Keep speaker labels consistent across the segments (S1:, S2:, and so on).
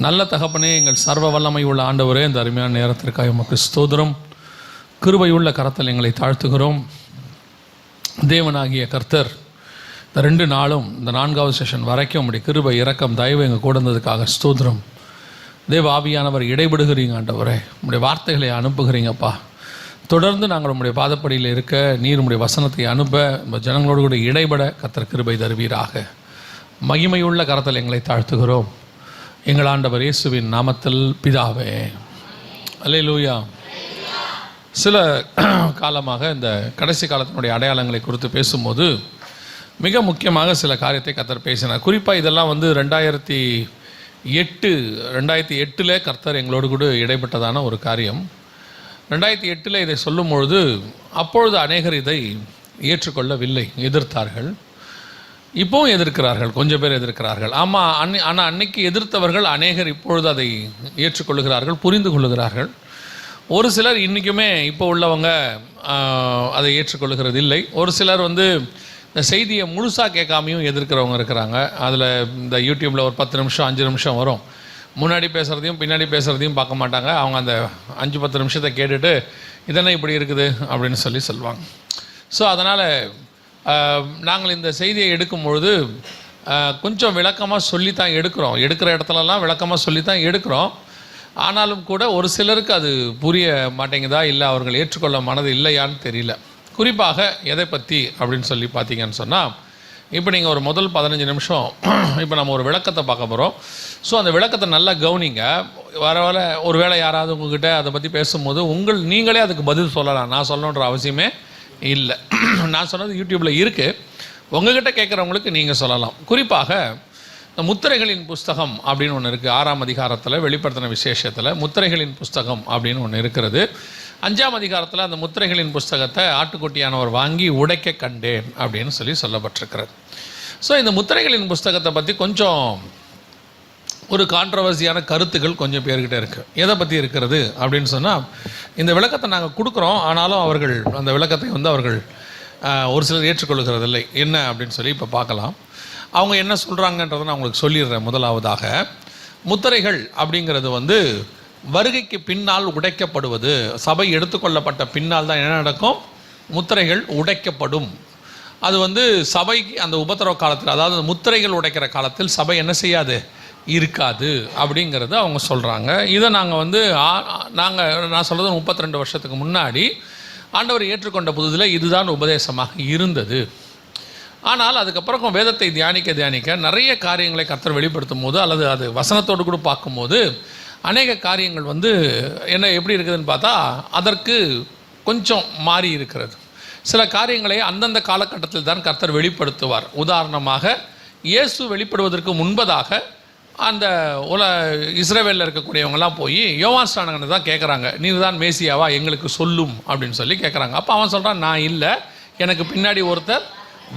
S1: நல்ல தகப்பனே, எங்கள் சர்வ வல்லமை உள்ள ஆண்டவரே, இந்த அருமையான நேரத்திற்காக உமக்கு ஸ்தோத்திரம். கிருபையுள்ள கரத்தில் எங்களை தாழ்த்துகிறோம். தேவனாகிய கர்த்தர் இந்த 2 நாளும் இந்த 4வது செஷன் வரைக்கும் உம்முடைய கிருபை இரக்கம் தயவு எங்கள் கூட இருந்ததுக்காக ஸ்தோத்திரம். தேவ ஆவியானவர் இடைபடுகிறீங்க ஆண்டவரே, உம்முடைய வார்த்தைகளை அனுப்புகிறீங்கப்பா. தொடர்ந்து நாங்கள் உம்முடைய பாதப்படியில் இருக்க நீர் உம்முடைய வசனத்தை அனுப்ப ஜனங்களோடு கூட இடைபட கர்த்தர் கிருபை தருவீராக. மகிமையுள்ள கரத்தில் எங்களை தாழ்த்துகிறோம் எங்கள் ஆண்டவர் இயேசுவின் நாமத்தில் பிதாவே, அல்லேலூயா. சில காலமாக இந்த கடைசி காலத்தினுடைய அடையாளங்களை குறித்து பேசும்போது மிக முக்கியமாக சில காரியத்தை கர்த்தர் பேசினார். குறிப்பாக இதெல்லாம் 2008 கர்த்தர் எங்களோடு கூட இடைப்பட்டதான ஒரு காரியம். 2008 இதை சொல்லும் பொழுது அப்பொழுது அநேகர் இதை ஏற்றுக்கொள்ளவில்லை, எதிர்த்தார்கள். இப்போவும் எதிர்க்கிறார்கள், கொஞ்சம் பேர் எதிர்க்கிறார்கள். ஆமாம், ஆனால் அன்னைக்கு எதிர்த்தவர்கள் அநேகர் இப்பொழுது அதை ஏற்றுக்கொள்ளுகிறார்கள், புரிந்து கொள்ளுகிறார்கள். ஒரு சிலர் இன்றைக்குமே இப்போ உள்ளவங்க அதை ஏற்றுக்கொள்ளுகிறது இல்லை. ஒரு சிலர் இந்த செய்தியை முழுசாக கேட்காமையும் எதிர்க்கிறவங்க இருக்கிறாங்க. அதில் இந்த யூடியூப்பில் ஒரு 10 நிமிஷம் 5 நிமிஷம் வரும். முன்னாடி பேசுகிறதையும் பின்னாடி பேசுகிறதையும் பார்க்க மாட்டாங்க. அவங்க அந்த 5-10 நிமிஷத்தை கேட்டுட்டு இதென்ன இப்படி இருக்குது அப்படின்னு சொல்லுவாங்க. ஸோ அதனால் நாங்கள் இந்த செய்தியை எடுக்கும்பொழுது கொஞ்சம் விளக்கமாக சொல்லித்தான் எடுக்கிறோம். எடுக்கிற இடத்துலலாம் விளக்கமாக சொல்லித்தான் எடுக்கிறோம். ஆனாலும் கூட ஒரு சிலருக்கு அது புரிய மாட்டேங்குதா, இல்லை அவர்கள் ஏற்றுக்கொள்ள மனது இல்லையான்னு தெரியல. குறிப்பாக எதை பற்றி அப்படின்னு சொல்லி பார்த்தீங்கன்னு சொன்னால், இப்போ நீங்கள் ஒரு முதல் 15 நிமிஷம் இப்போ நம்ம ஒரு விளக்கத்தை பார்க்க போகிறோம். ஸோ அந்த விளக்கத்தை நல்லா கவனிங்க. வர ஒருவேளை யாராவது உங்ககிட்ட அதை பற்றி பேசும்போது நீங்களே அதுக்கு பதில் சொல்லலாம். நான் சொல்லணுன்ற அவசியமே இல்லை. நான் சொன்னது யூடியூப்பில் இருக்குது, உங்ககிட்ட கேட்குறவங்களுக்கு நீங்கள் சொல்லலாம். குறிப்பாக இந்த முத்திரைகளின் புஸ்தகம் அப்படின்னு ஒன்று இருக்குது. 6ஆம் அதிகாரத்தில் வெளிப்படுத்தின விசேஷத்தில் முத்திரைகளின் புஸ்தகம் அப்படின்னு ஒன்று இருக்கிறது. 5ஆம் அதிகாரத்தில் அந்த முத்திரைகளின் புஸ்தகத்தை ஆட்டுக்குட்டியானவர் வாங்கி உடைக்க கண்டேன் அப்படின்னு சொல்லப்பட்டிருக்கிறது. ஸோ இந்த முத்திரைகளின் புஸ்தகத்தை பற்றி கொஞ்சம் ஒரு கான்ட்ரவர்சியான கருத்துக்கள் கொஞ்சம் பேர்கிட்ட இருக்குது. எதை பற்றி இருக்கிறது அப்படின்னு சொன்னால், இந்த விளக்கத்தை நாங்கள் கொடுக்குறோம், ஆனாலும் அவர்கள் அந்த விளக்கத்தை அவர்கள் ஒரு சிலர் ஏற்றுக்கொள்கிறதில்லை. என்ன அப்படின்னு சொல்லி இப்போ பார்க்கலாம். அவங்க என்ன சொல்கிறாங்கன்றதை நான் உங்களுக்கு சொல்லிடுறேன். முதலாவதாக, முத்திரைகள் அப்படிங்கிறது வருகைக்கு பின்னால் உடைக்கப்படுவது. சபை எடுத்துக்கொள்ளப்பட்ட பின்னால் தான் என்ன நடக்கும்? முத்திரைகள் உடைக்கப்படும். அது சபைக்கு அந்த உபத்திரவ காலத்தில், அதாவது முத்திரைகள் உடைக்கிற காலத்தில் சபை என்ன செய்யாது, இருக்காது அப்படிங்கிறது அவங்க சொல்கிறாங்க. இதை நான் சொல்கிறது 32 வருஷத்துக்கு முன்னாடி ஆண்டவர் ஏற்றுக்கொண்ட புதுதில் இதுதான் உபதேசமாக இருந்தது. ஆனால் அதுக்கப்புறம் வேதத்தை தியானிக்க நிறைய காரியங்களை கர்த்தர் வெளிப்படுத்தும் போது, அல்லது அது வசனத்தோடு கூட பார்க்கும்போது அநேக காரியங்கள் என்ன எப்படி இருக்குதுன்னு பார்த்தா அதற்கு கொஞ்சம் மாறி இருக்கிறது. சில காரியங்களை அந்தந்த காலகட்டத்தில் தான் கர்த்தர் வெளிப்படுத்துவார். உதாரணமாக, இயேசு வெளிப்படுவதற்கு முன்பதாக அந்த இஸ்ரவேலில் இருக்கக்கூடியவங்கெல்லாம் போய் யோவான் ஸ்நானகனை தான் கேட்குறாங்க, நீர் தான் மேசியாவா, எங்களுக்கு சொல்லும் அப்படின்னு சொல்லி கேட்குறாங்க. அப்போ அவன் சொல்கிறான், நான் இல்லை, எனக்கு பின்னாடி ஒருத்தர்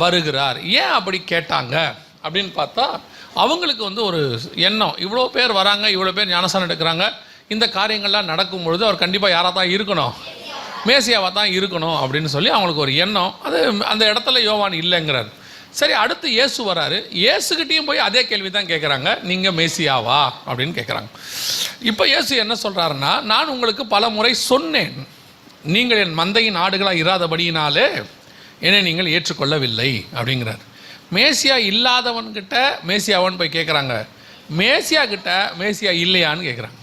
S1: வருகிறார். ஏன் அப்படி கேட்டாங்க அப்படின்னு பார்த்தா, அவங்களுக்கு ஒரு எண்ணம், இவ்வளோ பேர் வராங்க, இவ்வளோ பேர் ஞானஸ்நானம் எடுக்கிறாங்க, இந்த காரியங்கள்லாம் நடக்கும் பொழுது அவர் கண்டிப்பாக யாராக தான் இருக்கணும், மேசியாவாக தான் இருக்கணும் அப்படின்னு சொல்லி அவங்களுக்கு ஒரு எண்ணம். அது அந்த இடத்துல யோவான் இல்லைங்கிறார். சரி, அடுத்து இயேசு வராரு. இயேசுகிட்டையும் போய் அதே கேள்வி தான் கேட்குறாங்க, நீங்கள் மேசியாவா அப்படின்னு கேட்குறாங்க. இப்போ இயேசு என்ன சொல்கிறாருன்னா, நான் உங்களுக்கு பல முறை சொன்னேன், நீங்கள் என் மந்தையின் ஆடுகளாக இராதபடியினாலே என்னை நீங்கள் ஏற்றுக்கொள்ளவில்லை அப்படிங்கிறார். மேசியா இல்லாதவன்கிட்ட மேசியாவான்னு போய் கேட்குறாங்க, மேசியா கிட்ட மேசியா இல்லையான்னு கேட்குறாங்க.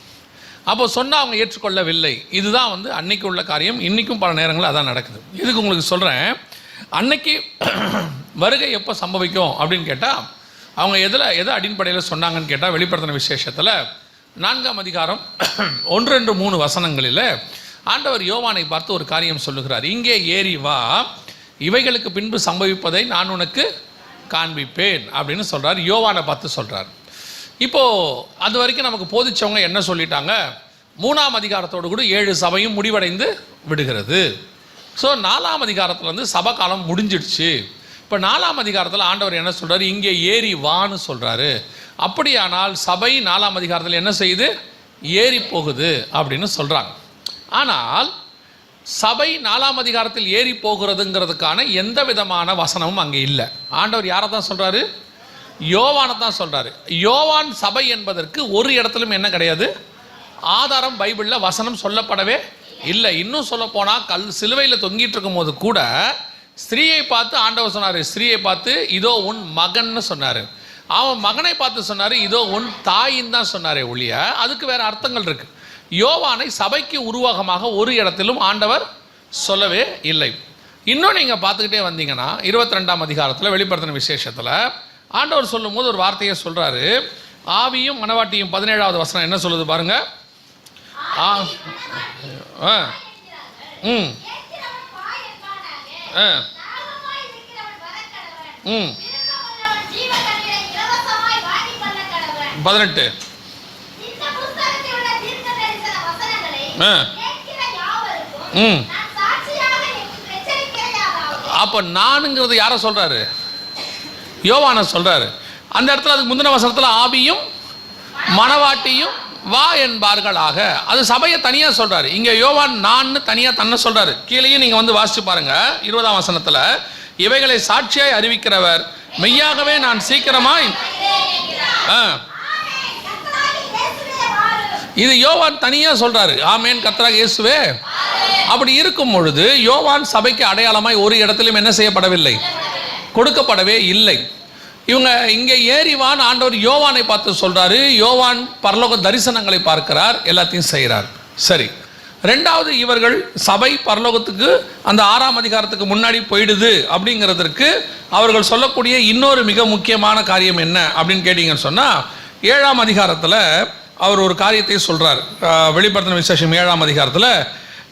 S1: அப்போ சொன்னால் அவங்க ஏற்றுக்கொள்ளவில்லை. இதுதான் அன்னைக்கு உள்ள காரியம். இன்றைக்கும் பல நேரங்களில் அதான் நடக்குது. இதுக்கு உங்களுக்கு சொல்கிறேன், அன்னைக்கு வருகை எப்போ சம்பவிக்கும் அப்படின்னு கேட்டால், அவங்க எதை அடிப்படையில் சொன்னாங்கன்னு கேட்டால், வெளிப்படுத்தின விசேஷத்தில் 4ஆம் அதிகாரம் 1-3 வசனங்களில் ஆண்டவர் யோவானை பார்த்து ஒரு காரியம் சொல்லுகிறார். இங்கே ஏறி வா, இவைகளுக்கு பின்பு சம்பவிப்பதை நான் உனக்கு காண்பிப்பேன் அப்படின்னு சொல்கிறார். யோவானை பார்த்து சொல்கிறார். இப்போது அது வரைக்கும் நமக்கு போதிச்சவங்க என்ன சொல்லிட்டாங்க, 3ஆம் அதிகாரத்தோடு கூட 7 சபையும் முடிவடைந்து விடுகிறது. ஸோ 4ஆம் அதிகாரத்தில் சபை காலம் முடிஞ்சிடுச்சு. இப்போ 4ஆம் அதிகாரத்தில் ஆண்டவர் என்ன சொல்கிறார், இங்கே ஏறி வான்னு சொல்கிறாரு. அப்படியானால் சபை 4ஆம் அதிகாரத்தில் என்ன செய்யுது, ஏறி போகுது அப்படின்னு சொல்கிறாங்க. ஆனால் சபை 4ஆம் அதிகாரத்தில் ஏறி போகிறதுங்கிறதுக்கான எந்த விதமான வசனமும் அங்கே இல்லை. ஆண்டவர் யாரை தான் சொல்கிறாரு, யோவானை தான் சொல்றாரு. யோவான் சபை என்பதற்கு ஒரு இடத்திலும் என்ன கிடையாது, ஆதாரம் பைபிளில் வசனம் சொல்லப்படவே இல்லை. இன்னும் சொல்ல போனால் சிலுவையில் தொங்கிட்டு இருக்கும் போது கூட ஸ்திரீயை பார்த்து ஆண்டவர் சொன்னார், ஸ்திரீயை பார்த்து இதோ உன் மகன்னு சொன்னார். அவன் மகனை பார்த்து சொன்னார் இதோ உன் தாயின்னு தான் சொன்னாரே ஒழிய அதுக்கு வேற அர்த்தங்கள் இருக்கு. யோவானை சபைக்கு உருவகமாக ஒரு இடத்திலும் ஆண்டவர் சொல்லவே இல்லை. இன்னும் நீங்கள் பார்த்துக்கிட்டே வந்தீங்கன்னா 22ஆம் அதிகாரத்தில் வெளிப்படுத்தின விசேஷத்தில் ஆண்டவர் சொல்லும் போது ஒரு வார்த்தையை சொல்றாரு. ஆவியும் மனவாட்டியும் 17வது வசனம் என்ன சொல்லுது பாருங்க. ம் 18 அப்ப நானுங்கிறது யார சொல்றாரு? யோவான சொல்றாரு. அந்த இடத்துல அதுக்கு முந்தின வசனத்துல ஆவியும் மனவாட்டியும் வா என்பார்களாக, அது சபையை தனியா சொல்றாரு. இங்க யோவான் நான் தனியா தன்னை சொல்றாரு. கீழேயும் நீங்க வந்து வாசிச்சு பாருங்க 20ஆம் வசனத்துல, இவைகளை சாட்சியாய் அறிவிக்கிறவர் மெய்யாகவே நான் சீக்கிரமாய், இது யோவான் தனியா சொல்றாரு. ஆமேன் கர்த்தராகிய இயேசுவே. அப்படி இருக்கும் பொழுது யோவான் சபைக்கு அடையாளமாய் ஒரு இடத்திலும் என்ன செய்யப்படவில்லை, கொடுக்கப்படவே இல்லை. இவங்க இங்கே ஏறிவான் ஆண்டவர் யோவானை பார்த்து சொல்றாரு. யோவான் பரலோக தரிசனங்களை பார்க்கிறார், எல்லாத்தையும் செய்கிறார். சரி, ரெண்டாவது இவர்கள் சபை பரலோகத்துக்கு அந்த 6ஆம் அதிகாரத்துக்கு முன்னாடி போயிடுது அப்படிங்கிறதுக்கு அவர்கள் சொல்லக்கூடிய இன்னொரு மிக முக்கியமான காரியம் என்ன அப்படின்னு கேட்டீங்கன்னு சொன்னால், 7ஆம் அதிகாரத்தில் அவர் ஒரு காரியத்தை சொல்றார். வெளிப்படுத்தின விசேஷம் 7ஆம் அதிகாரத்தில்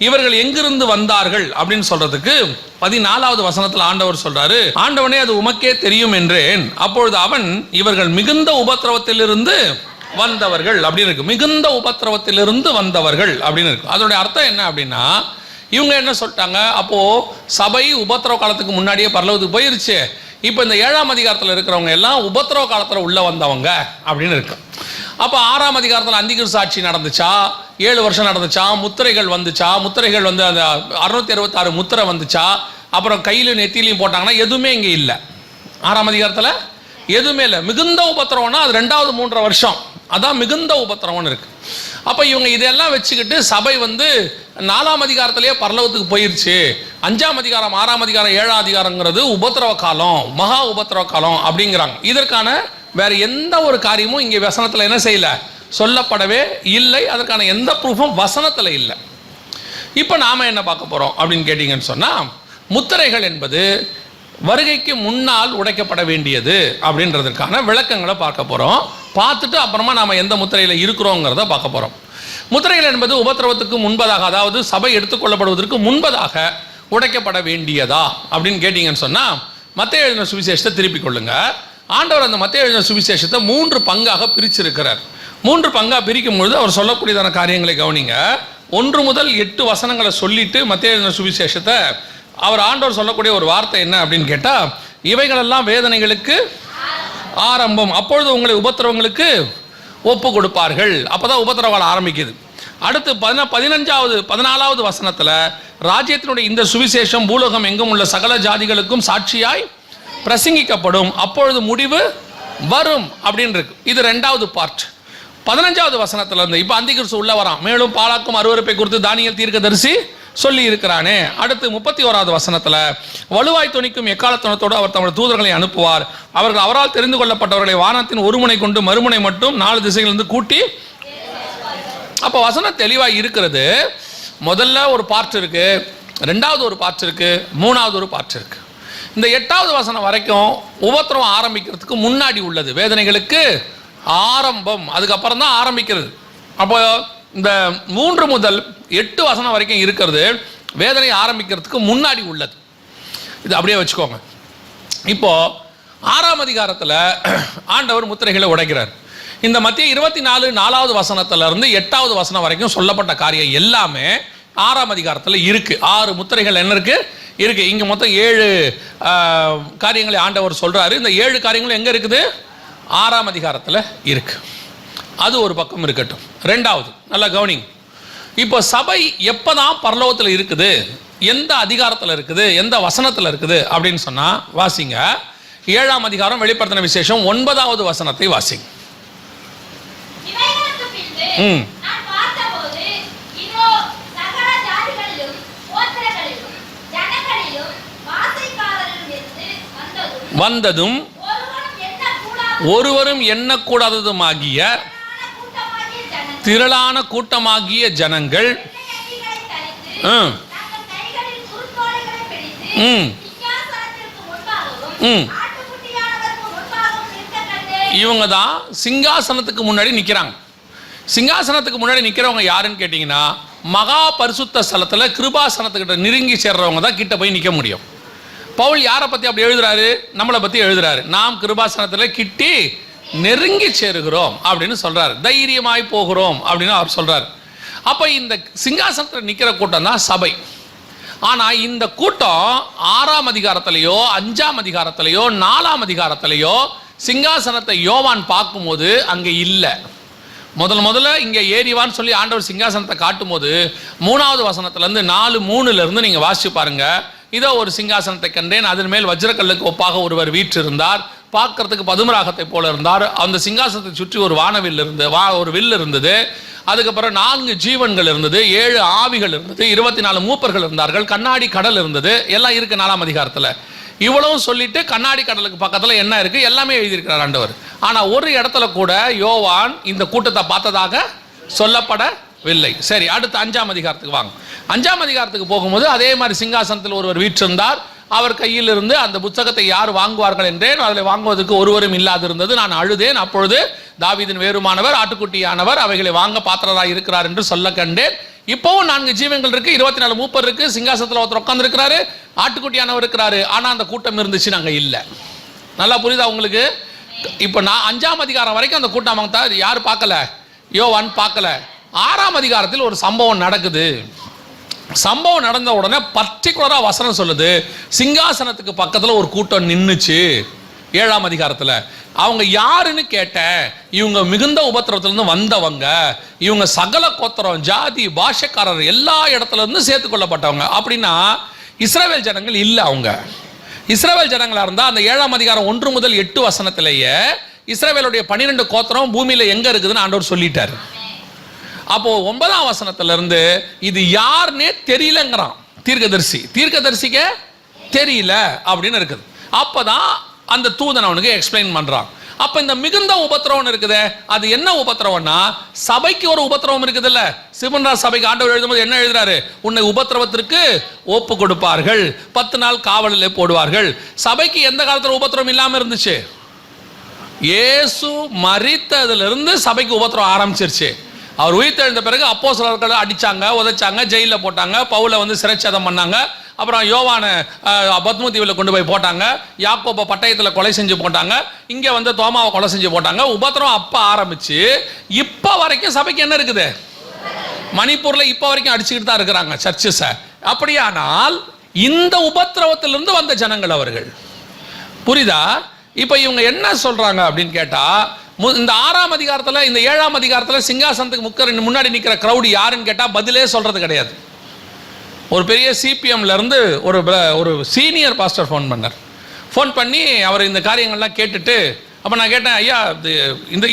S1: இவர்கள் எங்கிருந்து வந்தார்கள் அப்படின்னு சொல்றதுக்கு 14வது வசனத்தில் ஆண்டவர் சொல்றாரு, ஆண்டவனே அது உமக்கே தெரியும் என்றேன். அப்பொழுது அவன் இவர்கள் மிகுந்த உபத்திரவத்திலிருந்து வந்தவர்கள் அப்படின்னு இருக்கு. மிகுந்த உபத்திரவத்திலிருந்து வந்தவர்கள் அப்படின்னு இருக்கு. அதோடைய அர்த்தம் என்ன அப்படின்னா, இவங்க என்ன சொல்லிட்டாங்க, அப்போ சபை உபத்திரவ காலத்துக்கு முன்னாடியே பரலோகத்துக்கு போயிருச்சு. இப்போ இந்த 7ஆம் அதிகாரத்தில் இருக்கிறவங்க எல்லாம் உபத்திரவ காலத்தில் உள்ள வந்தவங்க அப்படின்னு இருக்கு. அப்போ 6ஆம் அதிகாரத்தில் அந்திகிறிஸ்து ஆட்சி நடந்துச்சா, 7 வருஷம் நடந்துச்சா, முத்திரைகள் வந்துச்சா, முத்திரைகள் வந்து அந்த 666 முத்திரை வந்துச்சா, அப்புறம் கையிலும் நெத்திலையும் போட்டாங்கன்னா எதுவுமே இங்கே இல்லை. 6ஆம் அதிகாரத்தில் எதுவுமே இல்லை. மிகுந்த உபத்திரவம்னா அது 2வது 3 வருஷம், அதான் மிகுந்த உபத்திரவம்னு இருக்கு. அப்போ இவங்க இதெல்லாம் வச்சுக்கிட்டு சபை வந்து 4ஆம் அதிகாரத்திலேயே பரலோகத்துக்கு போயிருச்சு, 5ஆம் அதிகாரம் 6ஆம் அதிகாரம் 7ஆம் அதிகாரங்கிறது உபத்திரவ காலம், மகா உபத்திரவ காலம் அப்படிங்கிறாங்க. இதற்கான வேற எந்த ஒரு காரியமும் இங்கே வசனத்தில் என்ன செய்யல, சொல்லப்படவே இல்லை. அதற்கான எந்த ப்ரூஃபும் வசனத்தில் இல்லை. இப்போ நாம் என்ன பார்க்க போகிறோம் அப்படின்னு கேட்டிங்கன்னு சொன்னால், முத்திரைகள் என்பது வருகைக்கு முன்னால் உடைக்கப்பட வேண்டியது அப்படின்றதுக்கான விளக்கங்களை பார்க்க போகிறோம். பார்த்துட்டு அப்புறமா நாம் எந்த முத்திரையில் இருக்கிறோங்கிறத பார்க்க போகிறோம். முத்திரைகள் என்பது உபத்திரவத்துக்கு முன்பதாக, அதாவது சபை எடுத்துக்கொள்ளப்படுவதற்கு முன்பதாக உடைக்கப்பட வேண்டியதா அப்படின்னு கேட்டிங்கன்னு சொன்னால், மத்தேயு எழுதின சுவிசேஷத்தை திருப்பிக் கொள்ளுங்க. ஆண்டவர் அந்த மத்தேயு எழுதின சுவிசேஷத்தை 3 பங்காக பிரிச்சிருக்கிறார். 3 பங்காக பிரிக்கும் பொழுது அவர் சொல்லக்கூடியதான காரியங்களை கவனிங்க. 1 முதல் 8 வசனங்களை சொல்லிட்டு மத்தேயு எழுதின சுவிசேஷத்தை அவர் ஆண்டவர் சொல்லக்கூடிய ஒரு வார்த்தை என்ன அப்படின்னு கேட்டால், இவைகளெல்லாம் வேதனைகளுக்கு ஆரம்பம், அப்பொழுது உங்களை உபத்திரவங்களுக்கு ஒப்பு கொடுப்பார்கள். அப்போதான் உபத்திரவங்கள் ஆரம்பிக்குது. அடுத்து 14வது வசனத்தில், ராஜ்யத்தினுடைய இந்த சுவிசேஷம் பூலோகம் எங்கும் உள்ள சகல ஜாதிகளுக்கும் சாட்சியாய் பிரசங்கிக்கப்படும், அப்பொழுது முடிவு வரும் அப்படின்னு இருக்கு. இது 2வது பார்ட். 15வது வசனத்துல இருந்து இப்போ அந்திகிறிஸ்து உள்ள வரான், மேலும் பாலாக்கும் அருவருப்பை குறித்து தானியேல் தீர்க்கதரிசி சொல்லி இருக்கிறானே. அடுத்து 31வது வசனத்துல, வலுவாய் துணிக்கும் எக்காலத்தனத்தோடு அவர் தமது தூதர்களை அனுப்புவார், அவர்கள் அவரால் தெரிந்து கொள்ளப்பட்டவர்களை வானத்தின் ஒரு முனை கொண்டு மறுமுனை மட்டும் 4 திசைகளிலிருந்து கூட்டி. அப்போ வசனம் தெளிவாக இருக்கிறது. முதல்ல ஒரு பார்ட் இருக்கு, 2வது ஒரு பார்ட் இருக்கு, 3வது ஒரு பார்ட் இருக்கு. இந்த 8வது வசனம் வரைக்கும் உபத்திரவம் ஆரம்பிக்கிறதுக்கு முன்னாடி உள்ளது, வேதனைகளுக்கு ஆரம்பம், அதுக்கப்புறம் தான் ஆரம்பிக்கிறது. அப்போ இந்த 3 முதல் 8 வசனம் வரைக்கும் இருக்கிறது வேதனை ஆரம்பிக்கிறதுக்கு முன்னாடி உள்ளது. இது அப்படியே வச்சுக்கோங்க. இப்போ 6ஆம் அதிகாரத்தில் ஆண்டவர் முத்திரைகளை உடைக்கிறார். இந்த மத்திய 24 4வது வசனத்திலிருந்து 8வது வசனம் வரைக்கும் சொல்லப்பட்ட காரியம் எல்லாமே 6ஆம் அதிகாரத்தில் இருக்கு. 6 முத்திரைகள் என்ன இருக்கு. இங்க மொத்தம் 7 காரியங்களை ஆண்டவர் சொல்றாரு. இந்த 7 காரியங்களும் எங்க இருக்குது, 6ஆம் அதிகாரத்தில் இருக்கு. அது ஒரு பக்கம் இருக்கட்டும். 2வது நல்லா கவனிங்க. இப்போ சபை எப்பதான் பரலோகத்தில் இருக்குது, எந்த அதிகாரத்தில் இருக்குது, எந்த வசனத்தில் இருக்குது அப்படின்னு சொன்னா வாசிங்க. 7ஆம் அதிகாரம் வெளிப்படுத்தின விசேஷம் 9வது வசனத்தை வாசிங்க. வந்ததும் ஒருவரும் எண்ணக்கூடாததுமாகிய திரளான கூட்டமாகிய ஜனங்கள் இவங்க தான் சிங்காசனத்துக்கு முன்னாடி நிற்கிறாங்க. சிங்காசனத்துக்கு முன்னாடி நிற்கிறவங்க யாருன்னு கேட்டிங்கன்னா, மகா பரிசுத்த ஸ்தலத்தில் கிருபாசனத்துக்கிட்ட நெருங்கி சேர்றவங்க தான் கிட்ட போய் நிற்க முடியும். பவுல் யாரை பற்றி அப்படி எழுதுறாரு? நம்மளை பற்றி எழுதுறாரு. நாம் கிருபாசனத்தில் கிட்டி நெருங்கி சேருகிறோம் அப்படின்னு சொல்றாரு. தைரியமாய் போகிறோம் அப்படின்னு அவர் சொல்றாரு. அப்போ இந்த சிங்காசனத்தில் நிற்கிற கூட்டம் தான் சபை. ஆனால் இந்த கூட்டம் 6ஆம் அதிகாரத்திலேயோ 5ஆம் அதிகாரத்திலேயோ 4ஆம் அதிகாரத்திலேயோ சிங்காசனத்தை யோவான் பார்க்கும்போது அங்கே இல்லை. முதல்ல இங்கே ஏறிவான்னு சொல்லி ஆண்டவர் சிங்காசனத்தை காட்டும் போது 3வது வசனத்திலேருந்து 4:3 நீங்கள் வாசிச்சு பாருங்க. இதோ ஒரு சிங்காசனத்தை கண்டேன், அதன் மேல் வஜ்ரக்கல்லுக்கு ஒப்பாக ஒருவர் வீற்றிருந்தார், பார்க்கறதுக்கு பதுமராகத்தை போல இருந்தார். அந்த சிங்காசனத்தை சுற்றி ஒரு வானவில் ஒரு வில் இருந்தது. அதுக்கப்புறம் 4 ஜீவன்கள் இருந்தது, 7 ஆவிகள் இருந்தது, 24 மூப்பர்கள் இருந்தார்கள், கண்ணாடி கடல் இருந்தது. எல்லாம் இருக்கு 4ஆம் அதிகாரத்தில். இவ்வளவும் சொல்லிட்டு கண்ணாடி கடலுக்கு பக்கத்தில் என்ன இருக்கு எல்லாமே எழுதியிருக்கிறார் ஆண்டவர். ஆனால் ஒரு இடத்துல கூட யோவான் இந்த கூட்டத்தை பார்த்ததாக சொல்லப்படவில்லை. சரி, அடுத்து 5ஆம் அதிகாரத்துக்கு வாங்க. 5ஆம் அதிகாரத்துக்கு போகும்போது அதே மாதிரி சிங்காசனத்தில் ஒருவர் வீற்றிருந்தார். அவர் கையில் இருந்து அந்த புத்தகத்தை யார் வாங்குவார்கள் என்றேன், அதில் வாங்குவதற்கு ஒருவரும் இல்லாதிருந்தது. நான் அழுதேன். அப்பொழுது தாவீதின் வேறுமானவர் ஆட்டுக்குட்டியானவர் அவைகளை வாங்க பாத்திரராக இருக்கிறார் என்று சொல்ல கண்டேன். இப்போவும் 4 ஜீவன்கள் இருக்கு, 24 மூப்பர் இருக்கு, சிங்காசனத்தில் ஒருத்தர் உட்கார்ந்து இருக்கிறாரு, ஆட்டுக்குட்டியானவர் இருக்கிறாரு. ஆனால் அந்த கூட்டம் இருந்துச்சு, நாங்கள் இல்லை. நல்லா புரியுதா உங்களுக்கு? இப்போ நான் 5ஆம் அதிகாரம் வரைக்கும் அந்த கூட்டம் யார் பார்க்கல? யோவான் பார்க்கல. 6ஆம் அதிகாரத்தில் ஒரு சம்பவம் நடக்குது. சம்பவம் நடந்த உடனே பர்டிகுலரா வசனம் சொல்லுது, சிங்காசனத்துக்கு பக்கத்தில் ஒரு கூட்டம் நின்றுச்சு. 7ஆம் அதிகாரத்தில் அவங்க யாருன்னு கேட்ட, இவங்க மிகுந்த உபத்திரத்திலிருந்து வந்தவங்க, இவங்க சகல கோத்திரம் ஜாதி பாஷைக்காரர் எல்லா இடத்துல இருந்து சேர்த்து கொள்ளப்பட்டவங்க. அப்படின்னா இஸ்ரவேல் ஜனங்கள் இல்லை. அவங்க இஸ்ரவேல் ஜனங்களா இருந்தால் அந்த 7ஆம் அதிகாரம் 1 முதல் 8 வசனத்திலேயே இஸ்ரவேலுடைய 12 கோத்திரம் பூமியில் எங்க இருக்குதுன்னு ஆண்டவர் சொல்லிட்டார். அப்போ 9ஆம் வசனத்திலிருந்து இது யாருன்னே தெரியலங்கிறான் தீர்க்கதரிசிக்க தெரியல அப்படின்னு இருக்குது. அப்பதான் அந்த தூதன் அவனுக்கு எக்ஸ்பிளைன் பண்றான். அப்ப இந்த மிகுந்த உபத்திரவம் இருக்குது. அது என்ன உபத்திரவம்னா, சபைக்கு ஒரு உபத்திரவம் இருக்குது இல்ல. சிமன்ராஜ் சபைக்கு ஆண்டவர் எழுதும்போது என்ன எழுதுறாரு? உன்னை உபத்திரவத்திற்கு ஒப்பு கொடுப்பார்கள், 10 நாள் காவலில் போடுவார்கள். சபைக்கு எந்த காலத்தில் உபத்திரவம் இல்லாம இருந்துச்சு? இயேசு மரித்ததிலிருந்து சபைக்கு உபத்திரவம் ஆரம்பிச்சிருச்சு. அவர் உயிர்த்தெழுந்த பிறகு அப்போஸ்தலர்களை அடிச்சாங்க, உதைச்சாங்க, ஜெயிலில் போட்டாங்க, பவுலை சிறைச்சேதம் பண்ணாங்க. அப்புறம் யோவான பத்ம தீவில் கொண்டு போய் போட்டாங்க, யாக்கோபை பட்டயத்தில் கொலை செஞ்சு போட்டாங்க, இங்கே தோமாவை கொலை செஞ்சு போட்டாங்க. உபத்திரம் அப்போ ஆரம்பிச்சு இப்போ வரைக்கும் சபைக்கு என்ன இருக்குது? மணிப்பூரில் இப்போ வரைக்கும் அடிச்சுக்கிட்டு தான் இருக்கிறாங்க சர்ச்சஸை. அப்படியானால் இந்த உபத்திரவத்திலிருந்து வந்த ஜனங்கள் அவர்கள். புரியுதா? இப்போ இவங்க என்ன சொல்றாங்க அப்படின்னு கேட்டா, இந்த 6ஆம் அதிகாரத்தில் இந்த 7ஆம் அதிகாரத்தில் சிங்காசனத்துக்கு முன்னாடி நிற்கிற கிரௌடு யாருன்னு கேட்டால் பதிலே சொல்றது கிடையாது. ஒரு பெரிய சிபிஎம்ல இருந்து ஒரு சீனியர் பாஸ்டர் ஃபோன் பண்ணி அவர் இந்த காரியங்கள்லாம் கேட்டுட்டு, அப்போ நான் கேட்டேன், ஐயா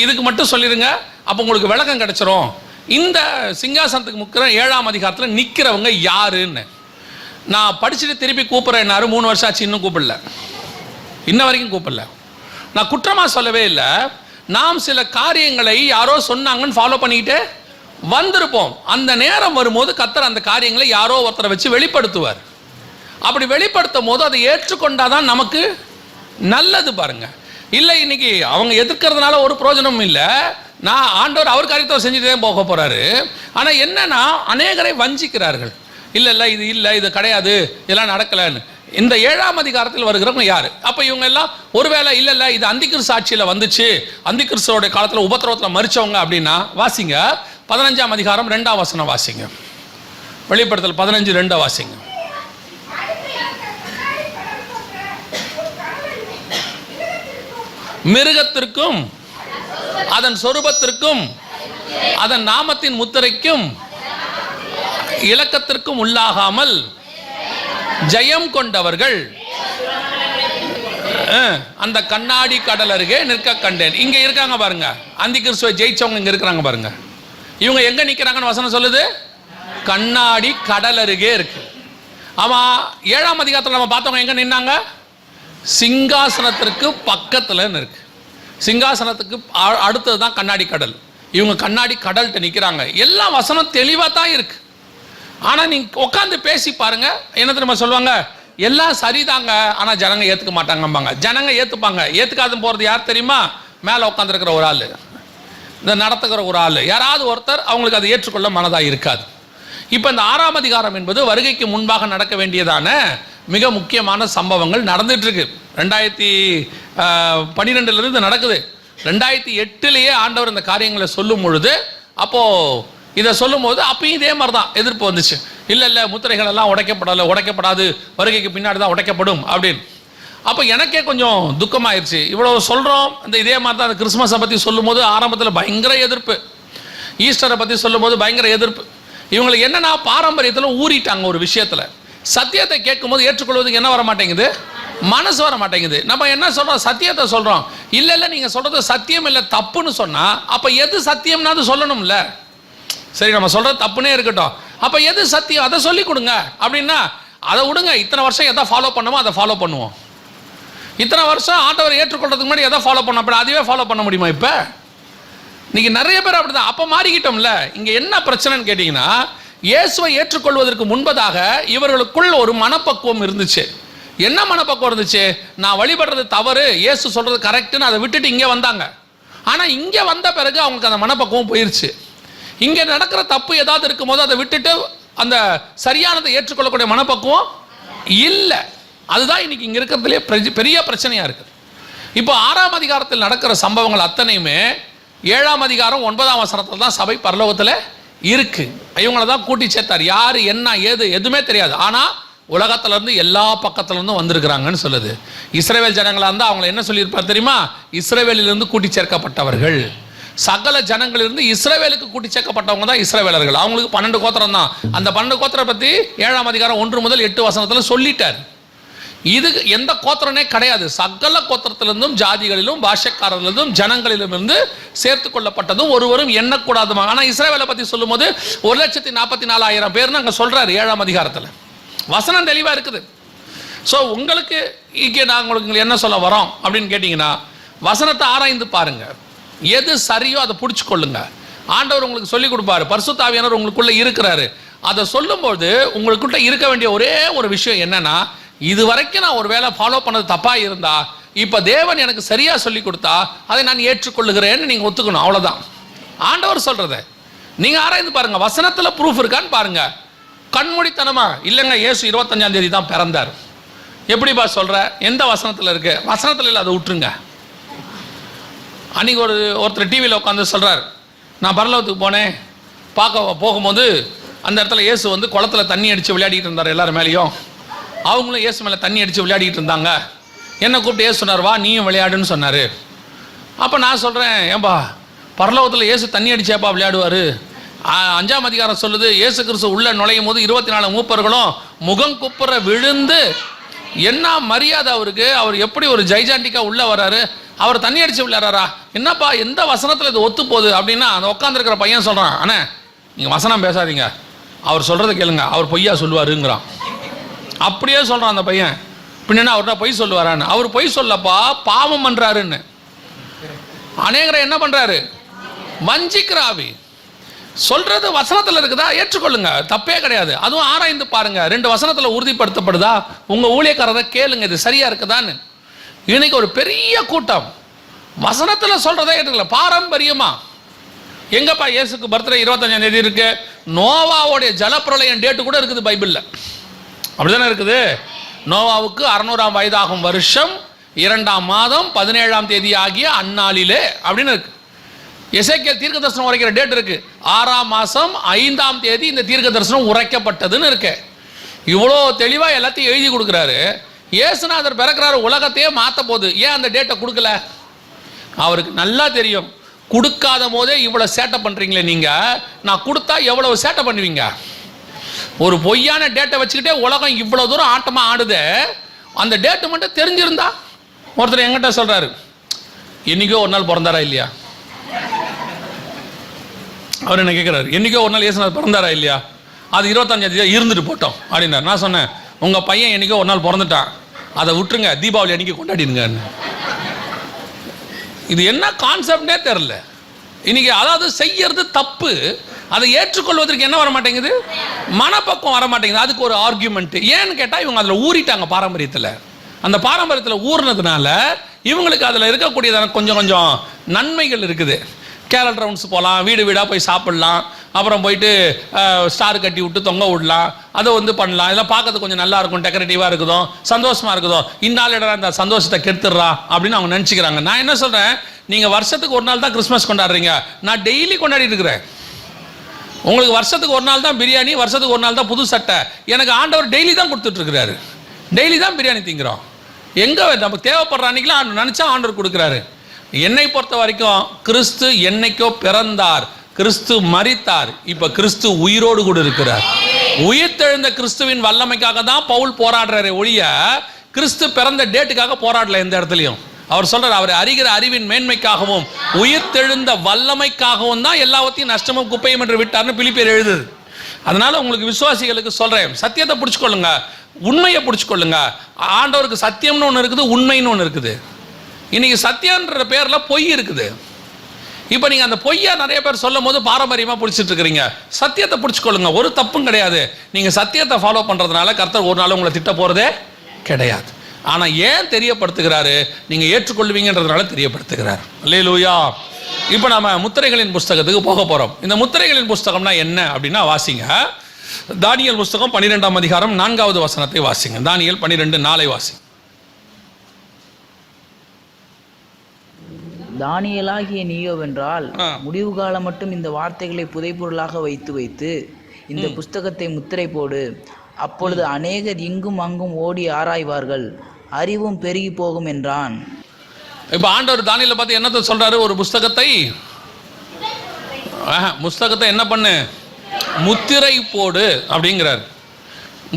S1: இதுக்கு மட்டும் சொல்லிடுங்க, அப்போ உங்களுக்கு விளக்கம் கிடைச்சிரும். இந்த சிங்காசனத்துக்கு முக்கிற 7ஆம் அதிகாரத்தில் நிற்கிறவங்க யாருன்னு நான் படிச்சுட்டு திருப்பி கூப்பிட்றேன்னாரு. 3 வருஷம் ஆச்சு, இன்னும் கூப்பிடல, இன்ன வரைக்கும் கூப்பிடல. நான் குற்றமாக சொல்லவே இல்லை. நாம் சில காரியங்களை யாரோ சொன்னாங்கன்னு ஃபாலோ பண்ணிக்கிட்டு வந்திருப்போம். அந்த நேரம் வரும்போது கர்த்தர் அந்த காரியங்களை யாரோ ஒருத்தரை வச்சு வெளிப்படுத்துவார். அப்படி வெளிப்படுத்தும் போது அதை ஏற்றுக்கொண்டாதான் நமக்கு நல்லது. பாருங்க, இல்லை இன்னைக்கு அவங்க எதிர்க்கிறதுனால ஒரு பிரயோஜனமும் இல்லை. நான் ஆண்டவர் அவர் காரியத்தை செஞ்சுட்டு தான் போக போறாரு. ஆனால் என்னன்னா, அநேகரை வஞ்சிக்கிறார்கள். இல்லை இது கிடையாது, இதெல்லாம் நடக்கலைன்னு. இந்த 7ஆம் அதிகாரத்தில் வருகிறவங்க யாரு? அப்ப இவங்க எல்லாம் ஒருவேளை இல்ல இது அந்திகிறிஸ்து ஆட்சியில வந்துச்சு, அந்திகிறிஸ்துவோட காலத்துல உபத்திரவத்தில் மரிச்சவங்க அப்படின்னா வாசிங்க 15ஆம் அதிகாரம் 2ஆம் வசனம் வாசிங்க. வெளிப்படுத்தல் 15:2 வாசிங்க. மிருகத்திற்கும் அதன் சொரூபத்திற்கும் அதன் நாமத்தின் முத்திரைக்கும் இலக்கத்திற்கும் உள்ளாகாமல் ஜெயம் கொண்டவர்கள் அந்த கண்ணாடி கடல் அருகே நிற்க கண்டேன். இங்க இருக்காங்க பாருங்க, அந்தி கிறிஸ்துவை ஜெயிச்சவங்க இங்க இருக்கிறாங்க பாருங்க. இவங்க எங்க நிக்கிறாங்கன்னு வசனம் சொல்லுது, கண்ணாடி கடல் அருகே இருக்கு. ஆமா, 7ஆம் அதிகாரத்தில் நம்ம பார்த்தவங்க எங்க நின்னாங்க? சிங்காசனத்திற்கு பக்கத்துல இருக்கு. சிங்காசனத்துக்கு அடுத்தது தான் கண்ணாடி கடல். இவங்க கண்ணாடி கடல்கிட்ட நிற்கிறாங்க. எல்லா வசனம் தெளிவாக தான் இருக்கு. ஆனால் நீங்கள் உட்காந்து பேசி பாருங்க, என்ன தெரியுமா சொல்லுவாங்க? எல்லாம் சரிதாங்க, ஆனால் ஜனங்க ஏற்றுக்க மாட்டாங்கம்பாங்க. ஜனங்க ஏற்றுப்பாங்க. ஏற்றுக்காது போகிறது யார் தெரியுமா? மேலே உட்காந்துருக்கிற ஒரு ஆள், இந்த நடத்துகிற ஒரு ஆள், யாராவது ஒருத்தர் அவங்களுக்கு அதை ஏற்றுக்கொள்ள மனதாக இருக்காது. இப்போ இந்த 6ஆம் அதிகாரம் என்பது வருகைக்கு முன்பாக நடக்க வேண்டியதான மிக முக்கியமான சம்பவங்கள் நடந்துட்டு இருக்கு. 2012 நடக்குது. 2008 ஆண்டவர் இந்த காரியங்களை சொல்லும் பொழுது, அப்போ இதை சொல்லும் போது அப்பயும் இதே மாதிரி தான் எதிர்ப்பு வந்துச்சு. இல்லை முத்திரைகள் எல்லாம் உடைக்கப்படாது, வருகைக்கு பின்னாடி தான் உடைக்கப்படும் அப்படின்னு. அப்போ எனக்கே கொஞ்சம் துக்கமாயிருச்சு. இவ்வளோ சொல்கிறோம், இந்த இதே மாதிரி தான் அந்த கிறிஸ்மஸை பற்றி சொல்லும் போது ஆரம்பத்தில் பயங்கர எதிர்ப்பு, ஈஸ்டரை பற்றி சொல்லும் போது பயங்கர எதிர்ப்பு. இவங்களுக்கு என்னன்னா பாரம்பரியத்தில் ஊறிட்டாங்க ஒரு விஷயத்தில். சத்தியத்தை கேட்கும் போது ஏற்றுக்கொள்வதுக்கு என்ன வர மாட்டேங்குது? மனசு வர மாட்டேங்குது. நம்ம என்ன சொல்கிறோம்? சத்தியத்தை சொல்கிறோம். இல்லை நீங்கள் சொல்கிறது சத்தியம் இல்லை, தப்புன்னு சொன்னால் அப்போ எது சத்தியம்னா சொல்லணும்ல. சரி, நம்ம சொல்கிறது தப்புனே இருக்கட்டும், அப்போ எது சத்தியம் அதை சொல்லி கொடுங்க அப்படின்னா அதை விடுங்க. இத்தனை வருஷம் எதை ஃபாலோ பண்ணுமோ அதை ஃபாலோ பண்ணுவோம். இத்தனை வருஷம் ஆண்டவரை ஏற்றுக்கொள்றதுக்கு முன்னாடி எதை ஃபாலோ பண்ணோம், அப்படி அதுவே ஃபாலோ பண்ண முடியுமா? இப்போ இன்னைக்கு நிறைய பேர் அப்படிதான். அப்போ மாறிக்கிட்டோம்ல. இங்கே என்ன பிரச்சனைன்னு கேட்டிங்கன்னா, இயேசுவை ஏற்றுக்கொள்வதற்கு முன்பதாக இவர்களுக்குள் ஒரு மனப்பக்குவம் இருந்துச்சு. என்ன மனப்பக்குவம் இருந்துச்சு? நான் வழிபடுறது தவறு, இயேசு சொல்றது கரெக்டுன்னு அதை விட்டுட்டு இங்கே வந்தாங்க. ஆனால் இங்கே வந்த பிறகு அவங்களுக்கு அந்த மனப்பக்குவம் போயிருச்சு. இங்கே நடக்கிற தப்பு ஏதாவது இருக்கும் போது அதை விட்டுட்டு அந்த சரியானதை ஏற்றுக்கொள்ளக்கூடிய மனப்பக்குவம் இல்லை. அதுதான் இன்னைக்கு இங்கே இருக்கிறதுலே பெரிய பிரச்சனையாக இருக்குது. இப்போ 6ஆம் அதிகாரத்தில் நடக்கிற சம்பவங்கள் அத்தனையுமே 7ஆம் அதிகாரம் 9ஆம் வசனத்தில் தான் சபை பரலோகத்தில் இருக்கு. இவங்களை தான் கூட்டி சேர்த்தார். யார் என்ன ஏது எதுவுமே தெரியாது. ஆனால் உலகத்திலேருந்து எல்லா பக்கத்துலேருந்தும் வந்திருக்கிறாங்கன்னு சொல்லுது. இஸ்ரவேல் ஜனங்களாக இருந்தால் அவங்களை என்ன சொல்லியிருப்பார் தெரியுமா? இஸ்ரவேலிலிருந்து கூட்டி சேர்க்கப்பட்டவர்கள். சகல ஜனங்களிலிருந்து இஸ்ரவேலுக்கு கூட்டி சேர்க்கப்பட்டவங்க தான் இஸ்ரவேலர்கள். அவங்களுக்கு 12 கோத்திரம் தான். அந்த 12 கோத்திரம் பற்றி 7ஆம் அதிகாரம் 1 முதல் 8 வசனத்தில் சொல்லிட்டார். இது எந்த கோத்திரனே கிடையாது. சகல கோத்திரத்திலிருந்தும் ஜாதிகளிலும் பாஷக்காரர்களிலும் ஜனங்களிலும் இருந்து சேர்த்து கொள்ளப்பட்டதும் ஒருவரும் எண்ணக்கூடாதுமா. ஆனால் இஸ்ரவேலை பற்றி சொல்லும் போது 1,44,000 பேர்னு அங்கே சொல்றாரு 7ஆம் அதிகாரத்தில். வசனம் தெளிவாக இருக்குது. ஸோ உங்களுக்கு இங்கே நான் உங்களுக்கு என்ன சொல்ல வரோம் அப்படின்னு கேட்டிங்கன்னா, வசனத்தை ஆராய்ந்து பாருங்க, எது சரியோ அதை பிடிச்சி கொள்ளுங்க. ஆண்டவர் உங்களுக்கு சொல்லிக் கொடுப்பாரு, பரிசுத்த ஆவியானவர் உங்களுக்குள்ளே இருக்கிறாரு. அதை சொல்லும்போது உங்களுக்குள்ள இருக்க வேண்டிய ஒரே ஒரு விஷயம் என்னன்னா, இது வரைக்கும் நான் ஒரு வேளை ஃபாலோ பண்ணது தப்பாக இருந்தா இப்போ தேவன் எனக்கு சரியாக சொல்லி கொடுத்தா அதை நான் ஏற்றுக்கொள்ளுகிறேன்னு நீங்கள் ஒத்துக்கணும். அவ்வளோதான் ஆண்டவர் சொல்கிறத. நீங்கள் ஆராய்ந்து பாருங்க, வசனத்தில் ப்ரூஃப் இருக்கான்னு பாருங்க. கண்மூடித்தனமா இல்லைங்க இயேசு 25ஆம் தேதி தான் பிறந்தார். எப்படிப்பா சொல்கிற? எந்த வசனத்தில் இருக்கு? வசனத்தில் இல்லை, அதை விட்டுருங்க. அன்றைக்கி ஒருத்தர் டிவியில் உட்காந்து சொல்கிறார், நான் பரலோகத்துக்கு போனேன், போகும்போது அந்த இடத்துல இயேசு வந்து குளத்தில் தண்ணி அடித்து விளையாடிட்டு இருந்தார். எல்லாரும் மேலேயும் அவங்களும் இயேசு மேலே தண்ணி அடித்து விளையாடிட்டு இருந்தாங்க. என்னை கூப்பிட்டு இயேசு சொன்னார், வா நீயும் விளையாடுன்னு சொன்னார். அப்போ நான் சொல்கிறேன், ஏன்பா பரலோகத்தில் இயேசு தண்ணி அடிச்சாப்பா விளையாடுவார்? 5ஆம் அதிகாரம் சொல்லுது, இயேசு கிறிஸ்து உள்ள நுழையும் போது 24 மூப்பர்களும் முகம் குப்புற விழுந்து, என்ன மரியாதை அவருக்கு, அவர் எப்படி ஒரு ஜைஜாண்டிக்காக உள்ளே வராரு, அவர் தண்ணி அடித்து விளையாடுறாரா? என்னப்பா எந்த வசனத்தில் இது ஒத்து போகுது அப்படின்னா, அந்த உட்காந்துருக்கிற பையன் சொல்கிறான், அண்ணே நீங்கள் வசனம் பேசாதீங்க, அவர் சொல்கிறத கேளுங்க, அவர் பொய்யா சொல்லுவாருங்கிறான். அப்படியே சொல்கிறான் அந்த பையன். பின்னா அவர்கிட்ட பொய் சொல்லுவாரான்னு. அவர் பொய் சொல்லப்பா, பாவம் பண்ணுறாருன்னு. அநேகரை என்ன பண்ணுறாரு? வஞ்சிக்கிறாவி. சொல்கிறது வசனத்தில் இருக்குதா, ஏற்றுக்கொள்ளுங்க, தப்பே கிடையாது. அதுவும் ஆராய்ந்து பாருங்க, 2 வசனத்தில் உறுதிப்படுத்தப்படுதா, உங்கள் ஊழியக்காரரை கேளுங்க இது சரியாக இருக்குதான்னு. இன்னைக்கு ஒரு பெரிய கூட்டம் வசனத்தில் சொல்கிறதே ஏற்றுக்கல. பாரம்பரியமா எங்கப்பா இயேசுக்கு பர்த்டே 25ஆம் தேதி இருக்கு, நோவாவுடைய ஜலப்பிரளயம் டேட்டு கூட இருக்குது பைபிளில். அப்படிதானே இருக்குது. நோவாவுக்கு 600ஆம் வயதாகும் வருஷம் 2ஆம் மாதம் 17ஆம் தேதி ஆகிய அந்நாளிலே அப்படின்னு இருக்கு. எசேக்கியேல் தீர்க்க தரிசனம் உரைக்கிற டேட் இருக்கு, 6ஆம் மாதம் 5ஆம் தேதி இந்த தீர்க்க தரிசனம் உரைக்கப்பட்டதுன்னு இருக்கு. இவ்வளோ தெளிவாக எல்லாத்தையும் எழுதி கொடுக்குறாரு. இயேசுநாதர் பிறக்கிறாரு, உலகத்தையே மாற்ற போகுது. ஏன் அந்த டேட்டை கொடுக்கல? அவருக்கு நல்லா தெரியும், கொடுக்காத போதே இவ்வளோ சேட்டை பண்ணுறீங்களே நீங்கள், நான் கொடுத்தா எவ்வளவு சேட்டை பண்ணுவீங்க. ஒரு பொய்யான டேட்டை வச்சுக்கிட்டே உலகம் இவ்வளோ தூரம் ஆட்டமாக ஆடுது. அந்த டேட்டு மட்டும் தெரிஞ்சிருந்தா ஒருத்தர் எங்கிட்ட சொல்கிறாரு, என்றைக்கோ ஒரு நாள் பிறந்தாரா இல்லையா? அவர் என்ன கேட்குறாரு, என்றைக்கோ ஒரு நாள் இயேசுநாதர் பிறந்தாரா இல்லையா? அது 25 இருந்துட்டு போட்டோம் அப்படின்னார். நான் சொன்னேன், உங்கள் பையன் என்றைக்கோ ஒரு நாள் பிறந்துட்டான், அதை விட்டுருங்க, தீபாவளி அன்றைக்கி கொண்டாடிடுங்க. இது என்ன கான்செப்டே தெரில இன்னைக்கு. அதாவது செய்யறது தப்பு, அதை ஏற்றுக்கொள்வதற்கு என்ன வர மாட்டேங்குது, மனப்பக்கம் வர மாட்டேங்குது. அதுக்கு ஒரு ஆர்கியூமெண்ட். ஏன்னு கேட்டால் இவங்க அதில் ஊறிட்டாங்க பாரம்பரியத்தில். அந்த பாரம்பரியத்தில் ஊறினதுனால இவங்களுக்கு அதில் இருக்கக்கூடியதான கொஞ்சம் கொஞ்சம் நன்மைகள் இருக்குது. கேரல் ரவுண்ட்ஸ் போகலாம், வீடு வீடாக போய் சாப்பிட்லாம், அப்புறம் போயிட்டு ஸ்டார் கட்டி விட்டு தொங்க விடலாம், அதை பண்ணலாம். இதெல்லாம் பார்க்கறது கொஞ்சம் நல்லா இருக்கும், டெக்கரேட்டிவாக இருக்குதோ, சந்தோஷமாக இருக்குதோ. இந்நாள் இடம் அந்த சந்தோஷத்தை கெடுத்துடுறா அப்படின்னு அவங்க நினச்சிக்கிறாங்க. நான் என்ன சொல்கிறேன், நீங்கள் வருஷத்துக்கு ஒரு நாள் தான் கிறிஸ்மஸ் கொண்டாடுறீங்க, நான் டெய்லி கொண்டாடிட்டு இருக்கிறேன். உங்களுக்கு வருஷத்துக்கு ஒரு நாள் தான் பிரியாணி, வருஷத்துக்கு ஒரு நாள் தான் புது சட்டை. எனக்கு ஆண்டவர் டெய்லி தான் கொடுத்துட்ருக்கிறாரு, டெய்லி தான் பிரியாணி திங்கிறோம். எங்கே நமக்கு தேவைப்படுற அன்றைக்கெலாம் நினச்சா ஆண்டவர் கொடுக்குறாரு. என்னை பொறுத்த வரைக்கும் கிறிஸ்து என்னைக்கோ பிறந்தார், கிறிஸ்து மரித்தார், இப்போ கிறிஸ்து உயிரோடு கூட இருக்கிறார். உயிர்த்தெழுந்த கிறிஸ்துவின் வல்லமைக்காக தான் பவுல் போராடுறாரு ஒழிய கிறிஸ்து பிறந்த டேட்டுக்காக போராடல எந்த இடத்துலையும். அவர் சொல்றார், அவர் அறிகிற அறிவின் மேன்மைக்காகவும் உயிர்த்தெழுந்த வல்லமைக்காகவும் தான் எல்லாவற்றையும் நஷ்டமும் குப்பையும் என்று விட்டார்னு பிலிப்பியர் எழுதுது. அதனால உங்களுக்கு விசுவாசிகளுக்கு சொல்றேன், சத்தியத்தை பிடிச்சிக்கொள்ளுங்க, உண்மையை பிடிச்சிக்கொள்ளுங்க. ஆண்டவருக்கு சத்தியம்னு ஒன்று இருக்குது, உண்மைன்னு ஒன்று இருக்குது. இன்னைக்கு சத்தியன்ற பேர்ல பொய் இருக்குது. இப்போ நீங்கள் அந்த பொய்யா நிறைய பேர் சொல்லும் போது பாரம்பரியமாக பிடிச்சிட்டு இருக்கிறீங்க. சத்தியத்தை பிடிச்சிக்கொள்ளுங்க, ஒரு தப்பும் கிடையாது. நீங்கள் சத்தியத்தை ஃபாலோ பண்ணுறதுனால கர்த்தர் ஒரு நாள் உங்களை திட்ட போகிறதே கிடையாது. ஆனால் ஏன் தெரியப்படுத்துகிறாரு, நீங்கள் ஏற்றுக்கொள்வீங்கன்றதுனால தெரியப்படுத்துகிறார். அல்லேலூயா. இப்போ நம்ம முத்திரைகளின் புஸ்தகத்துக்கு போக போகிறோம். இந்த முத்திரைகளின் புஸ்தகம்னா என்ன அப்படின்னா, வாசிங்க தானியேல் புஸ்தகம் 12ஆம் அதிகாரம் 4வது வசனத்தை வாசிங்க. தானியேல் 12:4 வாசிங்க.
S2: தானியேலாகிய நீயோவென்றால் முடிவு காலம் மட்டும் இந்த வார்த்தைகளை புதைபொருளாக வைத்து வைத்து இந்த புஸ்தகத்தை முத்திரை போடு. அப்பொழுது அநேகர் இங்கும் அங்கும் ஓடி ஆராய்வார்கள், அறிவும் பெருகி போகும் என்றான்.
S1: இப்போ ஆண்டவர் தானியேலை பார்த்து என்னத்தை சொல்றாரு, ஒரு புஸ்தகத்தை என்ன பண்ணு, முத்திரை போடு அப்படிங்கிறார்.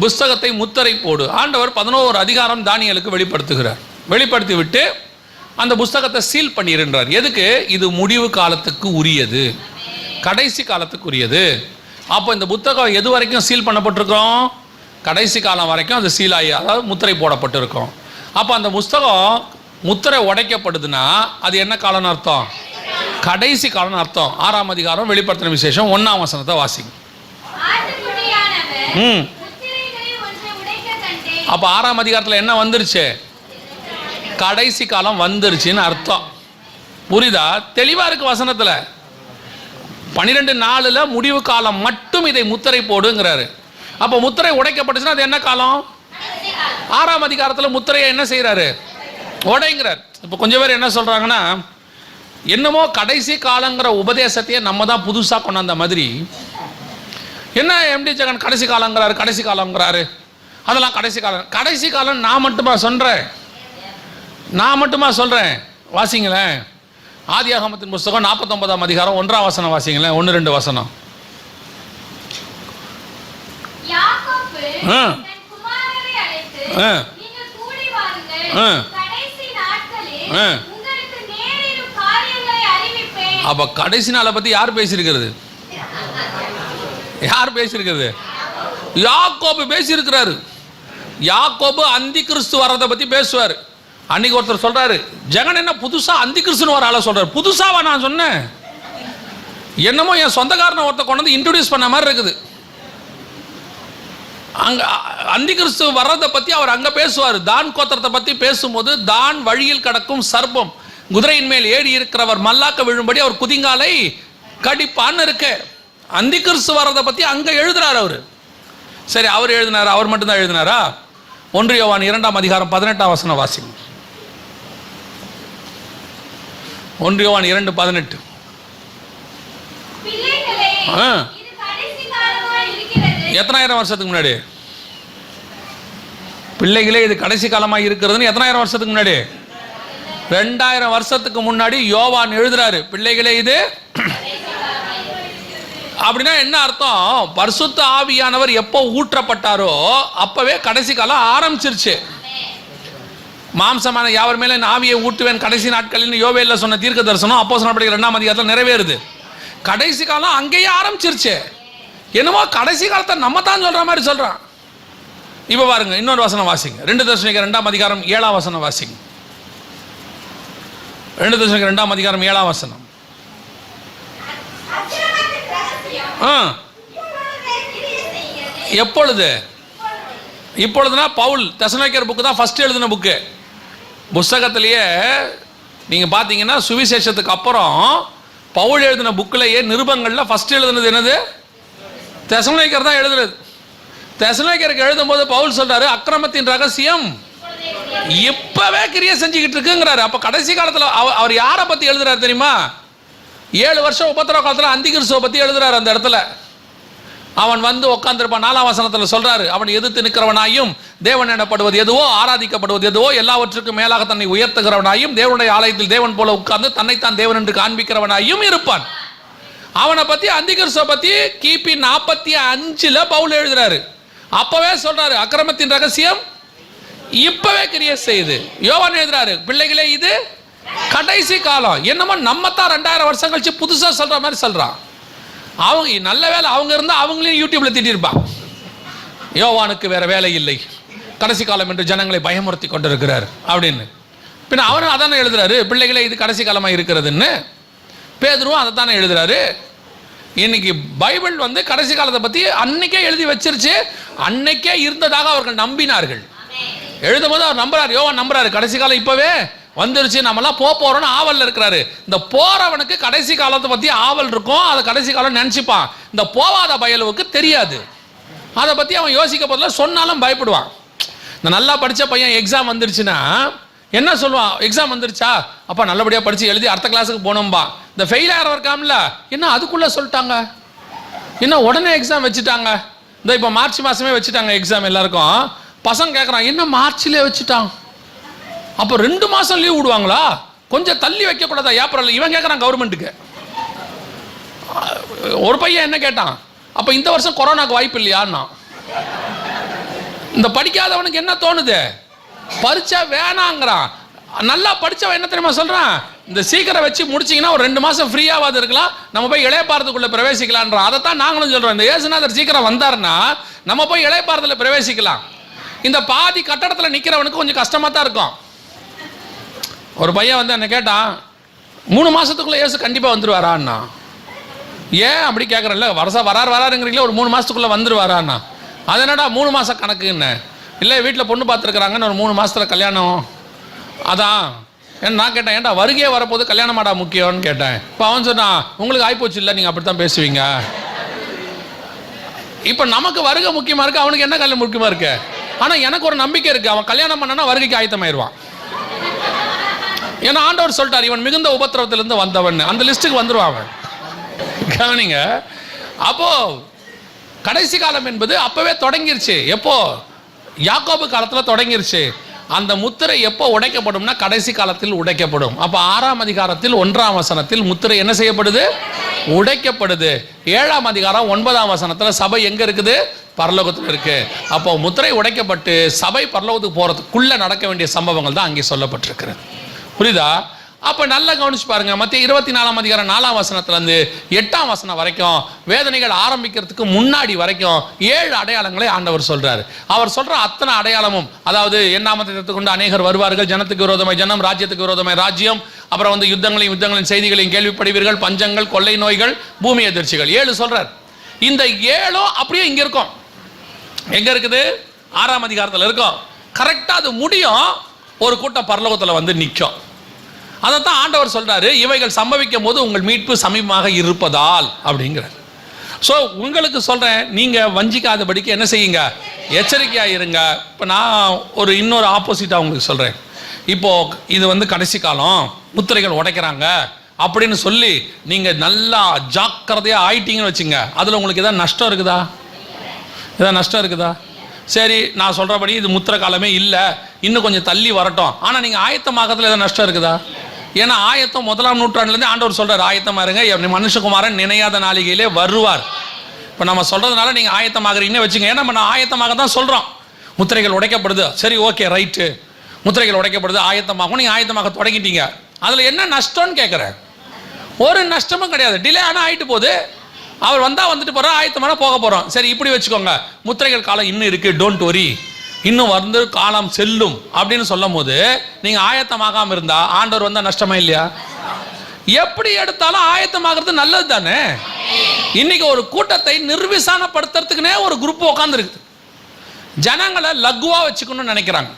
S1: புஸ்தகத்தை முத்திரை போடு. ஆண்டவர் 11 அதிகாரம் தானியேலுக்கு வெளிப்படுத்துகிறார். வெளிப்படுத்தி விட்டு அந்த புஸ்தகத்தை சீல் பண்ணிடுன்றார். எதுக்கு? இது முடிவு காலத்துக்கு உரியது, கடைசி காலத்துக்கு உரியது. அப்போ இந்த புத்தகம் எது வரைக்கும் சீல் பண்ணப்பட்டிருக்கோம், கடைசி காலம் வரைக்கும் அது சீல் ஆகி, அதாவது முத்திரை போடப்பட்டிருக்கும். அப்போ அந்த புஸ்தகம் முத்திரை உடைக்கப்படுதுன்னா அது என்ன காலம்னு அர்த்தம், கடைசி காலம்னு அர்த்தம். 6ஆம் அதிகாரம் வெளிப்படுத்தின விசேஷம் 1ஆம் வசனத்தை வாசிங்க. அப்போ 6ஆம் அதிகாரத்தில் என்ன வந்துருச்சு, கடைசி காலம் வந்துருச்சுன்னு அர்த்தம். புரியுதா? தெளிவா இருக்கு வசனத்துல. 12:4 முடிவு காலம் மட்டும் இதை முத்திரை போடுங்கிறாரு. அப்போ முத்திரை உடைக்கப்பட்டுச்சுன்னா அது என்ன காலம்? 6ஆம் அதிகாரத்தில் முத்திரையை என்ன செய்யறாரு, உடைங்கிறார். இப்போ கொஞ்சம் பேர் என்ன சொல்றாங்கன்னா, என்னமோ கடைசி காலங்கிற உபதேசத்தையே நம்ம தான் புதுசாக கொண்டாந்த மாதிரி. என்ன எம்டி ஜெகன் கடைசி காலங்கிறாரு, கடைசி காலங்கிறாரு, அதெல்லாம் கடைசி காலம். கடைசி காலம் நான் மட்டுமா சொல்றேன். வாசிங்களேன் ஆதியாகமத்தின் புஸ்தகம் 49ஆம் அதிகாரம் 1ஆம் வசனம் வாசிங்களேன். 1-2 வசனம். அப்ப கடைசி நாளை பத்தி யார் பேசியிருக்கிறது, யாக்கோபு பேசியிருக்கிறாரு. யாக்கோபு அந்தி கிறிஸ்து வர்றதை பத்தி பேசுவார். அன்னைக்கு ஒருத்தர் சொல்றாரு, ஜெகன் என்ன புதுசா அந்தி கிறிஸ்துன்னு ஒரு ஆளை சொல்றாரு. புதுசாவா நான் சொன்னேன், என்னமோ என் சொந்தக்காரனை ஒருத்தர் கொண்டு வந்து இன்ட்ரோடியூஸ் பண்ண மாதிரி இருக்குது. அங்க அந்தி கிறிஸ்து வர்றதை பத்தி அவர் அங்க பேசுவார். தான் கோத்திரத்தை பத்தி பேசும்போது, தான் வழியில் கிடக்கும் சர்ப்பம், குதிரையின் மேல் ஏறி இருக்கிறவர் மல்லாக்க விழும்படி அவர் குதிங்காலை கடிப்பான்னு இருக்கு. அந்தி கிறிஸ்து வர்றதை பத்தி அங்க எழுதுறாரு அவரு. சரி, அவர் எழுதினாரா? அவர் மட்டும்தான் எழுதினாரா? 1 யோவான் 2ஆம் அதிகாரம் 18ஆம் வசனம் வாசிங்க. 1 யோவான் 2:18. எத்தனாயிரம் வருஷத்துக்கு முன்னாடி? பிள்ளைகளே இது கடைசி காலமாக இருக்கிறதுன்னு எத்தனாயிரம் வருஷத்துக்கு முன்னாடி? 2000 வருஷத்துக்கு முன்னாடி யோவான் எழுதுறாரு, பிள்ளைகளே இது அப்படின்னா என்ன அர்த்தம்? பரிசுத்த ஆவியானவர் எப்போ ஊற்றப்பட்டாரோ அப்பவே கடைசி காலம் ஆரம்பிச்சிருச்சு. மாம்சமான யாவர் மேலே என் ஆவியை ஊட்டுவேன் கடைசி நாட்களில் யோவேல்ல சொன்ன தீர்க்க தரிசனம் அப்போஸ்தலர் படிக்கிற 2ஆம் அதிகாரத்தில் நிறைவேறுது. கடைசி காலம் அங்கேயே ஆரம்பிச்சிருச்சு. என்னமோ கடைசி காலத்தை நம்ம தான் சொல்ற மாதிரி சொல்றான். இப்போ பாருங்க, இன்னொரு வசனம் வாசிங்க. 2 தெசலோனிக்கேயர் 2ஆம் அதிகாரம் 7ஆம் வசனம் வாசிங்க. 2 தெசலோனிக்கேயர் 2ஆம் அதிகாரம் 7ஆம் வசனம். எப்பொழுது? இப்பொழுதுனா பவுல் தெசலோனிக்கேயர் புக்கு தான் ஃபர்ஸ்ட் எழுதின புக்கு. புஸ்தகத்திலேயே நீங்கள் பார்த்தீங்கன்னா சுவிசேஷத்துக்கு அப்புறம் பவுல் எழுதின புக்கிலேயே நிருபங்களில் ஃபர்ஸ்ட் எழுதுனது என்னது? தெசலோனிக்கேயர் தான் எழுதுறது. தெசலோனிக்கேயருக்கு எழுதும்போது பவுல் சொல்றாரு, அக்கிரமத்தின் ரகசியம் இப்பவே கிரியை செஞ்சுக்கிட்டு இருக்குங்கிறாரு. அப்போ கடைசி காலத்தில் அவர் யாரை பற்றி எழுதுறாரு தெரியுமா? 7 வருஷம் உபத்திரவ காலத்தில் அந்திகிறிஸ்துவை பற்றி எழுதுறாரு. அந்த இடத்துல அவன் வந்து உட்கார்ந்திருப்பான். 4ஆம் வசனத்தில் சொல்றாரு, அவன் எதிர்த்து நிற்கிறவனாயும் தேவன் எனப்படுவது எதுவோ ஆராதிக்கப்படுவது எதுவோ எல்லாவற்றுக்கும் மேலாக தன்னை உயர்த்துகிறவனாயும் தேவனுடைய ஆலயத்தில் தேவன் போல உட்கார்ந்து தன்னைத்தான் தேவன் என்று காண்பிக்கிறவனாயும் இருப்பான். அவனை பற்றி அந்திகிறிஸ்துவை பற்றி கிபி 45 பவுல் எழுதுறாரு. அப்பவே சொல்றாரு, அக்கிரமத்தின் ரகசியம் இப்பவே கிரியை செய்யுது. யோவான் எழுதுறாரு, பிள்ளைகளே இது கடைசி காலம். என்னமோ நம்ம தான் 2000 வருஷம் கழிச்சு புதுசா சொல்ற மாதிரி சொல்றான். அவங்க நல்ல வேலை அவங்க இருந்தா அவங்களையும் யூடியூப்ல திட்டிருப்பான். யோவானுக்கு வேற வேலை இல்லை, கடைசி காலம் என்று ஜனங்களை பயமுறுத்தி கொண்டிருக்கிறார் அப்படின்னு. பின்ன அவரும் அதானே எழுதுறாரு, பிள்ளைகளே இது கடைசி காலமா இருக்கிறதுன்னு. பேதுருவும் அதை தானே எழுதுறாரு. இன்னைக்கு பைபிள் வந்து கடைசி காலத்தை பத்தி அன்னைக்கே எழுதி வச்சிருச்சு. அன்னைக்கே இருந்ததாக அவர்கள் நம்பினார்கள். எழுதும் போது அவர் நம்புறாரு, யோவான் நம்புறாரு, கடைசி காலம் இப்பவே வந்துருச்சு, நம்மலாம் போறோம்னு ஆவல் இருக்கிறாரு. இந்த போறவனுக்கு கடைசி காலத்தை பத்தி ஆவல் இருக்கும், அதை கடைசி காலம் நினைச்சுப்பான். இந்த போவாத பயலுவுக்கு தெரியாது. அதை பத்தி அவன் யோசிக்க போதில்ல, சொன்னாலும் பயப்படுவான். இந்த நல்லா படிச்ச பையன் எக்ஸாம் வந்துருச்சுன்னா என்ன சொல்லுவான்? எக்ஸாம் வந்துருச்சா, அப்பா நல்லபடியா படிச்சு எழுதி அடுத்த கிளாஸுக்கு போனோம்பா. இந்த ஃபெயில் ஆகிற இருக்காமல, என்ன அதுக்குள்ள சொல்லிட்டாங்க, என்ன உடனே எக்ஸாம் வச்சுட்டாங்க, இந்த இப்போ மார்ச் மாசமே வச்சுட்டாங்க எக்ஸாம் எல்லாருக்கும். பசங்க கேட்குறான், என்ன மார்ச்லேயே வச்சுட்டான், அப்போ 2 மாசம் லீவ் விடுவாங்களா, கொஞ்சம் தள்ளி வைக்கக்கூடாதா ஏப்ரல்? இவன் கேட்குறான் கவர்மெண்ட்டுக்கு. ஒரு பையன் என்ன கேட்டான், அப்போ இந்த வருஷம் கொரோனாக்கு வாய்ப்பு இல்லையான்னா. இந்த படிக்காதவனுக்கு என்ன தோணுது, பரிச்சா வேணாங்கிறான். நல்லா படிச்சவன் என்ன தெரியுமா சொல்றான், இந்த சீக்கிரம் வச்சு முடிச்சிங்கன்னா ஒரு 2 மாசம் ஃப்ரீயாவது இருக்கலாம், நம்ம போய் இளையபாரத்துக்குள்ள பிரவேசிக்கலான்றான். அதைத்தான் நாங்களும் சொல்றோம். இந்த இயேசுநாதர் சீக்கிரம் வந்தாருன்னா நம்ம போய் இளையபாரத்தில் பிரவேசிக்கலாம். இந்த பாதி கட்டடத்தில் நிற்கிறவனுக்கு கொஞ்சம் கஷ்டமா தான் இருக்கும். ஒரு பையன் வந்து என்ன கேட்டான், 3 மாசத்துக்குள்ள இயேசு கண்டிப்பா வந்துருவாரான்னா. ஏன் அப்படி கேட்குறேன்ல, வருஷம் வராருங்கிறீங்களே, ஒரு 3 மாசத்துக்குள்ள வந்துருவாரான்னா. அது என்னடா 3 மாசம் கணக்குன்னு? இல்லை வீட்டில் பொண்ணு பார்த்துருக்குறாங்கன்னு ஒரு 3 மாசத்துல கல்யாணம். அதான் நான் கேட்டேன், ஏன்டா வருகையே வரப்போது கல்யாணமாடா முக்கியம்னு கேட்டேன். இப்போ அவன் சொன்னான், உங்களுக்கு ஆய்ப்போச்சு இல்லை, நீங்கள் அப்படித்தான் பேசுவீங்க. இப்போ நமக்கு வருகை முக்கியமா இருக்கு, அவனுக்கு என்ன கல்யாணம் முக்கியமா இருக்கு? ஆனால் எனக்கு ஒரு நம்பிக்கை இருக்கு, அவன் கல்யாணம் பண்ணனா வருகைக்கு ஆயத்தமாயிருவான். ஏன்னா ஆண்டவர் சொல்லிட்டார், இவன் மிகுந்த உபத்திரவத்திலிருந்து வந்தவன், அந்த லிஸ்ட்டுக்கு வந்துருவான் அவன். கவனிங்க, அப்போ கடைசி காலம் என்பது அப்பவே தொடங்கிருச்சு. எப்போ? யாக்கோபு காலத்தில் தொடங்கிருச்சு. அந்த முத்திரை எப்போ உடைக்கப்படும்னா கடைசி காலத்தில் உடைக்கப்படும். அப்போ 6ஆம் அதிகாரத்தில் 1ஆம் வசனத்தில் முத்திரை என்ன செய்யப்படுது? உடைக்கப்படுது. 7ஆம் அதிகாரம் 9ஆம் வசனத்தில் சபை எங்க இருக்குது? பரலோகத்தில் இருக்கு. அப்போ முத்திரை உடைக்கப்பட்டு சபை பரலோகத்துக்கு போறதுக்குள்ள நடக்க வேண்டிய சம்பவங்கள் தான் அங்கே சொல்லப்பட்டிருக்கிறது. புரியுதா? அப்போ நல்லா கவனிச்சு பாருங்க. மத்திய 24ஆம் அதிகாரம் 4ஆம் வசனத்திலிருந்து 8ஆம் வசனம் வரைக்கும் வேதனைகள் ஆரம்பிக்கிறதுக்கு முன்னாடி வரைக்கும் 7 அடையாளங்களை ஆண்டவர் சொல்றாரு. அவர் சொல்ற அத்தனை அடையாளமும், அதாவது என் நாமத்தை எடுத்துக்கொண்டு அநேகர் வருவார்கள், ஜனத்துக்கு விரோதமாய் ஜனம், ராஜ்யத்துக்கு விரோதமாய் ராஜ்யம், அப்புறம் வந்து யுத்தங்களின் செய்திகளையும் கேள்விப்படுவீர்கள், பஞ்சங்கள், கொள்ளை நோய்கள், பூமி எதிர்ச்சிகள். 7 சொல்றார். இந்த 7 அப்படியே இங்க இருக்கும். எங்க இருக்குது? 6ஆம் அதிகாரத்தில் இருக்கும். கரெக்டா அது முடியும், ஒரு கூட்டம் பரலோகத்தில் வந்து நிற்கும். அதைத்தான் ஆண்டவர் சொல்றாரு, இவைகள் சம்பவிக்கும் போது உங்கள் மீட்பு சமீபமாக இருப்பதால் அப்படிங்கிறார். ஸோ உங்களுக்கு சொல்றேன், நீங்க வஞ்சிக்காதபடிக்கு என்ன செய்யுங்க? எச்சரிக்கையா இருங்க. இப்போ நான் ஒரு இன்னொரு ஆப்போசிட்டா உங்களுக்கு சொல்றேன். இப்போ இது வந்து கடைசி காலம், முத்திரைகள் உடைக்கிறாங்க அப்படின்னு சொல்லி நீங்க நல்லா ஜாக்கிரதையா ஆயிட்டீங்கன்னு வச்சுங்க, அதுல உங்களுக்கு ஏதாவது நஷ்டம் இருக்குதா? ஏதாவது நஷ்டம் இருக்குதா? சரி, நான் சொல்றபடி இது முத்திரை காலமே இல்லை, இன்னும் கொஞ்சம் தள்ளி வரட்டும், ஆனா நீங்க ஆயத்தமாகறதுல ஏதாவது நஷ்டம் இருக்குதா? ஏன்னா ஆயத்தம் 1ஆம் நூற்றாண்டுலேருந்து ஆண்டவர் சொல்றாரு, ஆயத்தமா இருங்க, மனுஷகுமாரன் நினையாத நாளிகையிலே வருவார். இப்போ நம்ம சொல்றதுனால நீங்க ஆயத்தமாகறீங்கன்னு வச்சுங்க. ஏன்னா நம்ம ஆயத்தமாக தான் சொல்றோம். முத்திரைகள் உடைக்கப்படுது, சரி ஓகே ரைட்டு. முத்திரைகள் உடைக்கப்படுது, ஆயத்தமாகும். நீங்கள் ஆயத்தமாக தொடங்கிட்டீங்க, அதில் என்ன நஷ்டம்னு கேட்குறேன். ஒரு நஷ்டமும் கிடையாது. டிலே ஆனால் ஆகிட்டு போகுது. அவர் வந்தால் வந்துட்டு போகிறோம், ஆயத்தமான போக போகிறோம். சரி, இப்படி வச்சுக்கோங்க, முத்திரைகள் காலம் இன்னும் இருக்குது, டோன்ட் வரி, இன்னும் வந்து காலம் செல்லும் அப்படின்னு சொல்லும் போது நீங்கள் ஆயத்தமாகாமல் இருந்தால் ஆண்டவர் வந்தால் நஷ்டமா இல்லையா? எப்படி எடுத்தாலும் ஆயத்தமாகிறது நல்லது தானே. இன்னைக்கு ஒரு கூட்டத்தை நிர்விசானப்படுத்துறதுக்குனே ஒரு குரூப் உட்காந்துருக்கு. ஜனங்களை லகுவா வச்சுக்கணும்னு நினைக்கிறாங்க,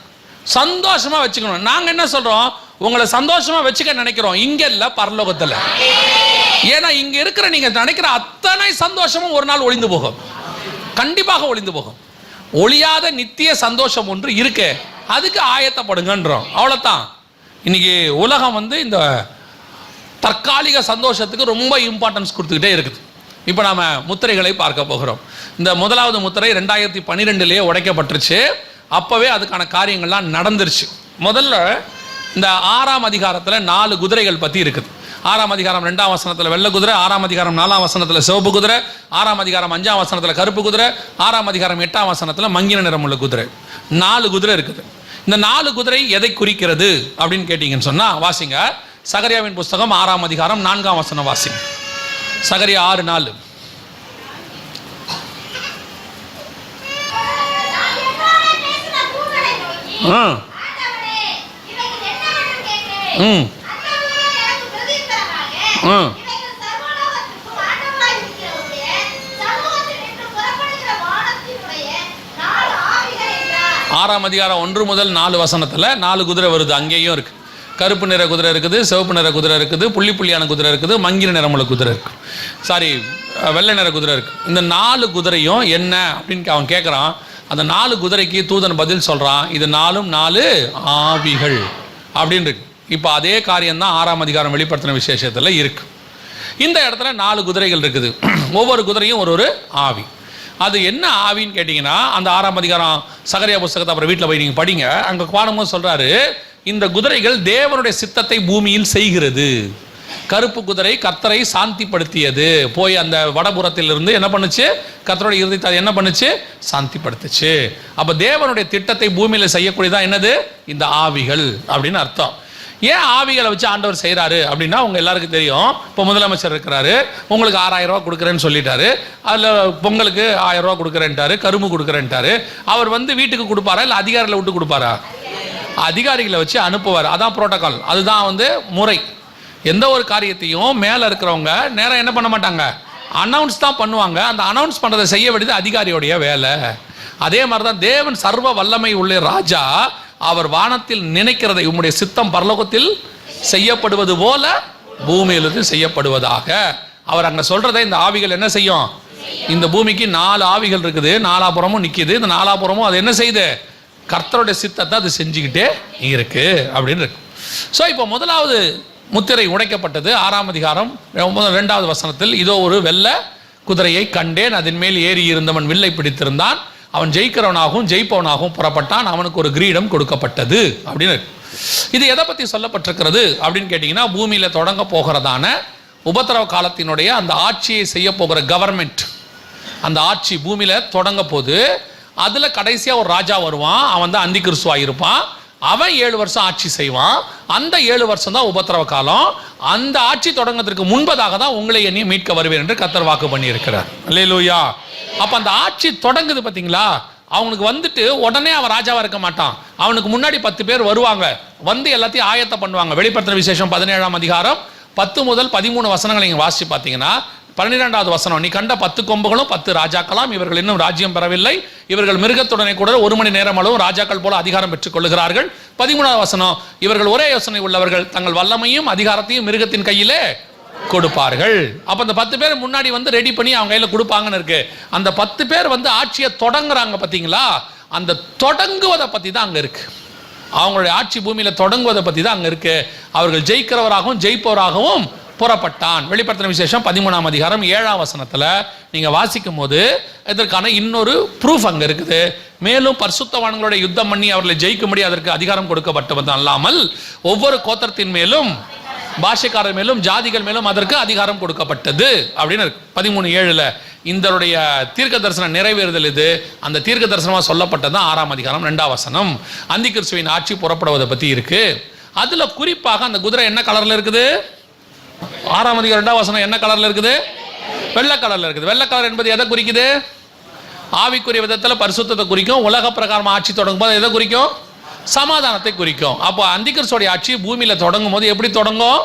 S1: சந்தோஷமா வச்சுக்கணும். நாங்க என்ன சொல்றோம், உங்களை சந்தோஷமா வச்சுக்க நினைக்கிறோம், இங்க இல்ல பரலோகத்துல. ஏன்னா இங்க இருக்கிற நீங்க நினைக்கிற அத்தனை சந்தோஷமும் ஒரு நாள் ஒளிந்து போகும், கண்டிப்பாக ஒளிந்து போகும். ஒளியாத நித்திய சந்தோஷம் ஒன்று இருக்கு, அதுக்கு ஆயத்தப்படுங்கன்றோம், அவ்வளவுதான். இன்னைக்கு உலகம் வந்து இந்த தற்காலிக சந்தோஷத்துக்கு ரொம்ப இம்பார்ட்டன்ஸ் கொடுத்துக்கிட்டே இருக்குது. இப்போ நாம முத்திரைகளை பார்க்க போகிறோம். இந்த முதலாவது முத்திரை 2012 உடைக்கப்பட்டுருச்சு. அப்பவே அதுக்கான காரியங்கள்லாம் நடந்துருச்சு. முதல்ல இந்த 6ஆம் அதிகாரத்தில் 4 குதிரைகள் பற்றி இருக்குது. 6ஆம் அதிகாரம் 2ஆம் வசனத்தில் வெள்ளை குதிரை, 6ஆம் அதிகாரம் 4ஆம் வசனத்தில் சிவப்பு குதிரை, 6ஆம் அதிகாரம் 5ஆம் வசனத்தில் கருப்பு குதிரை, 6ஆம் அதிகாரம் 8ஆம் வசனத்தில் மங்கின நிறமுள்ள குதிரை. 4 குதிரை இருக்குது. இந்த 4 குதிரை எதை குறிக்கிறது அப்படின்னு கேட்டீங்கன்னு சொன்னா, வாசிங்க சகரியாவின் புஸ்தகம் 6ஆம் அதிகாரம் 4ஆம் வசனம் வாசிங்க. சகரியா 6:4. ஆறாம் அதிகாரம் 1 முதல் 4 வசனத்துல 4 குதிரை வருது. அங்கேயும் இருக்கு. கருப்பு நிற குதிரை இருக்குது, சிவப்பு நிற குதிரை இருக்குது, புள்ளி புள்ளியான குதிரை இருக்குது, மங்கின நிறமுள்ள குதிரை இருக்கு, வெள்ளை நிற குதிரை இருக்கு. இந்த 4 குதிரையும் என்ன அப்படின்னு அவன் கேட்குறான். அந்த 4 குதிரைக்கு தூதன் பதில் சொல்றான், இது 4 ஆவிகள் அப்படின்னு இருக்கு. இப்போ அதே காரியம் தான் 6ஆம் அதிகாரம் வெளிப்படுத்தின விசேஷத்தில் இருக்கு. இந்த இடத்துல 4 குதிரைகள் இருக்குது. ஒவ்வொரு குதிரையும் ஒரு ஆவி. அது என்ன ஆவின்னு கேட்டிங்கன்னா, அந்த 6ஆம் அதிகாரம் சகரியா புஸ்தகத்தை அப்புறம் வீட்டில் போய் நீங்கள் படிங்க. அங்கே பாடும்போது சொல்கிறாரு, இந்த குதிரைகள் தேவனுடைய சித்தத்தை பூமியில் செய்கிறது. கருப்பு குதிரை கர்த்தரை சாந்திப்படுத்தியது. போய் அந்த வடபுறத்திலிருந்து என்ன பண்ணுச்சு, கர்த்தருடைய இருதயத்தை என்ன பண்ணுச்சு, சாந்திப்படுத்துச்சு. அப்போ தேவனுடைய திட்டத்தை பூமியில் செய்யக்கூடியதான் என்னது, இந்த ஆவிகள் அப்படின்னு அர்த்தம். ஏன் ஆவிகளை வச்சு ஆண்டவர் செய்கிறாரு அப்படின்னா, உங்க எல்லாருக்கும் தெரியும். இப்போ முதலமைச்சர் இருக்கிறாரு, உங்களுக்கு 6000 ரூபா கொடுக்குறேன்னு சொல்லிட்டாரு. அதில் பொங்கலுக்கு 1000 ரூபா கொடுக்குறேன்ட்டாரு, கரும்பு கொடுக்குறேன்ட்டாரு. அவர் வந்து வீட்டுக்கு கொடுப்பாரா இல்லை அதிகாரிகளை விட்டு கொடுப்பாரா? அதிகாரிகளை வச்சு அனுப்புவார். அதான் புரோட்டோகால், அதுதான் வந்து முறை. எந்த ஒரு காரியத்தையும் மேலே இருக்கிறவங்க நேரம் என்ன பண்ண மாட்டாங்க, அனௌன்ஸ் தான் பண்ணுவாங்க. அந்த அனௌன்ஸ் பண்ணுறதை செய்ய வேண்டியது அதிகாரியோடைய வேலை. அதே மாதிரி தான் தேவன் சர்வ வல்லமை உள்ள ராஜா, அவர் வானத்தில் நினைக்கிறதை உம்முடைய சித்தம் பரலோகத்தில் செய்யப்படுவது போல பூமியிலும் செய்யப்படுவதாக அவர் அங்க சொல்றதை இந்த ஆவிகள் என்ன செய்யும். இந்த பூமிக்கு 4 ஆவிகள் இருக்குது, 4 புறமும் நிக்குது. இந்த 4 புறமும் அது என்ன செய்யுது, கர்த்தருடைய சித்தத்தை அது செஞ்சுக்கிட்டே இருக்கு அப்படின்னு இருக்கு. ஸோ இப்போ முதலாவது முத்திரை உடைக்கப்பட்டது. 6ஆம் அதிகாரம் 2வது வசனத்தில், இதோ ஒரு வெள்ளை குதிரையை கண்டேன், அதன் மேல் ஏறி இருந்தவன் வில்லை பிடித்திருந்தான், அவன் ஜெயிக்கிறவனாகவும் ஜெயிப்பவனாகவும் புறப்பட்டான், அவனுக்கு ஒரு கிரீடம் கொடுக்கப்பட்டது அப்படின்னு. இது எதை பற்றி சொல்லப்பட்டிருக்கிறது அப்படின்னு கேட்டிங்கன்னா, பூமியில் தொடங்க போகிறதான உபத்திரவ காலத்தினுடைய அந்த ஆட்சியை செய்ய போகிற கவர்மெண்ட், அந்த ஆட்சி பூமியில் தொடங்க போது அதில் கடைசியாக ஒரு ராஜா வருவான். அவன் தான் அந்தி கிறிஸ்துவாக இருப்பான். அவன் 7 வருஷம் ஆட்சி செய்வான். அந்த 7 வருஷம் தான் உபத்திரவ காலம். அந்த ஆட்சி தொடங்கிறதுக்கு முன்பதாக தான் உங்களை என்னைய மீட்க வருவேன் என்று கர்த்தர் வாக்கு பண்ணியிருக்கிறார். அல்லேலூயா. அப்போ அந்த ஆட்சி தொடங்குது பார்த்தீங்களா. அவனுக்கு வந்துட்டு உடனே அவன் ராஜாவாக இருக்க மாட்டான். அவனுக்கு முன்னாடி 10 பேர் வருவாங்க, வந்து எல்லாத்தையும் ஆயத்தம் பண்ணுவாங்க. வெளிப்படுத்தின விசேஷம் 17ஆம் அதிகாரம் 10 முதல் 13 வசனங்களை நீங்கள் வாசித்து பார்த்தீங்கன்னா, 12வது வசனம், நீ கண்ட 10 கொம்புகளும் 10 ராஜாக்களாம், இவர்கள் இன்னும் ராஜ்யம் பெறவில்லை, இவர்கள் மிருகத்துடனே கூட 1 மணி நேரம் அளவும் ராஜாக்கள் போல அதிகாரம் பெற்றுக் கொள்ளுகிறார்கள். 13வது வசனம், இவர்கள் ஒரே யோசனை உள்ளவர்கள், தங்கள் வல்லமையும் அதிகாரத்தையும் மிருகத்தின் கையிலே கொடுப்பார்கள். அப்ப அந்த 10 பேர் முன்னாடி வந்து ரெடி பண்ணி அவங்க கையில கொடுப்பாங்கன்னு இருக்கு. அந்த 10 பேர் வந்து ஆட்சியை தொடங்குறாங்க பார்த்தீங்களா, அந்த தொடங்குவதை பத்தி தான் அங்க இருக்கு. அவங்களுடைய ஆட்சி பூமியில தொடங்குவதை பத்தி தான் அங்க இருக்கு. அவர்கள் ஜெயிக்கிறவராகவும் ஜெயிப்பவராகவும் புறப்பட்டான். வெளிப்படுத்தின விசேஷம் 13ஆம் அதிகாரம் 7ஆம் வசனத்துல நீங்க வாசிக்கும் போது இதற்கான இன்னொரு ப்ரூஃப் அங்க இருக்குது. மேலும் பரிசுத்தவான்களோட யுத்தம் பண்ணி அவர்களை ஜெயிக்கும்படி அதற்கு அதிகாரம் கொடுக்கப்பட்டது அல்லாமல், ஒவ்வொரு கோத்திரத்தின் மேலும் பாஷைக்காரர் மேலும் ஜாதிகள் மேலும் அதற்கு அதிகாரம் கொடுக்கப்பட்டது அப்படின்னு இருக்கு 13:7. இதனுடைய தீர்க்க தரிசன நிறைவேறுதல் இது. அந்த தீர்க்க தரிசனமாக சொல்லப்பட்டது தான் 6ஆம் அதிகாரம் 2ஆம் வசனம். அந்தி கிறிஸ்துவின் ஆட்சி புறப்படுவதை பற்றி இருக்கு. அதுல குறிப்பாக அந்த குதிரை என்ன கலர்ல இருக்குது? 6ஆம் அதிகாரம் 2ஆம் வசனம் என்ன கலர்ல இருக்குது? வெள்ளை கலர்ல இருக்குது. வெள்ளை கலர் என்பது எதை குறிக்குது? ஆவிக்குரிய விதத்தில் பரிசுத்தத்தை குறிக்கும். உலக பிரகாரம் ஆட்சி தொடங்கும் போது எதை குறிக்கும்? சமாதானத்தை குறிக்கும். அப்போ அந்திகிறிஸ்துவோட ஆட்சி பூமியில தொடங்கும் போது எப்படி தொடங்கும்?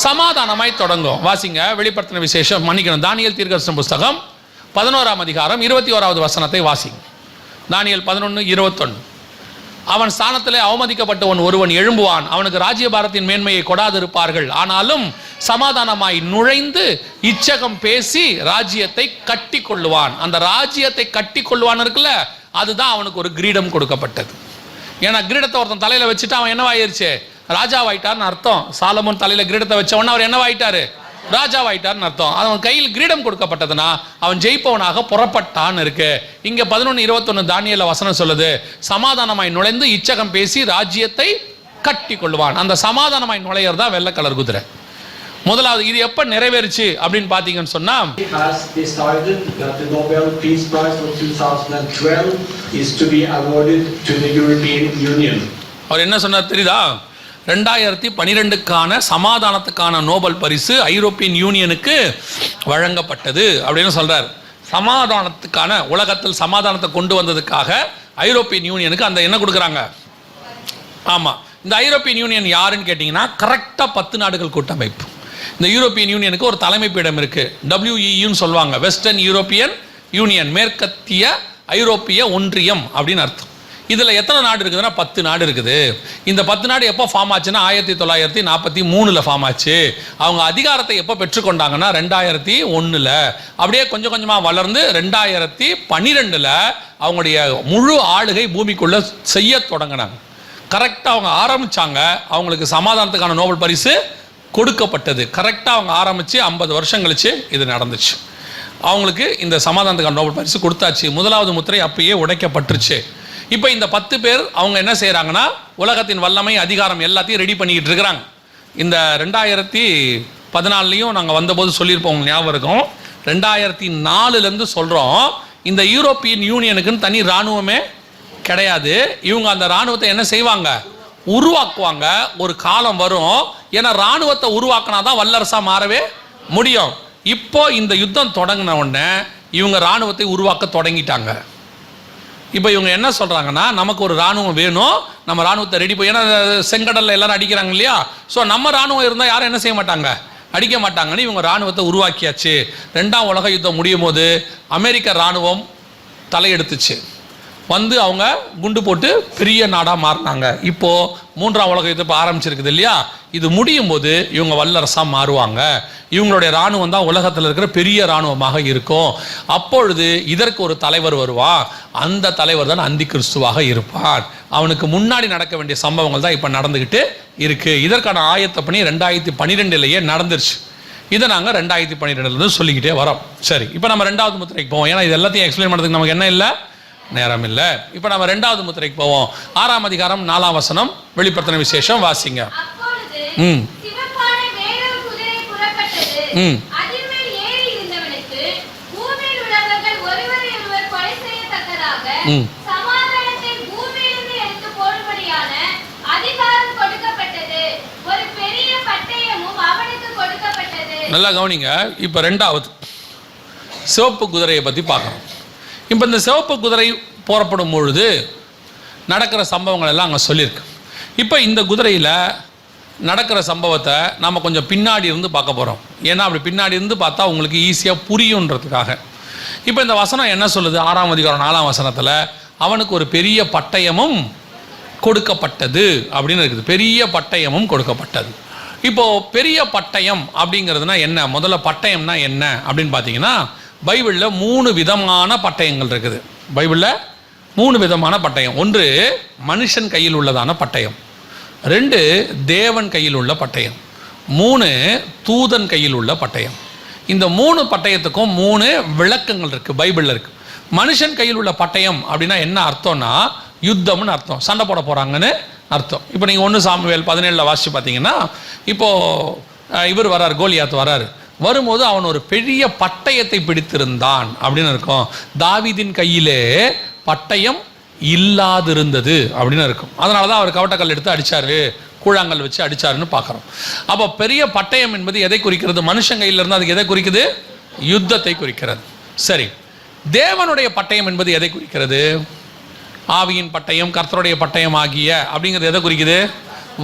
S1: சமாதானமாய் தொடங்கும். வாசிங்க வெளிப்படுத்தின விசேஷம், மன்னிக்கணும், தானியேல் தீர்க்கதரிசன புஸ்தகம் 11ஆம் அதிகாரம் 21வது வசனத்தை வாசிங்க. தானியேல் 11:21. அவன் ஸ்தானத்திலே அவமதிக்கப்பட்டவன் ஒருவன் எழும்புவான், அவனுக்கு ராஜ்யபாரத்தின் மேன்மையை கொடாதிருப்பார்கள், ஆனாலும் சமாதானமாய் நுழைந்து இச்சகம் பேசி ராஜ்யத்தை கட்டி கொள்ளுவான். அந்த ராஜ்யத்தை கட்டி கொள்ளுவான் இருக்குல்ல, அதுதான் அவனுக்கு ஒரு கிரீடம் கொடுக்கப்பட்டது. ஏன்னா கிரீடத்தை ஒருத்தன் தலையில வச்சுட்டு அவன் என்னவாயிருச்சு? ராஜாவாயிட்டார்னு அர்த்தம். சாலமோன் தலையில கிரீடத்தை வச்சவன அவர் என்னவாயிட்டாரு? ராஜாவாயிட்டார்னு அர்த்தம். அவன் கையில் கிரீடம் கொடுக்கப்பட்டதுன்னா அவன் ஜெயிப்பவனாக புறப்பட்டான்னு இருக்கு. இங்க 11:21 தானியேல் வசனம் சொல்லுது, சமாதானமாய் நுழைந்து இச்சகம் பேசி ராஜ்யத்தை கட்டி கொள்வான். அந்த சமாதானமாய் நுழையறதா வெள்ளை கலர் குதிரை. முதலாவது இது எப்ப நிறைவேறுச்சு அப்படின்னு பாத்தீங்கன்னு சொன்னா, அவர் என்ன சொன்னார் தெரியுதா? 2012க்கான சமாதானத்துக்கான நோபல் பரிசு ஐரோப்பியன் யூனியனுக்கு வழங்கப்பட்டது அப்படின்னு சொல்றார். சமாதானத்துக்கான, உலகத்தில் சமாதானத்தை கொண்டு வந்ததுக்காக ஐரோப்பியன் யூனியனுக்கு அந்த என்ன கொடுக்குறாங்க? ஆமா, இந்த ஐரோப்பியன் யூனியன் யாருன்னு கேட்டீங்கன்னா கரெக்டா 10 நாடுகள் கூட்டமைப்பு. இந்த யூரோப்பியன் யூனியனுக்கு ஒரு தலைமை பீடம் இருக்கு. WEUன்னு சொல்லுவாங்க, வெஸ்டர்ன் யூரோப்பியன் யூனியன், மேற்கத்திய ஐரோப்பிய ஒன்றியம் அப்படின்னு அர்த்தம். இதில் எத்தனை நாடு இருக்குதுன்னா 10 நாடு இருக்குது. இந்த 10 நாடு எப்போ ஃபார்ம் ஆச்சுன்னா 1943 ஃபார்ம் ஆச்சு. அவங்க அதிகாரத்தை எப்போ பெற்றுக்கொண்டாங்கன்னா 2001. அப்படியே கொஞ்சம் கொஞ்சமாக வளர்ந்து 2012 அவங்களுடைய முழு ஆளுகை பூமிக்குள்ள செய்ய தொடங்கினாங்க. கரெக்டாக அவங்க ஆரம்பிச்சாங்க, அவங்களுக்கு சமாதானத்துக்கான நோபல் பரிசு கொடுக்கப்பட்டது. கரெக்டாக அவங்க ஆரம்பித்து 50 வருஷம் கழிச்சு இது நடந்துச்சு. அவங்களுக்கு இந்த சமாதானத்துக்கான நோபல் பரிசு கொடுத்தாச்சு. முதலாவது முத்திரை அப்பயே உடைக்கப்பட்டுருச்சு. இப்போ இந்த 10 பேர் அவங்க என்ன செய்கிறாங்கன்னா உலகத்தின் வல்லமை, அதிகாரம் எல்லாத்தையும் ரெடி பண்ணிக்கிட்டு இருக்கிறாங்க. இந்த 2014 நாங்கள் வந்தபோது சொல்லியிருப்போம், உங்களுக்கு ஞாபகம் இருக்கும். 2004 சொல்கிறோம், இந்த யூரோப்பியன் யூனியனுக்குன்னு தனி இராணுவமே கிடையாது. இவங்க அந்த இராணுவத்தை என்ன செய்வாங்க? உருவாக்குவாங்க. ஒரு காலம் வரும், ஏன்னா இராணுவத்தை உருவாக்கினாதான் வல்லரசாக மாறவே முடியும். இப்போ இந்த யுத்தம் தொடங்கின உடனே இவங்க இராணுவத்தை உருவாக்க தொடங்கிட்டாங்க. இப்போ இவங்க என்ன சொல்கிறாங்கன்னா, நமக்கு ஒரு இராணுவம் வேணும், நம்ம இராணுவத்தை ரெடி பண்ணி, ஏன்னா செங்கடலில் எல்லாரும் அடிக்கிறாங்க இல்லையா, ஸோ நம்ம இராணுவம் இருந்தால் யாரும் என்ன செய்ய மாட்டாங்க? அடிக்க மாட்டாங்கன்னு இவங்க இராணுவத்தை உருவாக்கியாச்சு. 2ஆம் உலக யுத்தம் முடியும் போது அமெரிக்க இராணுவம் தலையெடுத்துச்சு, வந்து அவங்க குண்டு போட்டு பெரிய நாடாக மாறினாங்க. இப்போது 3ஆம் உலக யுத்தம் இப்போ ஆரம்பிச்சிருக்குது இல்லையா, இது முடியும் போது இவங்க வல்லரசாக மாறுவாங்க. இவங்களுடைய இராணுவம் தான் உலகத்தில் இருக்கிற பெரிய இராணுவமாக இருக்கும். அப்பொழுது இதற்கு ஒரு தலைவர் வருவான், அந்த தலைவர் தான் அந்தி கிறிஸ்துவாக இருப்பான். அவனுக்கு முன்னாடி நடக்க வேண்டிய சம்பவங்கள் தான் இப்போ நடந்துக்கிட்டு இருக்கு. இதற்கான ஆயத்த பணி 2012 நடந்துருச்சு. இதை நாங்கள் 2012 சொல்லிக்கிட்டே வரோம். சரி, இப்போ நம்ம 2வது முத்திரைக்கு போவோம். ஏன்னா இது எல்லாத்தையும் எக்ஸ்பிளைன் பண்ணுறதுக்கு நமக்கு என்ன இல்லை, நேரம் இல்லை. இப்போ நம்ம 2வது முத்திரைக்கு போவோம். 6ஆம் அதிகாரம் 4ஆம் வசனம், வெளிப்படுத்தின விசேஷம் வாசிங்க. நல்லா கவனிங்க. இப்போ 2வது சிவப்பு குதிரையை பற்றி பார்க்கணும். இப்போ இந்த சிவப்பு குதிரை போறப்படும் பொழுது நடக்கிற சம்பவங்கள் எல்லாம் அங்கே சொல்லியிருக்கு. இப்போ இந்த குதிரையில் நடக்கிற சம்பவத்தை நாம் கொஞ்சம் பின்னாடி இருந்து பார்க்க போகிறோம். ஏன்னா அப்படி பின்னாடி இருந்து பார்த்தா உங்களுக்கு ஈஸியாக புரியுன்றதுக்காக. இப்போ இந்த வசனம் என்ன சொல்லுது? 6ஆம் அதிகாரம் 4ஆம் வசனத்தில் அவனுக்கு ஒரு பெரிய பட்டயமும் கொடுக்கப்பட்டது அப்படின்னு இருக்குது. பெரிய பட்டயமும் கொடுக்கப்பட்டது. இப்போது பெரிய பட்டயம் அப்படிங்கிறதுனா என்ன? முதல்ல பட்டயம்னா என்ன அப்படின்னு பார்த்தீங்கன்னா, பைபிளில் 3 விதமான பட்டயங்கள் இருக்குது. பைபிளில் 3 விதமான பட்டயம். 1 மனுஷன் கையில் உள்ளதான பட்டயம், 2 தேவன் கையில் உள்ள பட்டயம், 3 தூதன் கையில் உள்ள பட்டயம். இந்த 3 பட்டயத்துக்கும் 3 விளக்கங்கள் இருக்குது, பைபிளில் இருக்குது. மனுஷன் கையில் உள்ள பட்டயம் அப்படின்னா என்ன அர்த்தம்னா, யுத்தம்னு அர்த்தம், சண்டை போட போகிறாங்கன்னு அர்த்தம். இப்போ நீங்கள் 1 சாமுவேல் 17 வாசித்து பார்த்தீங்கன்னா, இப்போது இவர் வராரு, கோலியாத் வராரு. வரும்போது அவன் ஒரு பெரிய பட்டயத்தை பிடித்திருந்தான் அப்படின்னு இருக்கும். தாவீதின் கையிலே பட்டயம் இல்லாதிருந்தது அப்படின்னு இருக்கும். அதனால தான் அவர் கவட்டக்கல் எடுத்து அடித்தார், கூழாங்கல் வச்சு அடித்தாருன்னு பார்க்குறோம். அப்போ பெரிய பட்டயம் என்பது எதை குறிக்கிறது? மனுஷன் கையில் இருந்து அதுக்கு எதை குறிக்குது? யுத்தத்தை குறிக்கிறது. சரி, தேவனுடைய பட்டயம் என்பது எதை குறிக்கிறது? ஆவியின் பட்டயம், கர்த்தருடைய பட்டயம் ஆகிய அப்படிங்கிறது எதை குறிக்குது?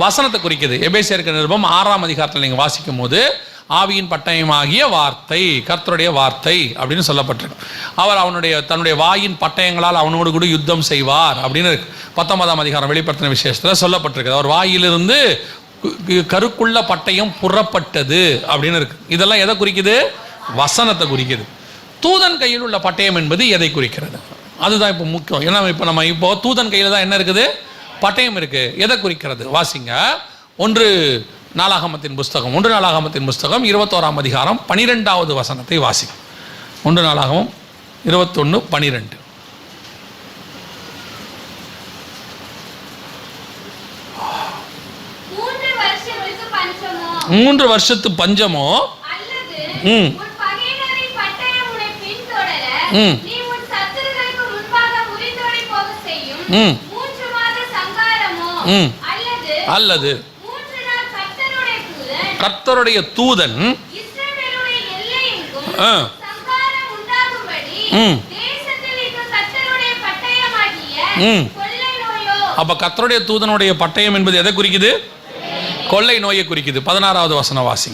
S1: வசனத்தை குறிக்குது. எபேசியருக்கு நிருபம் 6ஆம் அதிகாரத்தில் நீங்கள் வாசிக்கும் போது ஆவியின் பட்டயமாகிய வார்த்தை, கர்த்தருடைய வார்த்தை அப்படின்னு சொல்லப்பட்டிருக்கு. அவர் தன்னுடைய வாயின் பட்டயங்களால் அவனோடு கூட யுத்தம் செய்வார் அப்படின்னு 19ஆம் அதிகாரம் வெளிப்படுத்தின விசேஷத்தில் சொல்லப்பட்டிருக்கு. அவர் வாயிலிருந்து கருக்குள்ள பட்டயம் புறப்பட்டது அப்படின்னு இருக்கு. இதெல்லாம் எதை குறிக்குது? வசனத்தை குறிக்குது. தூதன் கையில் உள்ள பட்டயம் என்பது எதை குறிக்கிறது? அதுதான் இப்போ முக்கியம். ஏன்னா நம்ம இப்போ தூதன் கையில் தான் என்ன இருக்குது? பட்டயம் இருக்கு. எதை குறிக்கிறது? வாசிங்க. 1 நாளாகமத்தின் புஸ்தகம் 21ஆம் அதிகாரம் 12வது வசனத்தை வாசிங்க. 1 நாளாகமம் 21:12. 3 வருஷத்து பஞ்சமோ அல்லது கர்த்தருடைய தூதன் அப்ப கர்த்தருடைய தூதனுடைய பட்டயம் என்பது எதை குறிக்குது? கொள்ளை நோயை குறிக்குது. 16வது வசனம் வாசி.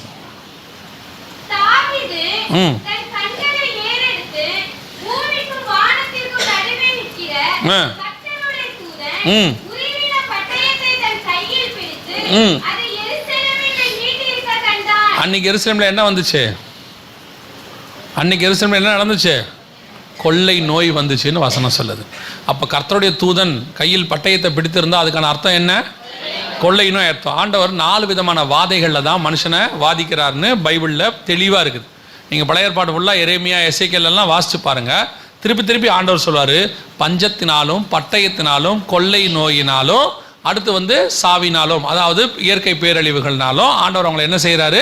S1: அன்னைக்கு எருசலேமில் என்ன வந்துச்சு? அன்னைக்கு எருசலேமில் என்ன நடந்துச்சு? கொள்ளை நோய் வந்துச்சுன்னு வசனம் சொல்லுது. அப்போ கர்த்தருடைய தூதன் கையில் பட்டயத்தை பிடித்திருந்தா அதுக்கான அர்த்தம் என்ன? கொள்ளை நோய் அர்த்தம். ஆண்டவர் 4 விதமான வாதைகளில் தான் மனுஷனை வாதிக்கிறாருன்னு பைபிளில் தெளிவாக இருக்குது. நீங்கள் பழைய ஏற்பாடு ஃபுல்லாக எரேமியா, எசேக்கியேல் எல்லாம் வாசித்து பாருங்கள். திருப்பி ஆண்டவர் சொல்வார், பஞ்சத்தினாலும் பட்டயத்தினாலும் கொள்ளை நோயினாலும் அடுத்து சாவினாலும், அதாவது இயற்கை பேரழிவுகள்னாலும் ஆண்டவர் அவங்களை என்ன செய்கிறாரு?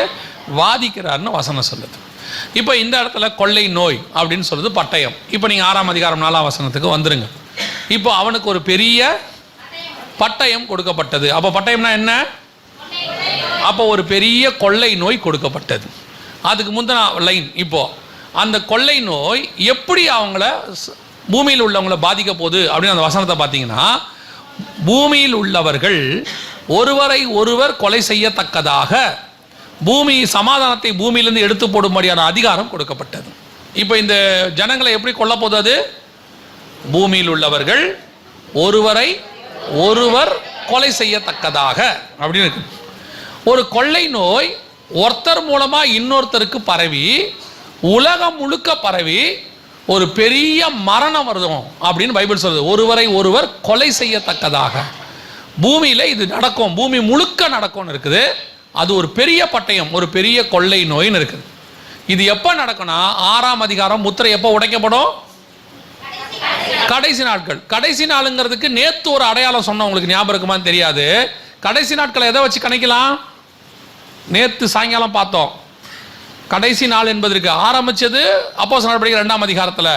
S1: வாதிக்கிறாருன்னு வசனம் சொல்லுது. இப்போ இந்த இடத்துல கொள்ளை நோய் அப்படின்னு சொல்லுது பட்டயம். இப்போ நீங்கள் 6ஆம் அதிகாரம் 4ஆம் வசனத்துக்கு வந்துருங்க. இப்போ அவனுக்கு ஒரு பெரிய பட்டயம் கொடுக்கப்பட்டது. அப்போ பட்டயம்னா என்ன? அப்போ ஒரு பெரிய கொள்ளை நோய் கொடுக்கப்பட்டது. அதுக்கு முந்தின லைன், இப்போ அந்த கொள்ளை நோய் எப்படி அவங்கள பூமியில் உள்ளவங்களை பாதிக்க போகுது அப்படின்னு அந்த வசனத்தை பார்த்தீங்கன்னா, பூமியில் உள்ளவர்கள் ஒருவரை ஒருவர் கொலை செய்யத்தக்கதாக பூமி சமாதானத்தை பூமியிலிருந்து எடுத்து போடும்படியான அதிகாரம் கொடுக்கப்பட்டது. இப்போ இந்த ஜனங்களை எப்படி கொல்ல போகுது? பூமியில் உள்ளவர்கள் ஒருவரை ஒருவர் கொலை செய்யத்தக்கதாக அப்படின்னு இருக்கு. ஒரு கொள்ளை நோய் ஒருத்தர் மூலமா இன்னொருத்தருக்கு பரவி உலகம் முழுக்க பரவி ஒரு பெரிய மரணம் வருதும் அப்படின்னு பைபிள் சொல்லுது. ஒருவரை ஒருவர் கொலை செய்யத்தக்கதாக பூமியில இது நடக்கும், பூமி முழுக்க நடக்கும்னு இருக்குது. அது ஒரு பெரிய பட்டயம், ஒரு பெரிய கொள்ளை நோயின்னு இருக்குது. இது எப்போ நடக்கும்னா 6ஆம் அதிகாரம் முத்திரை எப்போ உடைக்கப்படும்? கடைசி நாட்கள். கடைசி நாளுங்கிறதுக்கு நேத்து ஒரு அடையாளம் சொன்ன உங்களுக்கு ஞாபகம் இருக்குமான்னு தெரியாது. கடைசி நாட்களை எதை வச்சு கணிக்கலாம்? நேத்து சாயங்காலம் பார்த்தோம். கடைசி நாள் என்பதற்கு ஆரம்பிச்சது அப்போஸ்தலர் நடவடிக்கைகள் 2ஆம் அதிகாரத்தில்.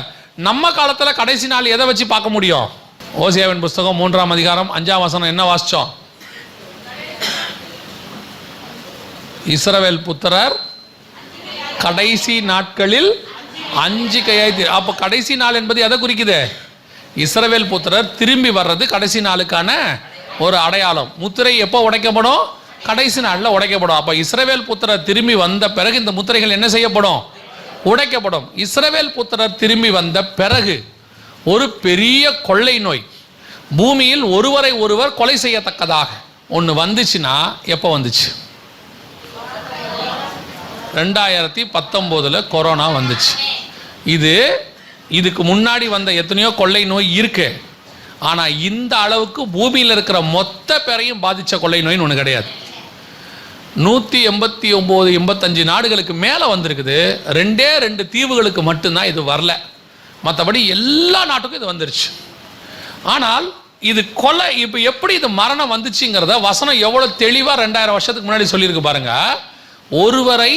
S1: நம்ம காலத்தில் கடைசி நாள் எதை வச்சு பார்க்க முடியும்? ஓசியாவின் புஸ்தகம் 3ஆம் அதிகாரம் 5ஆம் வசனம் என்ன வாசிச்சோம்? இஸ்ரவேல் புத்திரர் கடைசி நாட்களில் அஞ்சிக்கையாய். அப்போ கடைசி நாள் என்பது எதை குறிக்குது? இஸ்ரவேல் புத்திரர் திரும்பி வர்றது கடைசி நாளுக்கான ஒரு அடையாளம். முத்திரை எப்போ உடைக்கப்படும்? கடைசி நாளில் உடைக்கப்படும். அப்போ இஸ்ரவேல் புத்திரர் திரும்பி வந்த பிறகு இந்த முத்திரைகள் என்ன செய்யப்படும்? உடைக்கப்படும். இஸ்ரவேல் புத்திரர் திரும்பி வந்த பிறகு ஒரு பெரிய கொள்ளை நோய் பூமியில் ஒருவரை ஒருவர் கொலை செய்யத்தக்கதாக ஒன்று வந்துச்சுன்னா எப்போ வந்துச்சு? 2019 கொரோனா வந்துச்சு. இதுக்கு முன்னாடி வந்த எத்தனையோ கொள்ளை நோய் இருக்கு. ஆனால் இந்த அளவுக்கு பூமியில் இருக்கிற மொத்த பேரையும் பாதித்த கொள்ளை நோயின்னு ஒன்று கிடையாது. 189-85 நாடுகளுக்கு மேலே வந்திருக்குது. 2 தீவுகளுக்கு மட்டும்தான் இது வரல. மற்றபடி எல்லா நாட்டுக்கும் இது வந்துருச்சு. ஆனால் இது கொலை இப்போ எப்படி இது மரணம் வந்துச்சுங்கிறத வசனம் எவ்வளோ தெளிவாக 2000 வருஷத்துக்கு முன்னாடி சொல்லியிருக்கு பாருங்க. ஒருவரை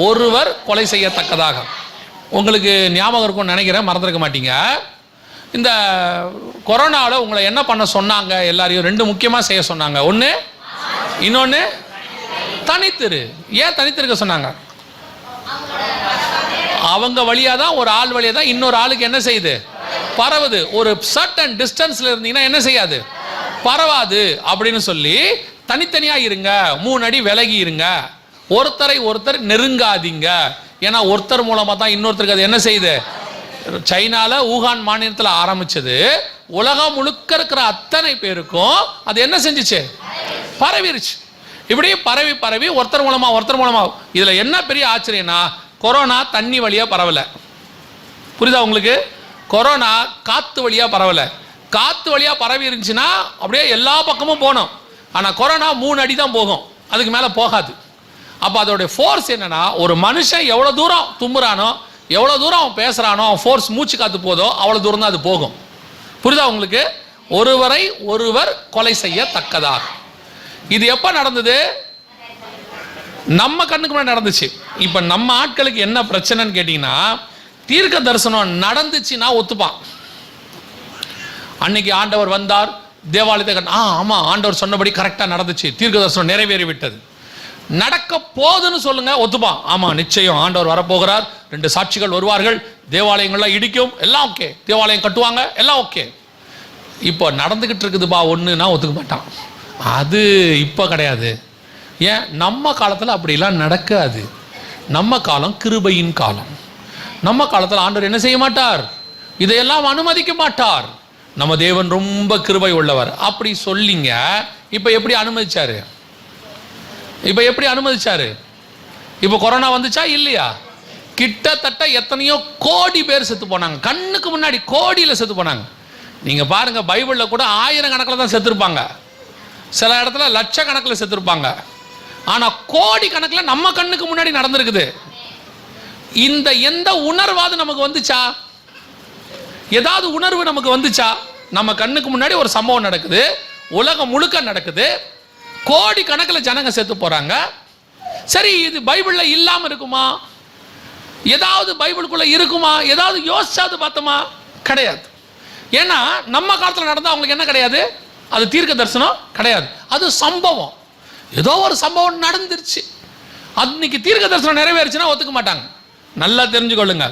S1: ஒருவர் கொலை செய்யத்தக்கதாக. உங்களுக்கு ஞாபகம் இருக்கும்னு நினைக்கிறேன், மறந்துருக்க மாட்டீங்க. இந்த கொரோனாவில் உங்களை என்ன பண்ண சொன்னாங்க? எல்லாரையும் 2 முக்கியமாக செய்ய சொன்னாங்க. ஒன்று, இன்னொன்று தனித்திரு. ஏன் தனித்திருக்க சொன்னாங்க? அவங்க வழியாக தான், ஒரு ஆள் வழியாக தான் இன்னொரு ஆளுக்கு என்ன செய்யுது? பரவுது. ஒரு சர்டன் டிஸ்டன்ஸில் இருந்தீங்கன்னா என்ன செய்யாது? பரவாது அப்படின்னு சொல்லி தனித்தனியாக இருங்க, 3 அடி விலகி இருங்க, ஒருத்தரை ஒருத்தர் நெருங்காதீங்க. ஏன்னா ஒருத்தர் மூலமாக தான் இன்னொருத்தருக்கு அது என்ன செய்யுது? சைனாவில் ஊகான் மாநிலத்தில் ஆரம்பிச்சது, உலகம் முழுக்க இருக்கிற அத்தனை பேருக்கும் அது என்ன செஞ்சிச்சு? பரவிருச்சு. இப்படி பரவி பரவி ஒருத்தர் மூலமா. இதில் என்ன பெரிய ஆச்சரியம்னா, கொரோனா தண்ணி வழியாக பரவலை. புரியுதா உங்களுக்கு? கொரோனா காற்று வழியாக பரவலை. காற்று வழியாக பரவி இருந்துச்சுன்னா அப்படியே எல்லா பக்கமும் போனோம். ஆனால் கொரோனா 3 அடி தான் போகும், அதுக்கு மேலே போகாது. அப்போ அதோடைய ஃபோர்ஸ் என்னன்னா, ஒரு மனுஷன் எவ்வளோ தூரம் தும்புறானோ, எவ்வளோ தூரம் அவன் பேசுகிறானோ, அவன் ஃபோர்ஸ் மூச்சு காத்து போதோ அவ்வளோ தூரம் தான் அது போகும். புரியுதா உங்களுக்கு? ஒருவரை ஒருவர் கொலை செய்யத்தக்கதாக. இது எப்போ நடந்தது? நம்ம கண்ணுக்கு முன்னாடி நடந்துச்சு. இப்போ நம்ம ஆட்களுக்கு என்ன பிரச்சனைன்னு கேட்டிங்கன்னா, தீர்க்க தரிசனம் நடந்துச்சுன்னா ஒத்துப்பான். அன்னைக்கு ஆண்டவர் வந்தார், தேவாலயத்தை ஆமாம் ஆண்டவர் சொன்னபடி கரெக்டாக நடந்துச்சு, தீர்க்க தரிசனம் நிறைவேறி விட்டது. நடக்க போதுன்னு சொல்லுங்க, ஒத்துப்பான். ஆமாம் நிச்சயம் ஆண்டவர் வரப்போகிறார், 2 சாட்சிகள் வருவார்கள், தேவாலயங்கள்லாம் இடிக்கும், எல்லாம் ஓகே, தேவாலயம் கட்டுவாங்க, எல்லாம் ஓகே. இப்போ நடந்துக்கிட்டு இருக்குதுப்பா ஒன்றுனா ஒத்துக்க மாட்டான். அது இப்போ கிடையாது. ஏன்? நம்ம காலத்தில் அப்படிலாம் நடக்காது. நம்ம காலம் கிருபையின் காலம். நம்ம காலத்தில் ஆண்டவர் என்ன செய்ய மாட்டார்? இதையெல்லாம் அனுமதிக்க மாட்டார். நம்ம தேவன் ரொம்ப கிருபை உள்ளவர் அப்படி சொல்லிங்க. இப்போ எப்படி அனுமதிச்சாரு? இப்போ கொரோனா வந்துச்சா இல்லையா? கிட்டத்தட்ட எத்தனையோ கோடி பேர் செத்து போனாங்க, கண்ணுக்கு முன்னாடி கோடியில் செத்து போனாங்க. நீங்கள் பாருங்க, பைபிளில் கூட 1000 கணக்கில் தான் செத்துருப்பாங்க, சில இடத்துல லட்சக்கணக்கில் செத்துருப்பாங்க. ஆனால் கோடி கணக்கில் நம்ம கண்ணுக்கு முன்னாடி நடந்திருக்குது. இந்த எந்த உணர்வாது நமக்கு வந்துச்சா? ஏதாவது உணர்வு நமக்கு வந்துச்சா? நம்ம கண்ணுக்கு முன்னாடி ஒரு சம்பவம் நடக்குது, உலகம் முழுக்க நடக்குது, கோடி கணக்கில் ஜனங்க செத்து போறாங்க. சரி, இது பைபிள்ல இல்லாம இருக்குமா? ஏதாவது பைபிளுக்குள்ள இருக்குமா? ஏதாவது யோசிச்சாது பார்த்தோமா? கிடையாது. ஏன்னா நம்ம காலத்தில் நடந்தா அவங்களுக்கு என்ன கிடையாது? அது தீர்க்க தரிசனம் கிடையாது, அது சம்பவம். ஏதோ ஒரு சம்பவம் நடந்துருச்சு, அன்னைக்கு தீர்க்க தரிசனம் நிறைவேறுச்சுன்னா ஒத்துக்க மாட்டாங்க. நல்லா தெரிஞ்சுக்கொள்ளுங்க,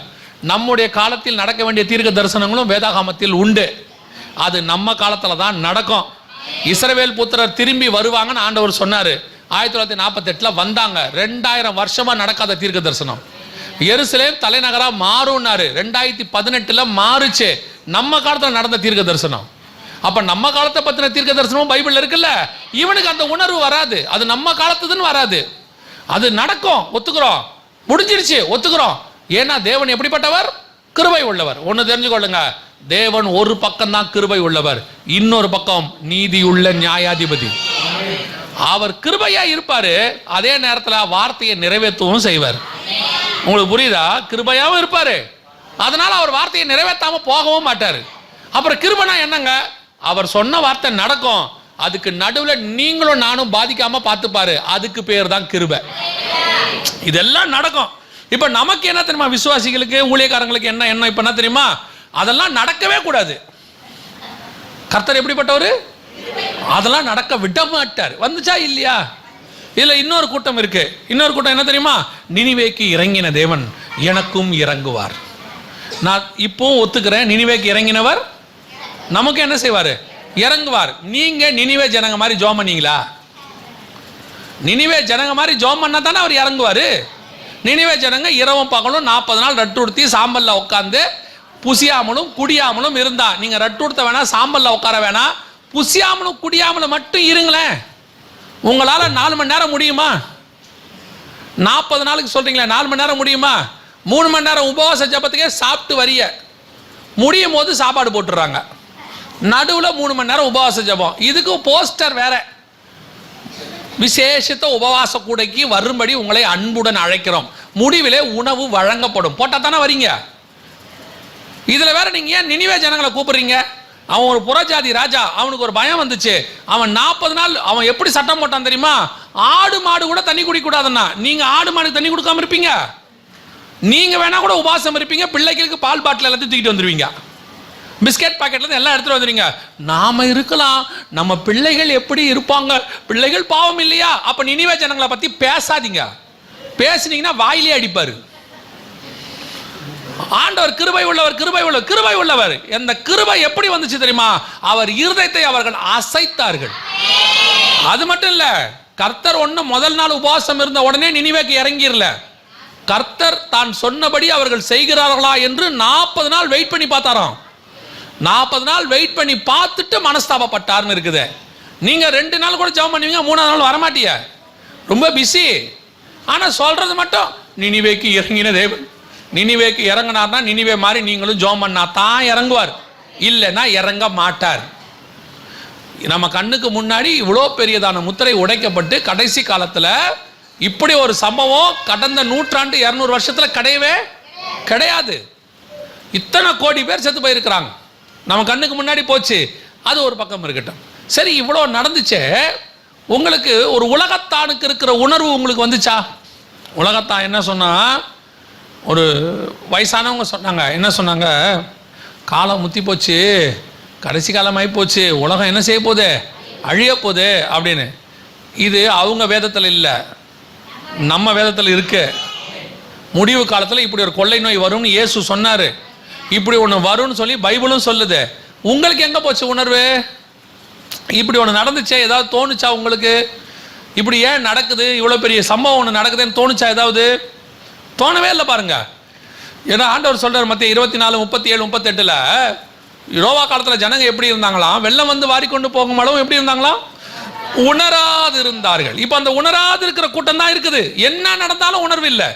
S1: நம்முடைய காலத்தில் நடக்க வேண்டிய தீர்க்க தரிசனங்களும் வேதாகமத்தில் உண்டு. அது நம்ம காலத்தில் தான் நடக்கும். இஸ்ரவேல் புத்திரர் திரும்பி வருவாங்கன்னு ஆண்டவர் சொன்னார். 1948 வந்தாங்க. 2000 வருஷமா நடக்காத தீர்க்க தரிசனம். எருசலேம் தலைநகரா மாறும்னாரு, 2018 மாறுச்சு. நம்ம காலத்தில் நடந்த தீர்க்க தரிசனம். அப்ப நம்ம காலத்தை பத்தின தீர்க்க தரிசனமும் பைபிள்ல இருக்குல்ல. இவனுக்கு அந்த உணர்வு வராது, அது நம்ம காலத்துதுன்னு வராது. அது நடக்கும், ஒத்துக்கிறோம். முடிஞ்சிருச்சு, ஒத்துக்கிறோம். ஏன்னா தேவன் எப்படிப்பட்டவர்? கிருபை உள்ளவர். ஒன்னு தெரிஞ்சுக்கொள்ளுங்க, தேவன் ஒரு பக்கம் தான் கிருபை உள்ளவர், இன்னொரு பக்கம் நீதியுள்ள நியாயாதிபதி. அவர் கிருபையா இருப்பாரு, அதே நேரத்தில் வார்த்தையை நிறைவேற்றவும் செய்வார். உங்களுக்கு புரியுதா? கிருபையாவும் இருப்பாரு, அதனால அவர் வார்த்தையை நிறைவேற்றாம போகவும் மாட்டாரு. அப்புறம் கிருபைனா என்னங்க? அவர் சொன்ன வார்த்தை நடக்கும், அதுக்கு நடுவில் நீங்களும் நானும் பாதிக்காம பார்த்துப்பாரு, அதுக்கு பேர் தான் கிருபை. இதெல்லாம் நடக்கும். இப்ப நமக்கு என்ன தெரியுமா? விசுவாசிகளுக்கு, ஊழியக்காரங்களுக்கு என்ன எண்ணம் இப்ப என்ன தெரியுமா? அதெல்லாம் நடக்கவே கூடாது. கர்த்தர் எப்படிப்பட்டவர்? அதெல்லாம் நடக்க விட மாட்டார். வந்துச்சா இல்லையா? இதுல இன்னொரு கூட்டம் இருக்கு. இன்னொரு கூட்டம் என்ன தெரியுமா? நினிவேக்கு இறங்கின தேவன் எனக்கும் இறங்குவார். நான் இப்பவும் ஒத்துக்கிறேன், நினிவேக்கு இறங்கினவர் நமக்கு என்ன செய்வார்? இறங்குவார். நீங்க நினிவே ஜனங்க மாதிரி ஜோம் பண்ணீங்களா? நினிவே ஜனங்க மாதிரி ஜோம் பண்ணா தானே அவர் இறங்குவாரு. நினிவே ஜனங்க இரவும் பகலும் 40 நாள் ரட்டு உடுத்தி சாம்பல்ல உட்காந்து புசியாமலும் குடியாமலும் இருந்தா. நீங்க ரட்டு உடுத்த வேணாம், சாம்பல்ல உட்கார வேணாம், புசியாமலும் குடியாமலும் மட்டும் இருங்களேன். உங்களால 4 மணி நேரம் முடியுமா? 40 நாளுக்கு சொல்றீங்களா? 4 மணி நேரம் முடியுமா? 3 மணி நேரம் உபவாச ஜபத்துக்கே சாப்பிட்டு வரிய முடியும் போது சாப்பாடு போட்டுறாங்க. நடுவில் 3 மணி நேரம் உபவாச ஜபம். இதுக்கு போஸ்டர் வேற. விசேஷத்த உபவாச கூடைக்கு வரும்படி உங்களை அன்புடன் அழைக்கிறோம், முடிவிலே உணவு வழங்கப்படும். போட்டா தானே வரீங்க. இதுல வேற நீங்க ஏன் நினிவே ஜனங்களை கூப்பிடுறீங்க? அவன் ஒரு புறஜாதி ராஜா, அவனுக்கு ஒரு பயம் வந்துச்சு. அவன் 40 நாள் அவன் எப்படி சட்டம் போட்டான் தெரியுமா? ஆடு மாடு கூட தண்ணி குடிக்க கூடாதுன்னா நீங்க ஆடு மாடுக்கு தண்ணி கொடுக்காம இருப்பீங்க? நீங்க வேணா கூட உபாசம் இருப்பீங்க, பிள்ளைகளுக்கு பால் பாட்டில் எல்லாத்தையும் தூக்கிட்டு வந்துருவீங்க, பிஸ்கெட் பாக்கெட்ல எல்லாம் எடுத்துட்டு வந்துருவீங்க. நாம இருக்கலாம், நம்ம பிள்ளைகள் எப்படி இருப்பாங்க, பிள்ளைகள் பாவம் இல்லையா? அப்ப நினிவே ஜனங்களை பத்தி பேசாதீங்க, பேசுனீங்கன்னா வாயிலே அடிப்பாரு. ஆண்டவர் கிருபை உள்ளவர், கிருபை உள்ளவர், கிருபை உள்ளவர். அந்த கிருபை எப்படி வந்துச்சு தெரியுமா? அவர் இருதயத்தை அவர்கள் அசைத்தார்கள். அது மட்டும் இல்ல, கர்த்தர் முதல் நாள் உபவாசம் இருந்த உடனே நினிவேக்கு இறங்கிரல. கர்த்தர் தான் சொன்னபடி அவர்கள் செய்கிறார்களா என்று 40 நாள் வெயிட் பண்ணி பார்த்தாராம். 40 நாள் வெயிட் பண்ணி பார்த்துட்டு மனஸ்தாபப்பட்டார்னு இருக்குது. நீங்க 2 நாள் கூட ஜெபம் பண்ணுவீங்க, 3ஆவது நாள் வரமாட்டீங்க, ரொம்ப பிஸி. ஆனா சொல்றது மட்டும் நினிவேக்கு இறங்கின தேவன். நினிவேக்கு இறங்கினார்னா நினிவே மாதிரி நீங்களும் ஜெபம் பண்ணா தான் இறங்குவார், இல்லைன்னா இறங்க மாட்டார். நம்ம கண்ணுக்கு முன்னாடி இவ்வளோ பெரியதான முத்திரை உடைக்கப்பட்டு கடைசி காலத்தில் இப்படி ஒரு சம்பவம் கடந்த 100-200 வருஷத்துல கிடையவே கிடையாது. இத்தனை கோடி பேர் செத்து போயிருக்கிறாங்க, நம்ம கண்ணுக்கு முன்னாடி போச்சு. அது ஒரு பக்கம் இருக்கட்டும். சரி, இவ்வளோ நடந்துச்சே, உங்களுக்கு ஒரு உலகத்தானுக்கு இருக்கிற உணர்வு உங்களுக்கு வந்துச்சா? உலகத்தான் என்ன சொன்னா, ஒரு வயசானவங்க சொன்னாங்க, என்ன சொன்னாங்க, காலம் முத்தி போச்சு, கடைசி காலம் ஆகி போச்சு, உலகம் என்ன செய்ய போகுது, அழிய போகுது அப்படின்னு. இது அவங்க வேதத்தில் இல்லை, நம்ம வேதத்தில் இருக்கு. முடிவு காலத்தில் இப்படி ஒரு கொள்ளை நோய் வரும்னு இயேசு சொன்னார், இப்படி ஒன்று வரும்னு சொல்லி பைபிளும் சொல்லுது. உங்களுக்கு எங்கே போச்சு உணர்வு? இப்படி ஒன்று நடந்துச்சே, ஏதாவது தோணுச்சா உங்களுக்கு? இப்படி ஏன் நடக்குது, இவ்வளோ பெரிய சம்பவம் ஒன்று நடக்குதுன்னு தோணுச்சா? ஏதாவது தோணவே இல்லை பாருங்க. ஏன்னா ஆண்டவர் சொல்றார் மத்திய 24, 37, 38 யோவா காலத்தில் ஜனங்க எப்படி இருந்தாங்களாம், வெள்ளம் வந்து வாரிக்கொண்டு போகும் அளவும் எப்படி இருந்தாங்களாம், உணராது இருந்தார்கள். இப்போ அந்த உணராது இருக்கிற கூட்டம் தான் இருக்குது. என்ன நடந்தாலும் உணர்வு இல்லை.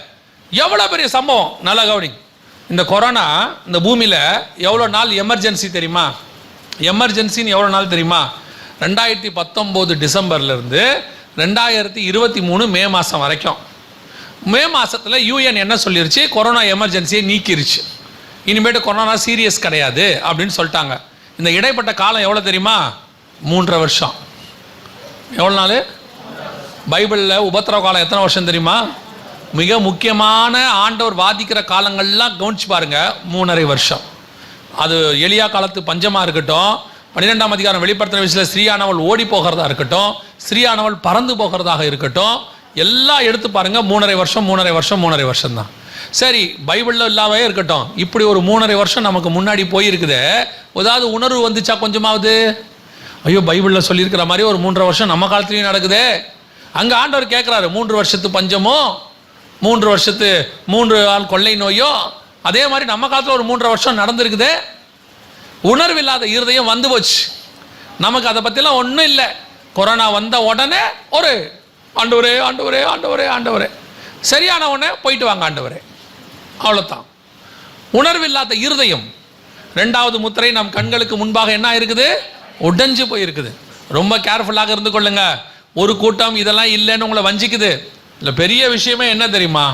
S1: எவ்வளோ பெரிய சம்பவம், நல்லா கவனி. இந்த கொரோனா இந்த பூமியில் எவ்வளோ நாள் எமர்ஜென்சி தெரியுமா? எமர்ஜென்சின்னு எவ்வளோ நாள் தெரியுமா? 2019 டிசம்பர்லேருந்து 2023 மே மாதம் வரைக்கும். மே மாதத்தில் யூஎன் என்ன சொல்லிருச்சு, கொரோனா எமர்ஜென்சியை நீக்கிருச்சு, இனிமேட்டு கொரோனா சீரியஸ் கிடையாது அப்படின்னு சொல்லிட்டாங்க. இந்த இடைப்பட்ட காலம் எவ்வளோ தெரியுமா? 3.5 வருஷம். எவ்வளோ நாள்? பைபிளில் உபத்திரவ காலம் எத்தனை வருஷம் தெரியுமா? மிக முக்கியமான ஆண்டவர் வாதிக்கிற காலங்கள்லாம் கவனிச்சு பாருங்க, 3.5 வருஷம். அது எலியா காலத்து பஞ்சமாக இருக்கட்டும், 12ஆம் அதிகாரம் வெளிப்படுத்தின விஷயத்தில் ஸ்ரீயானவள் ஓடி போகிறதா இருக்கட்டும், ஸ்ரீயானவள் பறந்து போகிறதாக இருக்கட்டும், எல்லாம் எடுத்து பாருங்க, 3.5 வருஷம் 3.5 வருஷம் 3.5 வருஷம் தான். சரி, பைபிளில் இல்லாவே இருக்கட்டும், இப்படி ஒரு 3.5 வருஷம் நமக்கு முன்னாடி போயிருக்குது. ஏதாவது உணர்வு வந்துச்சா கொஞ்சமாவது? ஐயோ, பைபிளில் சொல்லியிருக்கிற மாதிரி ஒரு 3.5 வருஷம் நம்ம காலத்துலையும் நடக்குது. அங்கே ஆண்டவர் கேட்குறாரு, 3 வருஷத்து பஞ்சமோ, 3 வருஷத்து 3 ஆள் கொள்ளை நோயோ, அதே மாதிரி நம்ம காலத்தில் ஒரு 3.5 வருஷம் நடந்திருக்குது. உணர்வு இல்லாத இருதயம் வந்து போச்சு நமக்கு. அதை பற்றிலாம் ஒன்றும் இல்லை. கொரோனா வந்த உடனே ஒரு ஆண்டவரே ஆண்டவரே ஆண்டவரே ஆண்டவரே, சரியான உடனே போயிட்டு வாங்க ஆண்டவரே, அவ்வளோதான். உணர்வு இல்லாத இருதயம். 2வது முத்திரை நம் கண்களுக்கு முன்பாக என்ன இருக்குது, உடைஞ்சு போயிருக்குது. ரொம்ப கேர்ஃபுல்லாக இருந்து கொள்ளுங்க. ஒரு கூட்டம் இதெல்லாம் இல்லைன்னு உங்களை வஞ்சிக்குது. இல்லை, பெரிய விஷயமே என்ன தெரியுமா,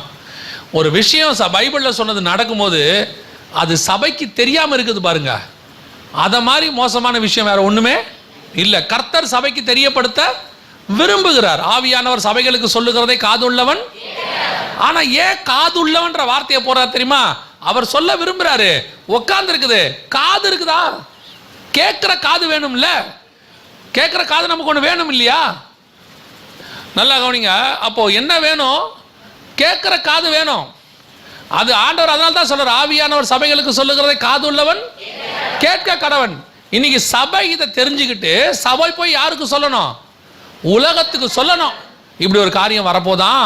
S1: ஒரு விஷயம் பைபிளில் சொன்னது நடக்கும்போது அது சபைக்கு தெரியாமல் இருக்குது பாருங்க. அதை மாதிரி மோசமான விஷயம் வேற ஒன்றுமே இல்லை. கர்த்தர் சபைக்கு தெரியப்படுத்த விரும்புகிறார். ஆவியானவர் சபைகளுக்கு சொல்லுகிறதை காதுள்ளவன். ஆனா ஏன் காதுள்ளவன்ற வார்த்தையை போறார் தெரியுமா? அவர் சொல்ல விரும்புறாரு. உட்கார்ந்து இருக்குது, காது இருக்குதா? கேட்கிற காது வேணும்ல. கேட்கிற காது நமக்கு ஒன்று வேணும் இல்லையா? நல்லா கவனிங்க. அப்போ என்ன வேணும்? கேட்கிற காது வேணும். அது ஆண்டவர் அதனால தான் சொல்றார், ஆவியானவர் சபைகளுக்கு சொல்லுகிறதை காது உள்ளவன் கேட்க கடவன். இன்னைக்கு சபை இதை தெரிஞ்சுக்கிட்டு சபை போய் யாருக்கு சொல்லணும்? உலகத்துக்கு சொல்லணும். இப்படி ஒரு காரியம் வரப்போதான்,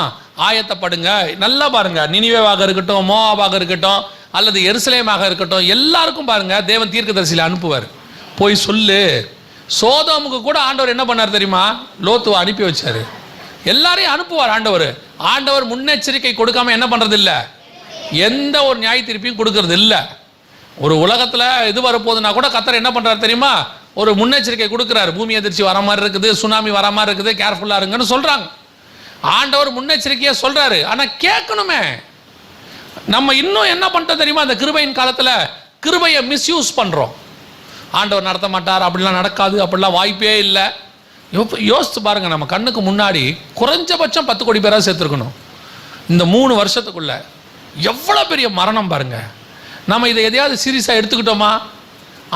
S1: ஆயத்தப்படுங்க. நல்லா பாருங்க, நினிவேவாக இருக்கட்டும், மோவாபாக இருக்கட்டும், அல்லது எருசலேமாக இருக்கட்டும், எல்லாருக்கும் பாருங்க தேவன் தீர்க்கதரிசியில அனுப்புவார். போய் சொல்லு. சோதோமுக்கு கூட ஆண்டவர் என்ன பண்ணார் தெரியுமா? லோத்துவை அனுப்பி வச்சாரு. எல்லாரையும் அனுப்புவார் ஆண்டவர். ஆண்டவர் முன்னெச்சரிக்கை கொடுக்காம என்ன பண்றது இல்லை, எந்த ஒரு நியாய தீர்ப்பையும் கொடுக்கறது இல்லை. ஒரு உலகத்தில் இது வரப்போகுதுன்னா கூட கர்த்தர் என்ன பண்றாரு தெரியுமா? ஒரு முன்னெச்சரிக்கை கொடுக்குறாரு. பூமி அதிர்ச்சி வர மாதிரி இருக்குது, சுனாமி வர மாதிரி இருக்குது, கேர்ஃபுல்லாக இருங்கன்னு சொல்றாங்க. ஆண்டவர் முன்னெச்சரிக்கையை சொல்றாரு. ஆனா கேட்கணுமே. நம்ம இன்னும் என்ன பண்ணிட்டோம் தெரியுமா? அந்த கிருபையின் காலத்தில் கிருபையை மிஸ்யூஸ் பண்றோம். ஆண்டவர் நடத்த மாட்டார், அப்படிலாம் நடக்காது, அப்படிலாம் வாய்ப்பே இல்லை, யோசித்து பாருங்கள், நம்ம கண்ணுக்கு முன்னாடி குறைஞ்சபட்சம் 10 கோடி பேராக சேர்த்துருக்கணும் இந்த 3 வருஷத்துக்குள்ள. எவ்வளோ பெரிய மரணம் பாருங்கள். நம்ம இதை எதையாவது சீரியஸாக எடுத்துக்கிட்டோமா?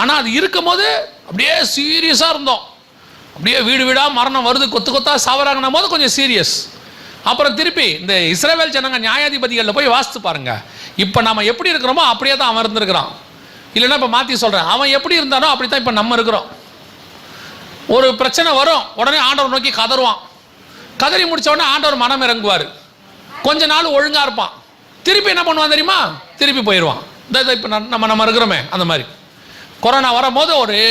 S1: ஆனால் அது இருக்கும் போது அப்படியே சீரியஸாக இருந்தோம். அப்படியே வீடு வீடாக மரணம் வருது, கொத்து கொத்தாக சாவறாங்கன்னும் போது கொஞ்சம் சீரியஸ். அப்புறம் திருப்பி இந்த இஸ்ரவேல் ஜனங்க நியாயாதிபதிகளில் போய் வாசித்து பாருங்கள். இப்போ நம்ம எப்படி இருக்கிறோமோ அப்படியே தான் அவன் இருந்திருக்கிறான். இல்லைன்னா இப்போ மாற்றி சொல்கிறேன், அவன் எப்படி இருந்தானோ அப்படி தான் இப்போ நம்ம இருக்கிறோம். ஒரு பிரச்சனை வரும், உடனே ஆண்டவர் நோக்கி கதறுவான். கதறி முடித்த உடனே ஆண்டவர் மனம் இறங்குவார். கொஞ்ச நாள் ஒழுங்காக இருப்பான், திருப்பி என்ன பண்ணுவான் தெரியுமா? திருப்பி போயிடுவான். இப்போ நம்ம இருக்கிறோமே அந்த மாதிரி. கொரோனா வரும்போது ஒரே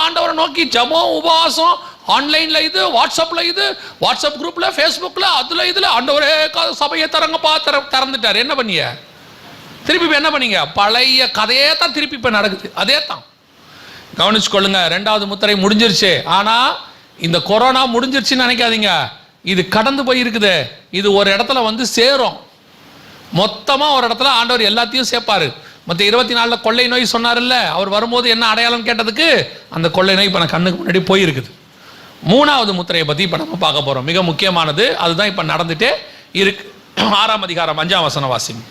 S1: ஆண்டவரை நோக்கி ஜெபம், உபவாசம், ஆன்லைனில் இது, வாட்ஸ்அப்பில் இது, வாட்ஸ்அப் குரூப்பில், ஃபேஸ்புக்கில், அதில் இதில் ஆண்டவரே சபையை தரங்கப்பா திறந்துட்டார். என்ன பண்ணிய? திருப்பி இப்போ என்ன பண்ணீங்க? பழைய கதையே தான் திருப்பி இப்போ நடக்குது. அதே தான் கவனிச்சுக்கொள்ளுங்க. 2வது முத்திரை முடிஞ்சிருச்சு. ஆனால் இந்த கொரோனா முடிஞ்சிருச்சுன்னு நினைக்காதீங்க. இது கடந்து போயிருக்குது. இது ஒரு இடத்துல வந்து சேரும். மொத்தமாக ஒரு இடத்துல ஆண்டவர் எல்லாத்தையும் சேர்ப்பார். மற்ற 24 கொள்ளை நோய் சொன்னார்ல, அவர் வரும்போது என்ன அடையாளம் கேட்டதுக்கு அந்த கொள்ளை நோய் இப்போ நான் கண்ணுக்கு முன்னாடி போயிருக்குது. 3வது முத்திரையை பற்றி இப்போ நம்ம பார்க்க போகிறோம். மிக முக்கியமானது அதுதான் இப்போ நடந்துட்டே இருக்கு. 6ஆம் அதிகாரம் 5ஆம் வசனம் வாசிங்க.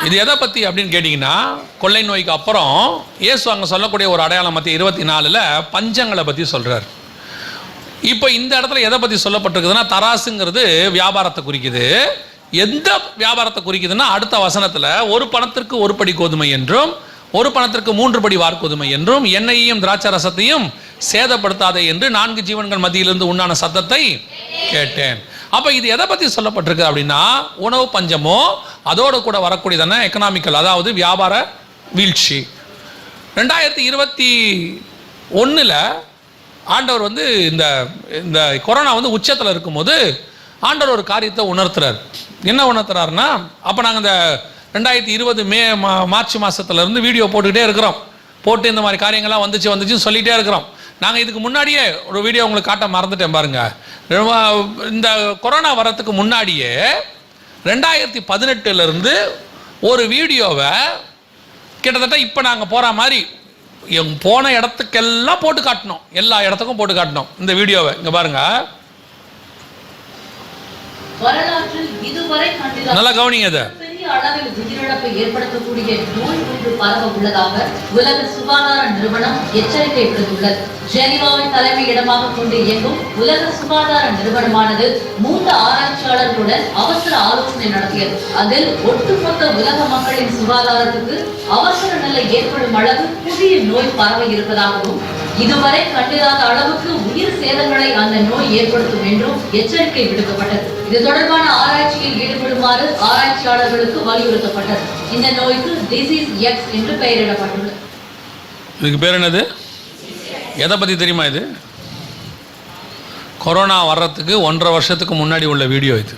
S1: இது எதை பற்றி அப்படின்னு கேட்டிங்கன்னா, கொள்ளை நோய்க்கு அப்புறம் இயேசு அங்கே சொல்லக்கூடிய ஒரு அடையாளம் மத்திய 24 பஞ்சங்களை பற்றி சொல்கிறார். இப்போ இந்த இடத்துல எதை பற்றி சொல்லப்பட்டிருக்குதுன்னா, தராசுங்கிறது வியாபாரத்தை குறிக்குது. எந்த வியாபாரத்தை குறிக்குதுன்னா, அடுத்த வசனத்தில் 1 பணத்திற்கு 1 படி கோதுமை என்றும் 1 பணத்திற்கு 3 படி வார்கோதுமை என்றும் எண்ணெயையும் திராட்சை ரசத்தையும் சேதப்படுத்தாதே என்று 4 ஜீவன்கள் மத்தியிலிருந்து உண்டான சத்தத்தை கேட்டேன். அப்போ இது எதை பற்றி சொல்லப்பட்டிருக்கு அப்படின்னா, உணவு பஞ்சமோ அதோடு கூட வரக்கூடியதான எக்கனாமிக்கல், அதாவது வியாபார வீழ்ச்சி. 2021 ஆண்டவர் வந்து இந்த கொரோனா வந்து உச்சத்தில் இருக்கும்போது ஆண்டவர் ஒரு காரியத்தை உணர்த்துறார். என்ன உணர்த்துறாருன்னா, அப்போ நாங்கள் இந்த 2020 மார்ச் மாதத்துலேருந்து வீடியோ போட்டுக்கிட்டே இருக்கிறோம். போட்டு இந்த மாதிரி காரியங்கள்லாம் வந்துச்சுன்னு சொல்லிகிட்டே இருக்கிறோம். நாங்கள் இதுக்கு முன்னாடியே ஒரு வீடியோ உங்களுக்கு காட்ட மறந்துட்டேன் பாருங்கள். இந்த கொரோனா வரத்துக்கு முன்னாடியே 2018 ஒரு வீடியோவை கிட்டத்தட்ட இப்போ நாங்கள் போகிற மாதிரி போன இடத்துக்கெல்லாம் போட்டு காட்டணும். எல்லா இடத்துக்கும் போட்டு காட்டணும் இந்த வீடியோவை. இங்கே பாருங்கள், நல்லா கவனிங்க. இதை
S3: அளவில் உயிரிழப்பை ஏற்படுத்தக்கூடிய நோய் ஒன்று பரவ உள்ளதாக உலக சுகாதார நிறுவனம் எச்சரிக்கை விடுத்துள்ளது. ஜெனீவாவை தலைமையிடமாக கொண்டு இயங்கும் உலக சுகாதார நிறுவனமானது 3 ஆராய்ச்சியாளர்களுடன் அவசர ஆலோசனை நடத்தியது. அதில் ஒட்டுமொத்த உலக மக்களின் சுகாதாரத்துக்கு அவசர நிலை ஏற்படும் அளவு புதிய நோய் பரவ இருப்பதாகவும், இதுவரை கண்டிராத அளவுக்கு உயிர் சேதங்களை அந்த நோய் ஏற்படுத்தும் என்றும் எச்சரிக்கை விடுக்கப்பட்டது. இது தொடர்பான ஆராய்ச்சியில் ஈடுபடுமாறு ஆராய்ச்சியாளர்களுக்கு வலியுறுத்தப்பட்டது. இந்த நோய்க்கு டிசீஸ் எக்ஸ் என்று பெயரிடப்பட்டுள்ளது.
S1: இதுக்கு பேர் என்னது? எதை பற்றி தெரியுமா? இது கொரோனா வர்றதுக்கு 1.5 வருஷத்துக்கு முன்னாடி உள்ள வீடியோ. இது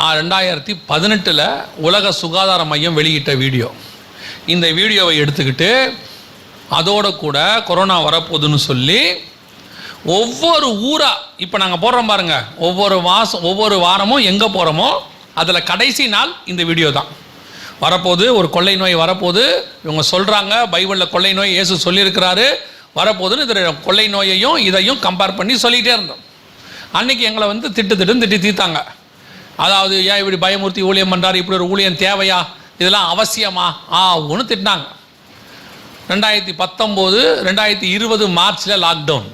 S1: 2018 உலக சுகாதார மையம் வெளியிட்ட வீடியோ. இந்த வீடியோவை எடுத்துக்கிட்டு அதோட கூட கொரோனா வரப்போகுதுன்னு சொல்லி ஒவ்வொரு ஊராக இப்போ நாங்கள் போடுறோம் பாருங்க, ஒவ்வொரு வாரமும் எங்கே போகிறோமோ அதில் கடைசி நாள் இந்த வீடியோ தான். வரப்போகுது, ஒரு கொள்ளை நோய் வரப்போகுது, இவங்க சொல்கிறாங்க, பைபிளில் கொள்ளை நோய் இயேசு சொல்லியிருக்கிறாரு வரப்போகுதுன்னு. இது கொள்ளை நோயையும் இதையும் கம்பேர் பண்ணி சொல்லிகிட்டே இருந்தோம். அன்றைக்கி எங்களை வந்து திட்டி தீர்த்தாங்க. அதாவது ஏன் இப்படி பயமுறுத்தி ஊழியம் பண்ணுறாரு, இப்படி ஒரு ஊழியம் தேவையா, இதெல்லாம் அவசியமா ஒன்று திட்டினாங்க. 2019 2020 மார்ச்சில் லாக்டவுன்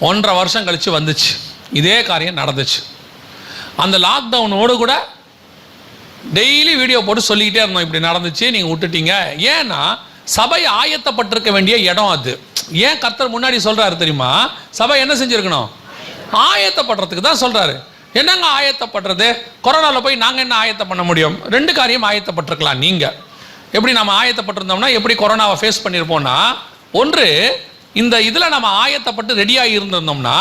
S1: 1.5 வருஷம் கழித்து வந்துச்சு. இதே காரியம் நடந்துச்சு. அந்த லாக்டவுனோடு கூட டெய்லி வீடியோ போட்டு சொல்லிக்கிட்டே இருந்தோம், இப்படி நடந்துச்சு, நீங்கள் விட்டுட்டீங்க. ஏன்னா சபை ஆயத்தப்பட்டிருக்க வேண்டிய இடம் அது. ஏன் கர்த்தர் முன்னாடி சொல்கிறாரு தெரியுமா? சபை என்ன செஞ்சுருக்கணும்? ஆயத்தப்படுறதுக்கு தான் சொல்கிறாரு. என்னங்க ஆயத்தப்படுறது? கொரோனாவில் போய் நாங்கள் என்ன ஆயத்தம் பண்ண முடியும்? 2 காரியம் ஆயத்தப்பட்டிருக்கலாம். நீங்கள் எப்படி நம்ம ஆயத்தப்பட்டிருந்தோம்னா எப்படி கொரோனாவை ஃபேஸ் பண்ணியிருப்போம்னா, ஒன்று இந்த இதில் நம்ம ஆயத்தப்பட்டு ரெடியாகி இருந்திருந்தோம்னா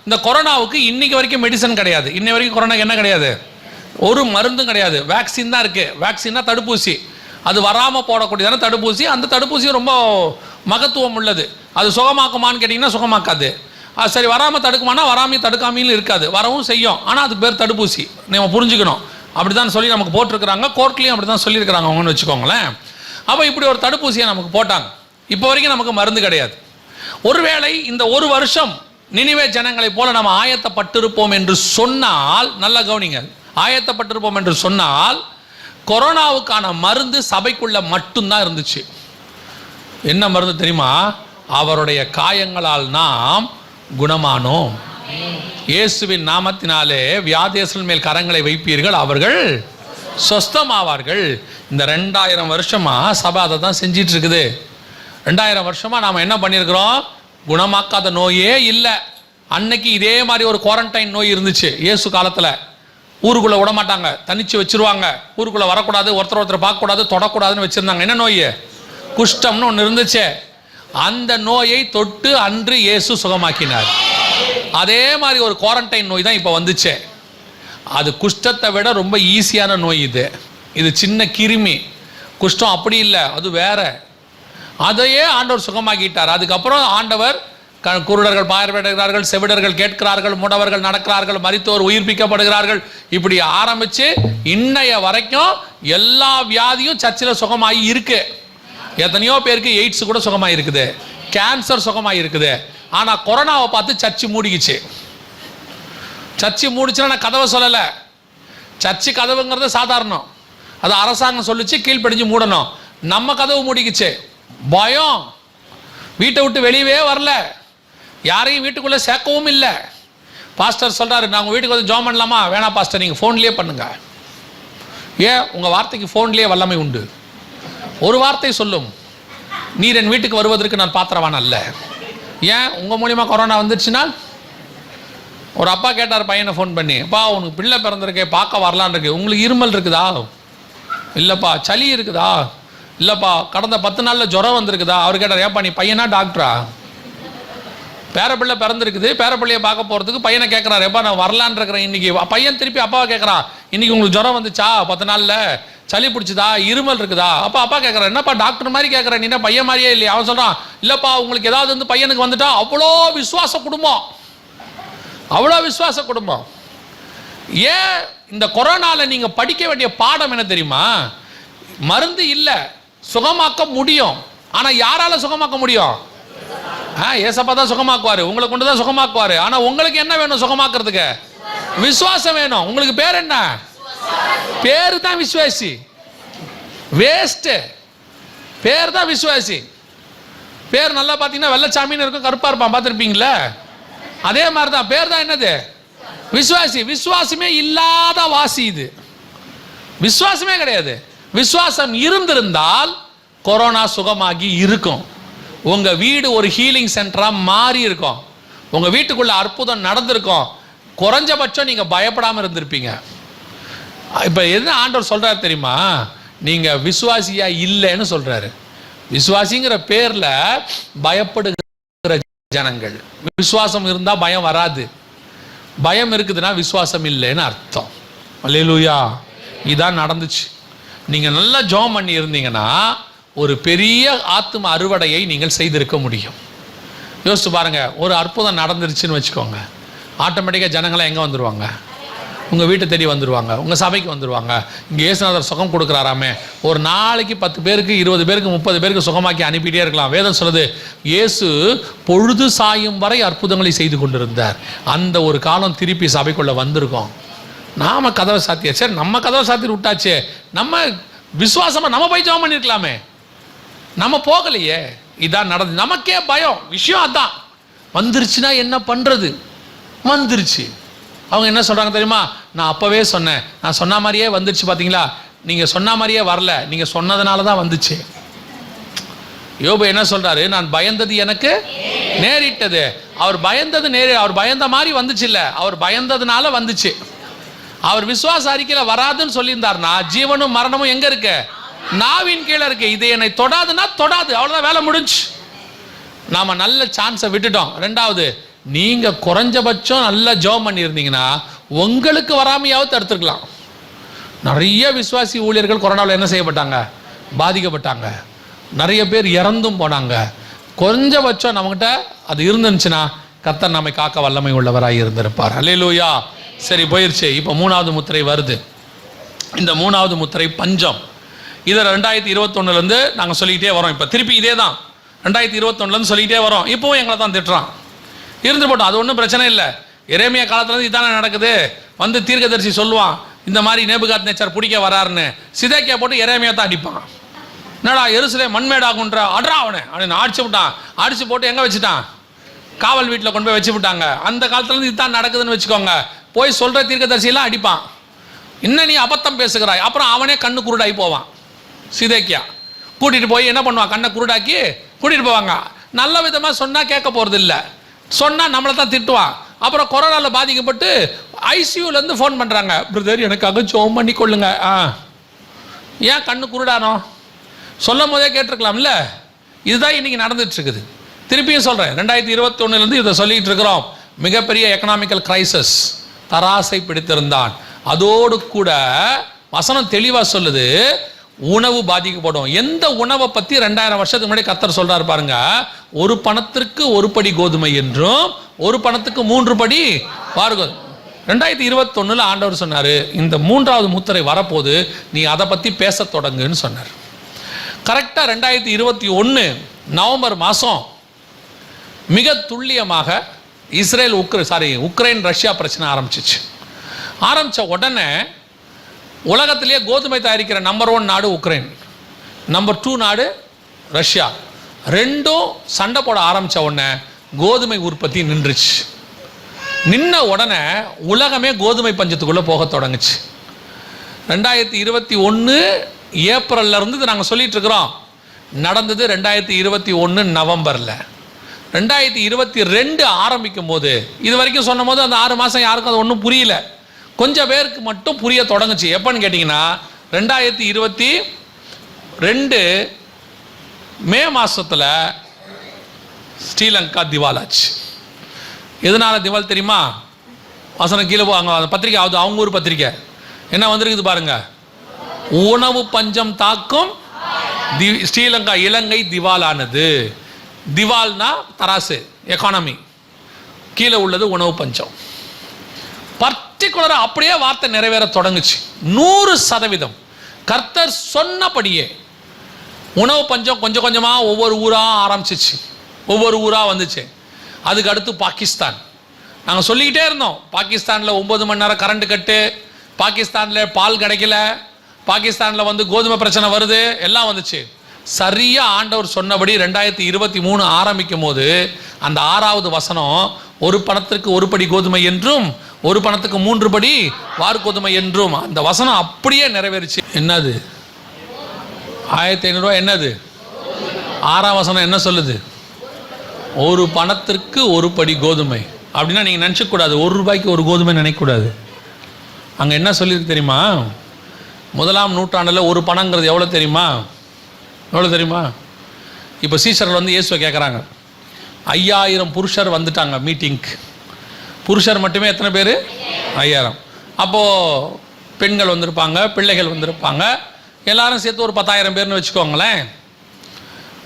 S1: இந்த கொரோனாவுக்கு இன்றைக்கி வரைக்கும் மெடிசன் கிடையாது. இன்னை வரைக்கும் கொரோனாக்கு என்ன கிடையாது? ஒரு மருந்தும் கிடையாது. வேக்சின் தான் இருக்குது. வேக்சின்னா தடுப்பூசி, அது வராமல் போடக்கூடியதான தடுப்பூசி. அந்த தடுப்பூசியும் ரொம்ப மகத்துவம் உள்ளது. அது சுகமாக்குமான்னு கேட்டிங்கன்னா சுகமாக்காது. சரி வராமல் தடுக்குமானா வராமையும் தடுக்காமையும் இருக்காது, வரவும் செய்யும். ஆனால் அதுக்கு பேர் தடுப்பூசி, நம்ம புரிஞ்சுக்கணும். அப்படி தான் சொல்லி நமக்கு போட்டிருக்கிறாங்க, கோர்ட்லேயும் அப்படி தான் சொல்லியிருக்கிறாங்க அவங்கன்னு வச்சுக்கோங்களேன். அப்போ இப்படி ஒரு தடுப்பூசியை நமக்கு போட்டாங்க. இப்போ வரைக்கும் நமக்கு மருந்து கிடையாது. ஒருவேளை இந்த ஒரு வருஷம் நினிவே ஜனங்களைப் போல நம்ம ஆயத்தப்பட்டிருப்போம் என்று சொன்னால், நல்லா கவனிங்க, ஆயத்தப்பட்டிருப்போம் என்று சொன்னால் கொரோனாவுக்கான மருந்து சபைக்குள்ள மட்டும்தான் இருந்துச்சு. என்ன மருந்து தெரியுமா? அவருடைய காயங்களால் நாம் குணமானோம். இயேசுவின் நாமத்தினாலே வியாதியஸ்தர்கள் மேல் கரங்களை வைப்பீர்கள், அவர்கள் சொஸ்தமாவார்கள். இந்த 2000 வருஷமா சபை அதை தான் செஞ்சிட்டு இருக்குது. 2000 வருஷமா நாம் என்ன பண்ணியிருக்கிறோம்? குணமாக்காத நோயே இல்லை. அன்னைக்கு இதே மாதிரி ஒரு குவாரண்டைன் நோய் இருந்துச்சு இயேசு காலத்தில். ஊருக்குள்ளே விட மாட்டாங்க, தனிச்சு வச்சிருவாங்க, ஊருக்குள்ளே வரக்கூடாது, ஒருத்தர் பார்க்கக்கூடாது, தொடக்கூடாதுன்னு வச்சுருந்தாங்க. என்ன நோய்? குஷ்டம்னு ஒன்று இருந்துச்சு. அந்த நோயை தொட்டு அன்று இயேசு சுகமாக்கினார். அதே மாதிரி ஒரு குவாரண்டைன் நோய் தான் இப்போ வந்துச்சு. அது குஷ்டத்தை விட ரொம்ப ஈஸியான நோய். இது சின்ன கிருமி. குஷ்டம் அப்படி இல்லை, அது வேற. அதையே ஆண்டவர் சுகமாக்கிட்டார். அதுக்கப்புறம் ஆண்டவர் குருடர்கள் பார்வையிடுகிறார்கள், செவிடர்கள் கேட்கிறார்கள், முடவர்கள் நடக்கிறார்கள், மரித்தோர் உயிர்ப்பிக்கப்படுகிறார்கள், இப்படி ஆரம்பித்து இன்னைய வரைக்கும் எல்லா வியாதியும் சர்ச்சில் சுகமாகி இருக்கு. எத்தனையோ பேருக்கு எய்ட்ஸ் கூட சுகமாக இருக்குது, கேன்சர் சுகமாக இருக்குது. ஆனால் கொரோனாவை பார்த்து சர்ச்சு மூடிக்குச்சு. சர்ச்சு மூடிச்சுன்னா நான் கதவை சொல்லலை. சர்ச்சு கதவுங்கிறது சாதாரணம், அது அரசாங்கம் சொல்லிச்சு, கீழ்ப்படிஞ்சு மூடணும். நம்ம கதவு மூடிக்குச்சு. பயம், வீட்டை விட்டு வெளியவே வரல, யாரையும் வீட்டுக்குள்ளே சேர்க்கவும் இல்லை. பாஸ்டர் சொல்கிறாரு, நான் உங்கள் வீட்டுக்கு வந்து ஜாம் பண்ணலாமா? வேணாம் பாஸ்டர், நீங்கள் ஃபோன்லேயே பண்ணுங்க. ஏன்? உங்கள் வார்த்தைக்கு ஃபோன்லேயே வல்லமை உண்டு. ஒரு வார்த்தை சொல்லும், நீர் என் வீட்டுக்கு வருவதற்கு நான் பாத்திரவான் அல்ல. ஏன்? உங்கள் மூலிமா கொரோனா வந்துருச்சுன்னா? ஒரு அப்பா கேட்டார் பையனை ஃபோன் பண்ணி, அப்பா உனக்கு பிள்ளை பிறந்திருக்கே, பார்க்க வரலான் இருக்கு, உங்களுக்கு இருமல் இருக்குதா? இல்லைப்பா. சளி இருக்குதா? இல்லைப்பா. கடந்த 10 நாளில் ஜுரம் வந்திருக்குதா? அவர் கேட்டார், ஏப்பா நீ பையனா டாக்டரா? பேரப்பிள்ளை பிறந்திருக்குது, பேரப்பிள்ளையை பார்க்க போகிறதுக்கு பையனை கேட்குறாரு, எப்பா நான் வரலான் இருக்கிறேன் இன்னைக்கு. பையன் திருப்பி அப்பாவை கேட்குறான், இன்னைக்கு உங்களுக்கு ஜுரம் வந்துச்சா? 10 நாளில் சளி பிடிச்சிதா? இருமல் இருக்குதா? அப்பா கேட்குறான், என்னப்பா டாக்டர் மாதிரி கேட்குறேன், நீ என்ன பையன் மாதிரியே இல்லையா? அவன் சொல்கிறான், இல்லைப்பா உங்களுக்கு ஏதாவது வந்து பையனுக்கு வந்துட்டா. அவ்வளோ விசுவாச குடும்பம், அவ்வளோ விசுவாச குடும்பம். ஏன் இந்த கொரோனாவில் நீங்கள் படிக்க வேண்டிய பாடம் என்ன தெரியுமா? மருந்து இல்லை, சுகமாக்க முடியும். ஆனால் யாரால சுகமாக்க முடியும்? ஏசப்பா தான் சுகமாக்குவாரு, உங்களை கொண்டு தான் சுகமாக்குவாரு. ஆனால் உங்களுக்கு என்ன வேணும் சுகமாக்குறதுக்கு? விசுவாசம் வேணும். உங்களுக்கு பேர் என்ன? பேரு தான் விசுவாசி. வேஸ்ட் பேர் தான் விசுவாசி. பேர் நல்லா பார்த்தீங்கன்னா வெள்ளச்சாமின்னு இருக்கும், கருப்பா இருப்பான், பார்த்துருப்பீங்களா? அதே மாதிரி தான் பேர் தான் என்னது? விசுவாசி. விசுவாசமே இல்லாத வாசி இது. விசுவாசமே கிடையாது. விசுவாசம் இருந்திருந்தால் கொரோனா சுகமாகி இருக்கும். உங்க வீடு ஒரு ஹீலிங் சென்டரா மாறி இருக்கும். உங்க வீட்டுக்குள்ள அற்புதம் நடந்திருக்கும். குறைஞ்சபட்சம் நீங்க பயப்படாம இருந்திருப்பீங்க. இப்ப என்ன ஆண்டவர் சொல்றாரு தெரியுமா? நீங்க விசுவாசியா இல்லைன்னு சொல்றாரு. விசுவாசிங்கிற பேர்ல பயப்படுகிற ஜனங்கள். விசுவாசம் இருந்தா பயம் வராது. பயம் இருக்குதுன்னா விசுவாசம் இல்லைன்னு அர்த்தம். அல்லேலூயா. இதான் நடந்துச்சு. நீங்க நல்லா ஜெபம் பண்ணி இருந்தீங்கன்னா ஒரு பெரிய ஆத்தும அறுவடையை நீங்கள் செய்திருக்க முடியும். யோசிச்சு பாருங்க, ஒரு அற்புதம் நடந்துருச்சுன்னு வச்சுக்கோங்க, ஆட்டோமேட்டிக்காக ஜனங்களாம் எங்கே வந்துடுவாங்க? உங்கள் வீட்டை தேடி வந்துடுவாங்க, உங்கள் சபைக்கு வந்துடுவாங்க. இங்கே இயேசுநாதர் சுகம் கொடுக்குறாராமே, ஒரு நாளைக்கு 10 பேருக்கு 20 பேருக்கு 30 பேருக்கு சுகமாக்கி அனுப்பிட்டே இருக்கலாம். வேதம் சொல்லுது, இயேசு பொழுது சாயும் வரை அற்புதங்களை செய்து கொண்டிருந்தார். அந்த ஒரு காலம் திருப்பி சபைக்குள்ளே வந்திருக்கோம். நாம கதவை சாத்தியா? சரி, நம்ம கதவை சாத்தி விட்டாச்சே, நம்ம விசுவாசமாக நம்ம போய் ஜெபம் பண்ணியிருக்கலாமே, நம்ம போகலையே. இதான் நடந்து. நமக்கே பயம். விஷயம் அதான். வந்துருச்சுன்னா என்ன பண்ணுறது? வந்துருச்சு. அவங்க என்ன சொல்கிறாங்க தெரியுமா? நான் அப்போவே சொன்னேன், நான் சொன்ன மாதிரியே வந்துருச்சு. பார்த்தீங்களா, நீங்கள் சொன்ன மாதிரியே வரல, நீங்கள் சொன்னதுனால தான் வந்துச்சு. யோபு என்ன சொல்கிறாரு? நான் பயந்தது எனக்கு நேரிட்டது. அவர் பயந்தது அவர் பயந்த மாதிரி வந்துச்சு இல்லை, அவர் பயந்ததுனால வந்துச்சு. அவர் விசுவாச அறிக்கையில் வராதுன்னு சொல்லியிருந்தார்னா ஜீவனும் மரணமும் எங்கே இருக்கு? நாவின் கீழே இருக்கு. இது என்னை தொடாதுன்னா தொடாது, அவ்வளோதான், வேலை முடிஞ்சு. நாம நல்ல சான்ஸை விட்டுட்டோம். ரெண்டாவது, நீங்க குறைஞ்சபட்சம் நல்லா ஜெபம் பண்ணியிருந்தீங்கன்னா உங்களுக்கு வராமையாவது தடுத்துருக்கலாம். நிறைய விசுவாசி ஊழியர்கள் கொரோனாவில் என்ன செய்யப்பட்டாங்க? பாதிக்கப்பட்டாங்க. நிறைய பேர் இறந்தும் போனாங்க. குறைஞ்சபட்சம் நம்மகிட்ட அது இருந்துச்சுன்னா கர்த்தர் நம்மை காக்க வல்லமை உள்ளவராய் இருந்திருப்பார். அல்லேலூயா. சரி, போயிடுச்சு. இப்போ 3வது முத்திரை வருது. இந்த 3வது முத்திரை பஞ்சம். இதை 2021 நாங்கள் சொல்லிக்கிட்டே வரோம். இப்போ திருப்பி இதே தான் 2021 சொல்லிக்கிட்டே வரோம். இப்போவும் எங்களை தான் திட்டுறான். இருந்து போட்டோம், அது ஒன்றும் பிரச்சனை இல்லை. எரேமியா காலத்துலேருந்து இதானே நடக்குது. வந்து தீர்க்கதரிசி சொல்லுவான், இந்த மாதிரி நேபுகாத்நேச்சர் பிடிக்க வராருன்னு. சிதேக்கியா போட்டு எரேமியா தான் அடிப்பான். என்னடா எருசலேம் மண்மேடாகுன்ற அட்ரா அவனை அப்படின்னு அடிச்சு விட்டான். அடிச்சு போட்டு எங்கே வச்சுட்டான்? காவல் வீட்டில் கொண்டு போய் வச்சு விட்டாங்க. அந்த காலத்துலேருந்து இதுதான் நடக்குதுன்னு வச்சுக்கோங்க. போய் சொல்கிற தீர்க்கதரிசியெல்லாம் அடிப்பான். இன்னும் நீ அபத்தம் பேசுகிறாய். அப்புறம் அவனே கண்ணு குருடாகி போவான். சிதேக்கியா கூட்டிகிட்டு போய் என்ன பண்ணுவான்? கண்ணை குருடாக்கி கூட்டிகிட்டு போவாங்க. நல்ல விதமாக சொன்னால் கேட்க போகிறது இல்லை, சொன்னால் நம்மளை தான் திட்டுவான். அப்புறம் கொரோனாவில் பாதிக்கப்பட்டு ஐசியூலேருந்து ஃபோன் பண்ணுறாங்க, பிரதர் எனக்காக ஜெபம் பண்ணி கொள்ளுங்க. ஏன் கண்ணு குருடானோ? சொல்லும் போதே கேட்டிருக்கலாம்ல. இதுதான் இன்றைக்கி நடந்துட்டுருக்குது. திருப்பியும் சொல்கிறேன், 2021 இதை சொல்லிகிட்டு இருக்கிறோம். மிகப்பெரிய எக்கனாமிக்கல் கிரைசிஸ், தராசை பிடித்திருந்தான். அதோடு கூட வசனம் தெளிவாக சொல்லுது, உணவு பாதிக்கப்படும். எந்த உணவை பற்றி 2000 வருஷத்துக்கு முன்னாடி கர்த்தர் சொல்கிறார் பாருங்க. ஒரு பணத்திற்கு ஒரு படி கோதுமை என்றும் ஒரு பணத்துக்கு 3 படி பாருங்கள். 2021 ஆண்டவர் சொன்னார், இந்த 3வது முத்திரை வரப்போது, நீ அதை பற்றி பேச தொடங்குன்னு சொன்னார். கரெக்டாக 2021 நவம்பர் மாதம் மிக துல்லியமாக உக்ரைன் ரஷ்யா பிரச்சனை ஆரம்பிச்சிச்சு. ஆரம்பித்த உடனே உலகத்திலேயே கோதுமை தயாரிக்கிற நம்பர் 1 நாடு உக்ரைன், நம்பர் 2 நாடு ரஷ்யா. ரெண்டும் சண்டை போட ஆரம்பித்த உடனே கோதுமை உற்பத்தி நின்றுச்சு. நின்ன உடனே உலகமே கோதுமை பஞ்சத்துக்குள்ளே போக தொடங்குச்சு. 2021 ஏப்ரல்ல இருந்து நாங்கள் சொல்லிட்டு இருக்கிறோம். நடந்தது 2021 நவம்பரில். 2022 ஆரம்பிக்கும் போது, இது வரைக்கும் சொன்ன போது அந்த 6 மாதம் யாருக்கும் அது ஒன்றும் புரியல. கொஞ்சம் பேருக்கு மட்டும் புரிய தொடங்குச்சு. எப்போன்னு கேட்டிங்கன்னா 2022 மே மாதத்தில் ஸ்ரீலங்கா திவாலாச்சு. எதனால் திவால் தெரியுமா? வசனம் கீழே போவாங்க, அந்த பத்திரிக்கை அது அவங்க ஊர் பத்திரிக்கை. என்ன வந்திருக்குது பாருங்க, உணவு பஞ்சம் தாக்கும் ஸ்ரீலங்கா, இலங்கை திவாலானது. திவால்னா தராசு, எக்கானமி, கீழே உள்ளது உணவு பஞ்சம். பர்டிகுலராக அப்படியே வார்த்தை நிறைவேற தொடங்குச்சு. 100% கர்த்தர் சொன்னபடியே உணவு பஞ்சம் கொஞ்சம் கொஞ்சமாக ஒவ்வொரு ஊராக ஆரம்பிச்சிச்சு, ஒவ்வொரு ஊராக வந்துச்சு. அதுக்கு அடுத்து பாகிஸ்தான். நாங்கள் சொல்லிக்கிட்டே இருந்தோம், பாகிஸ்தானில் 9 மணி நேரம் கரண்ட் கட்டு, பாகிஸ்தானில் பால் கிடைக்கல, பாகிஸ்தானில் வந்து கோதுமை பிரச்சனை வருது, எல்லாம் வந்துச்சு. சரியாக ஆண்டவர் சொன்னபடி 2023 ஆரம்பிக்கும் போது அந்த 6வது வசனம், ஒரு பணத்திற்கு ஒரு படி கோதுமை என்றும் ஒரு பணத்துக்கு 3 படி வார்கோதுமை என்றும், அந்த வசனம் அப்படியே நிறைவேறிச்சு. என்னது 1500 ரூபா? என்னது 6ஆம் வசனம் என்ன சொல்லுது? ஒரு பணத்திற்கு ஒரு படி கோதுமை. அப்படின்னா நீங்கள் நினச்சக்கூடாது 1 ரூபாய்க்கு ஒரு கோதுமை நினைக்கக்கூடாது. அங்கே என்ன சொல்லியிருக்கு தெரியுமா? 1ஆம் நூற்றாண்டில் ஒரு பணங்கிறது எவ்வளோ தெரியுமா? எவ்வளோ தெரியுமா? இப்போ சீஷர்கள் வந்து இயேசுவை கேட்குறாங்க. 5000 புருஷர் வந்துட்டாங்க மீட்டிங்க்கு. புருஷர் மட்டுமே எத்தனை பேர்? 5000. அப்போது பெண்கள் வந்திருப்பாங்க, பிள்ளைகள் வந்திருப்பாங்க, எல்லாரும் சேர்த்து ஒரு 10,000 பேர்னு வச்சுக்கோங்களேன்.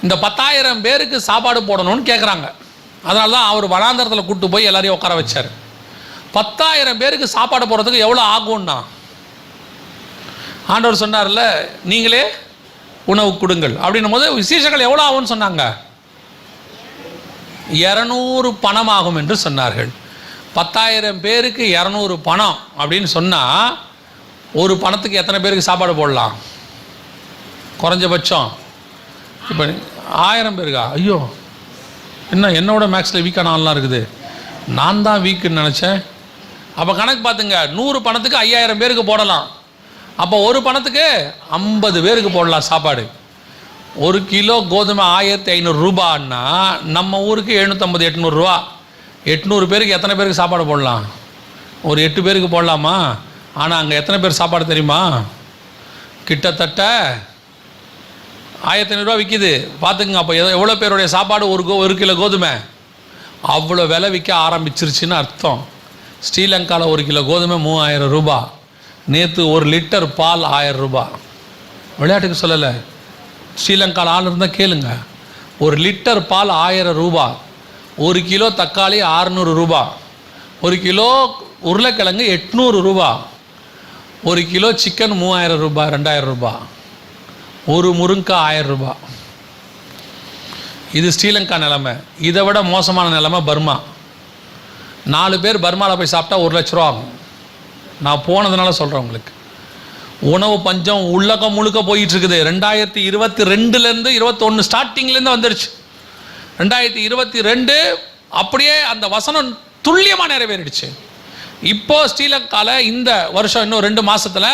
S1: இந்த 10,000 பேருக்கு சாப்பாடு போடணும்னு கேட்குறாங்க. அதனால தான் அவர் வனாந்தரத்தில் கூப்பிட்டு போய் எல்லாரையும் உட்கார வச்சார். 10,000 பேருக்கு சாப்பாடு போடுறதுக்கு எவ்வளோ ஆகும்னா ஆண்டவர் சொன்னார்ல, நீங்களே உணவு கொடுங்கள் அப்படின்னும் போது விசேஷங்கள் எவ்வளோ ஆகும்னு சொன்னாங்க? 200 பணம் ஆகும் என்று சொன்னார்கள். 10,000 பேருக்கு 200 பணம் அப்படின்னு சொன்னால் ஒரு பணத்துக்கு எத்தனை பேருக்கு சாப்பாடு போடலாம்? குறைஞ்சபட்சம் இப்போ 1000 பேருக்கா? ஐயோ, என்னோட மேக்ஸில் வீக்கான ஆள்லாம் இருக்குது, நான் தான் வீக்குன்னு நினச்சேன். அப்போ கணக்கு பார்த்துங்க, 100 பணத்துக்கு 5000 பேருக்கு போடலாம். அப்போ ஒரு பணத்துக்கு 50 பேருக்கு போடலாம் சாப்பாடு. 1 கிலோ கோதுமை 1500 ரூபான்னா நம்ம ஊருக்கு 750 800 ரூபா. 800 பேருக்கு எத்தனை பேருக்கு சாப்பாடு போடலாம்? ஒரு 8 பேருக்கு போடலாமா? ஆனால் அங்கே எத்தனை பேர் சாப்பாடு தெரியுமா? கிட்டத்தட்ட 1500 ரூபா விற்கிது. பார்த்துக்குங்க, அப்போ எவ்வளோ பேருடைய சாப்பாடு? 1 கிலோ கோதுமை அவ்வளோ விலை விற்க ஆரம்பிச்சிருச்சுன்னு அர்த்தம். ஸ்ரீலங்காவில் 1 கிலோ கோதுமை 3000 ரூபா. நேற்று 1 லிட்டர் பால் 1000 ரூபா. விளையாட்டுக்கு சொல்லலை, ஸ்ரீலங்காவில் ஆள் இருந்தால் கேளுங்க. 1 லிட்டர் பால் 1000 ரூபா. 1 கிலோ தக்காளி 600 ரூபா, 1 கிலோ உருளைக்கிழங்கு 800 ரூபா, 1 கிலோ சிக்கன் 3000 ரூபாய் 2000 ரூபாய், ஒரு முருங்காய் 1000 ரூபாய். இது ஸ்ரீலங்கா நிலைமை. இதை விட மோசமான நிலைமை பர்மா. 4 பேர் பர்மாவில் போய் சாப்பிட்டா 1 லட்ச ரூபா ஆகும். நான் போனதுனால சொல்கிறேன் உங்களுக்கு. உணவு பஞ்சம் உலகம் முழுக்க போயிட்டு இருக்குது. 2022லேருந்து 21 ஸ்டார்டிங்லேருந்து வந்துடுச்சு. 2022 அப்படியே அந்த வசனம் துல்லியமாக நிறைவேறிடுச்சு. இப்போ ஸ்ரீலங்காவில் இந்த வருஷம் இன்னும் 2 மாதத்தில்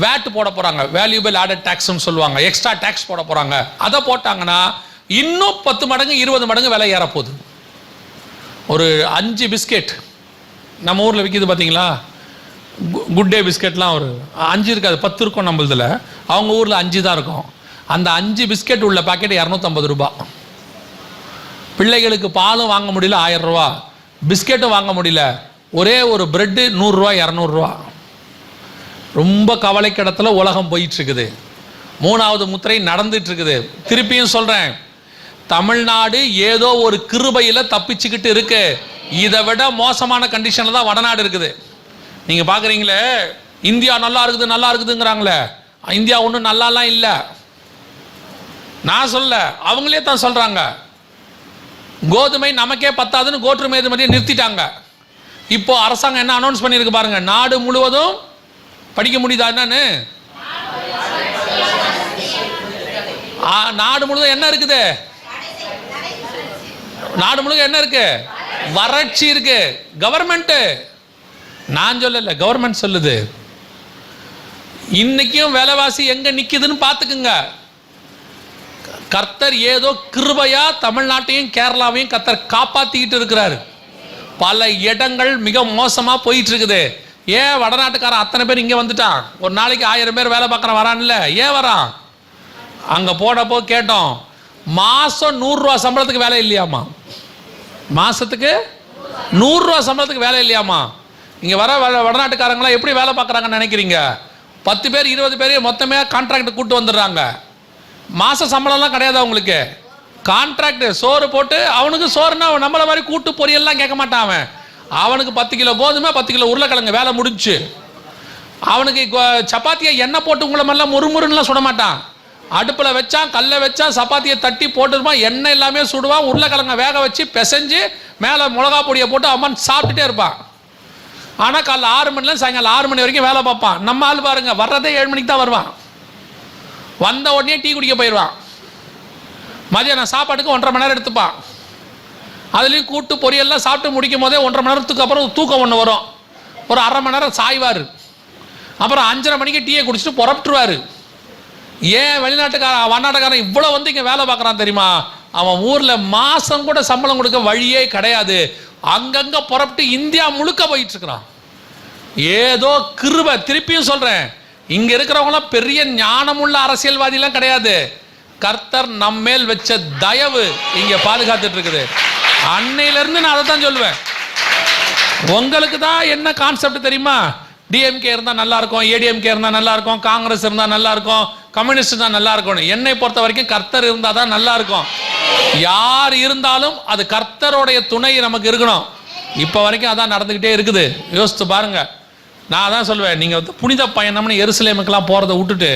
S1: வேட் போட போகிறாங்க, வேல்யூபிள் ஆடட் டேக்ஸ்ன்னு சொல்லுவாங்க, எக்ஸ்ட்ரா டேக்ஸ் போட போகிறாங்க. அதை போட்டாங்கன்னா இன்னும் 10 மடங்கு 20 மடங்கு விலை ஏறப்போகுது. ஒரு 5 பிஸ்கெட் நம்ம ஊரில் விற்கிது பார்த்தீங்களா, குட் டே பிஸ்கெட்லாம் ஒரு 5 இருக்காது, 10 இருக்கும் நம்மளதில். அவங்க ஊரில் 5 தான் இருக்கும். அந்த 5 பிஸ்கெட் உள்ள பாக்கெட் 250 ரூபா. பிள்ளைகளுக்கு பாலும் வாங்க முடியல 1000 ரூபா, பிஸ்கெட்டும் வாங்க முடியல. ஒரே ஒரு பிரெட்டு 100 ரூபா 200 ரூபா. ரொம்ப கவலைக்கிடத்தில் உலகம் போயிட்டுருக்குது. 3வது முத்திரை நடந்துட்டு இருக்குது. திருப்பியும் சொல்கிறேன், தமிழ்நாடு ஏதோ ஒரு கிருபையில் தப்பிச்சுக்கிட்டு இருக்கு. இதை விட மோசமான கண்டிஷனில் தான் வடநாடு இருக்குது. நீங்கள் பார்க்குறீங்களே, இந்தியா நல்லா இருக்குது நல்லா இருக்குதுங்கிறாங்களே, இந்தியா ஒன்றும் நல்லாலாம் இல்லை. நான் சொல்ல, அவங்களே தான் சொல்கிறாங்க. கோதுமை நமக்கே பத்தாதுன்னு கோற்றுமை மாதிரியே நிறுத்திட்டாங்க. இப்போ அரசாங்கம் என்ன அனௌன்ஸ் பண்ணியிருக்கு பாருங்க, நாடு முழுவதும் படிக்க முடியுதா என்னன்னு? நாடு முழுவதும் என்ன இருக்குது? நாடு முழுக்க என்ன இருக்கு? வறட்சி இருக்கு. கவர்மெண்ட், நான் சொல்லல, கவர்மெண்ட் சொல்லுது. இன்னைக்கும் விலைவாசி எங்க நிக்குதுன்னு பார்த்துக்குங்க. கர்த்தர் ஏதோ கிருபையா தமிழ்நாட்டையும் கேரளாவையும் கர்த்தர் காப்பாத்திக்கிட்டு இருக்கிறாரு. பல இடங்கள் மிக மோசமா போயிட்டு இருக்குது. ஏன் வடநாட்டுக்காரன் அத்தனை பேர் இங்க வந்துட்டான்? ஒரு நாளைக்கு 1000 பேர் வேலை பார்க்குறேன் வரான்ல, ஏன் வரான்? அங்க போனப்போ கேட்டோம், மாசம் 100 ரூபா சம்பளத்துக்கு வேலை இல்லையாமா. மாசத்துக்கு 100 ரூபா சம்பளத்துக்கு வேலை இல்லையாமா. இங்க வர வடநாட்டுக்காரங்களா எப்படி வேலை பார்க்குறாங்கன்னு நினைக்கிறீங்க? 10 பேர் 20 பேர் மொத்தமே கான்ட்ராக்ட் கூட்டு வந்துடுறாங்க. மாச சம்பளம்லாம் கிடையாது அவங்களுக்கு. கான்ட்ராக்ட் சோறு போட்டு, அவனுக்கு சோறுனா நம்மள மாதிரி கூட்டு பொரியல்லாம் கேட்க மாட்டான். அவனுக்கு 10 கிலோ கோதுமை 10 கிலோ உருளைக்கிழங்கு வேலை முடிஞ்சு. அவனுக்கு சப்பாத்தியை எண்ணெய் போட்டு உங்களை மாதிரிலாம் முறுமுறுன்னுலாம் சுட மாட்டான். அடுப்பில் வச்சான், கல்லை வச்சான், சப்பாத்தியை தட்டி போட்டுருப்பான், எண்ணெய் எல்லாமே சுடுவான், உருளைக்கிழங்க வேக வச்சு பிசைஞ்சு மேலே மிளகா பொடியை போட்டு அவன் சாப்பிட்டுட்டே இருப்பான். ஆனால் காலைல 6 மணிலேருந்து சாயங்காலம் 6 மணி வரைக்கும் வேலை பார்ப்பான். நம்ம ஆள் பாருங்க, வர்றதே 7 மணிக்கு தான் வருவான். வந்த உடனே டீ குடிக்க போயிடுவான். மதியானம் சாப்பாட்டுக்கு 1.5 மணி நேரம் எடுத்துப்பான். அதுலேயும் கூட்டு பொரியல்லாம் சாப்பிட்டு முடிக்கும் போதே 1.5 மணி நேரத்துக்கு அப்புறம் தூக்கம் ஒன்று வரும். ஒரு 1/2 மணி நேரம் சாய்வார். அப்புறம் 5:30 மணிக்கு டீயை குடிச்சிட்டு புறப்பட்டுருவார். ஏன் வடநாட்டுக்காரன் இவ்வளோ வந்து இங்கே வேலை பார்க்குறான் தெரியுமா? அவன் ஊரில் மாதம் கூட சம்பளம் கொடுக்க வழியே கிடையாது. அங்கங்கே புறப்பட்டு இந்தியா முழுக்க போயிட்டு இருக்கிறான். ஏதோ கிருபை. திருப்பியும் சொல்கிறேன், இங்கே இருக்கிறவங்களாம் பெரிய ஞானமுள்ள அரசியல்வாதிலாம் கிடையாது. கர்த்தர் நம்மேல் வச்ச தயவு இங்கே பாதுகாத்துட்டு இருக்குது. அன்னையிலேருந்து நான் அதை தான் சொல்லுவேன். உங்களுக்கு தான் என்ன கான்செப்ட் தெரியுமா? டிஎம்கே இருந்தால் நல்லா இருக்கும், ஏடிஎம்கே இருந்தால் நல்லா இருக்கும், காங்கிரஸ் இருந்தால் நல்லா இருக்கும், கம்யூனிஸ்ட் தான் நல்லா இருக்கும். என்னை பொறுத்த வரைக்கும் கர்த்தர் இருந்தால் தான் நல்லா இருக்கும். யார் இருந்தாலும் அது கர்த்தருடைய துணை நமக்கு இருக்கணும். இப்போ வரைக்கும் அதான் நடந்துக்கிட்டே இருக்குது. யோசித்து பாருங்க. நான் தான் சொல்லுவேன், நீங்கள் வந்து புனித பயணம்னு எருசலேமுக்கெல்லாம் போகிறத விட்டுட்டு